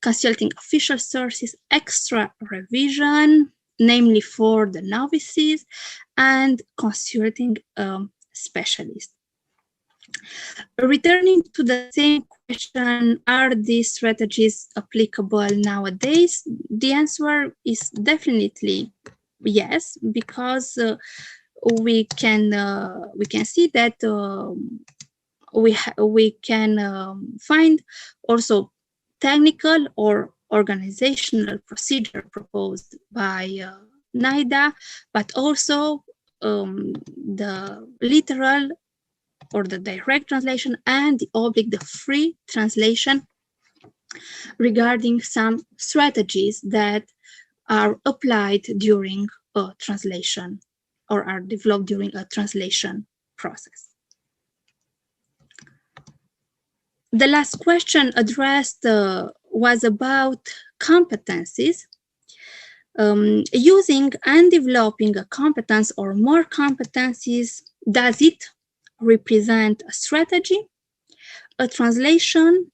consulting official sources, extra revision, namely for the novices, and consulting specialists. Returning to the same question, are these strategies applicable nowadays? The answer is definitely yes, because we can see that we can find also technical or organizational procedure proposed by NIDA, but also the literal or the direct translation and the free translation regarding some strategies that are applied during a translation or are developed during a translation process. The last question addressed was about competencies. using and developing a competence or more competencies, does it represent a strategy, a translation,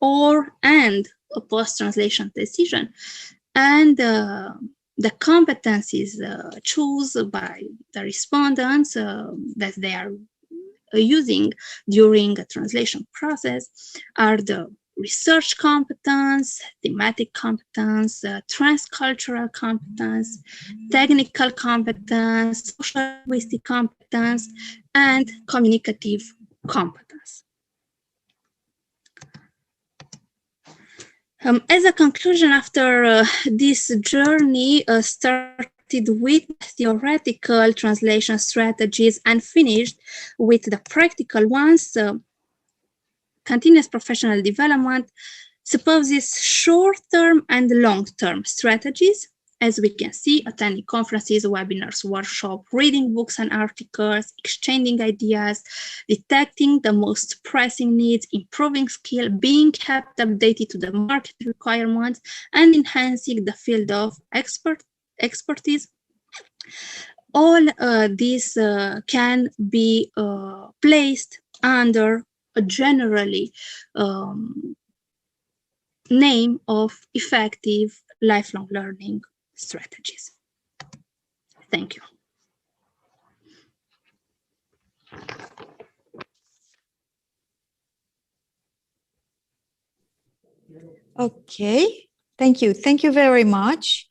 and a post-translation decision? And the competencies chosen by the respondents that they are using during a translation process are the research competence, thematic competence, transcultural competence, technical competence, social linguistic competence, and communicative competence. As a conclusion, after this journey started with theoretical translation strategies and finished with the practical ones, continuous professional development supposes short-term and long-term strategies. As we can see, attending conferences, webinars, workshops, reading books and articles, exchanging ideas, detecting the most pressing needs, improving skill, being kept updated to the market requirements, and enhancing the field of expertise. All these can be placed under a generally name of effective lifelong learning strategies. Thank you. Okay, thank you. Thank you very much.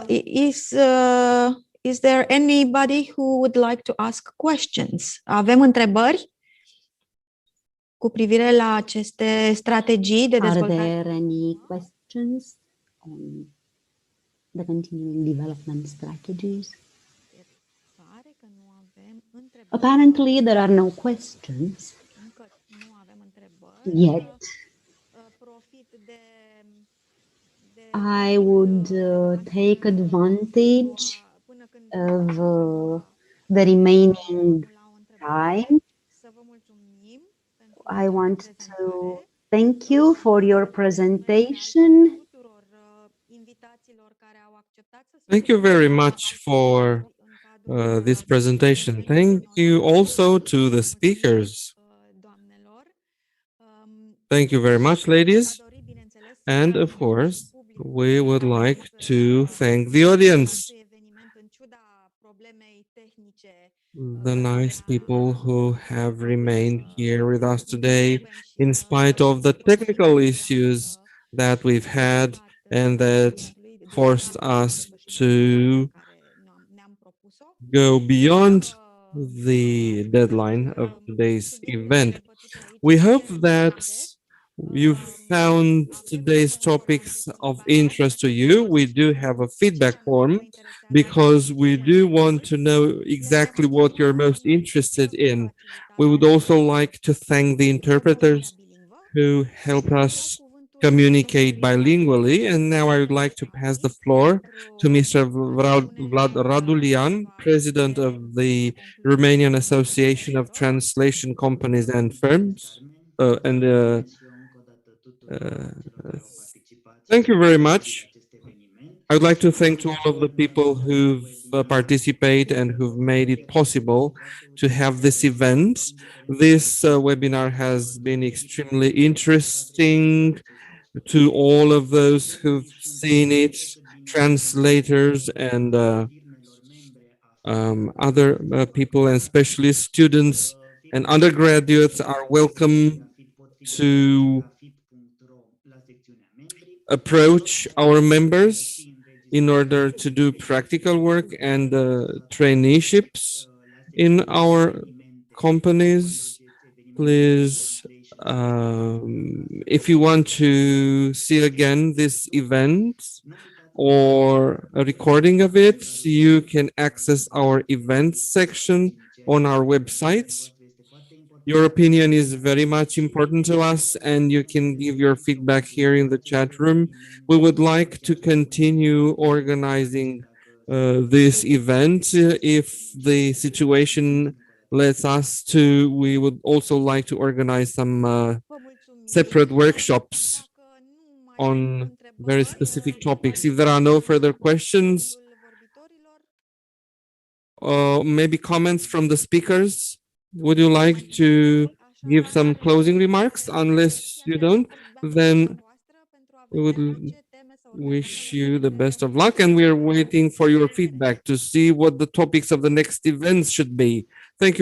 Is there anybody who would like to ask questions? Avem întrebări cu privire la aceste strategii de dezvoltare? Are there any questions on the continuing development strategies? Apparently, there are no questions yet. I would take advantage of the remaining time. I want to thank you for your presentation. Thank you very much for this presentation. Thank you also to the speakers. Thank you very much, ladies. And of course, we would like to thank the audience, the nice people who have remained here with us today, in spite of the technical issues that we've had and that forced us to go beyond the deadline of today's event. We hope that you found today's topics of interest to you. We do have a feedback form because we do want to know exactly what you're most interested in. We would also like to thank the interpreters who help us communicate bilingually. And now I would like to pass the floor to Mr. Vlad Radulian, President of the Romanian Association of Translation Companies and Firms. Thank you very much. I would like to thank to all of the people who've participated and who've made it possible to have this event. This webinar has been extremely interesting to all of those who've seen it, translators and other people, and especially students and undergraduates are welcome to approach our members in order to do practical work and traineeships in our companies. Please, if you want to see again this event or a recording of it, you can access our events section on our website. Your opinion is very much important to us, and you can give your feedback here in the chat room. We would like to continue organizing this event if the situation lets us to. We would also like to organize some separate workshops. on very specific topics. If there are no further questions, maybe comments from the speakers, would you like to give some closing remarks? Unless you don't, then we would wish you the best of luck, and we are waiting for your feedback to see what the topics of the next events should be. Thank you.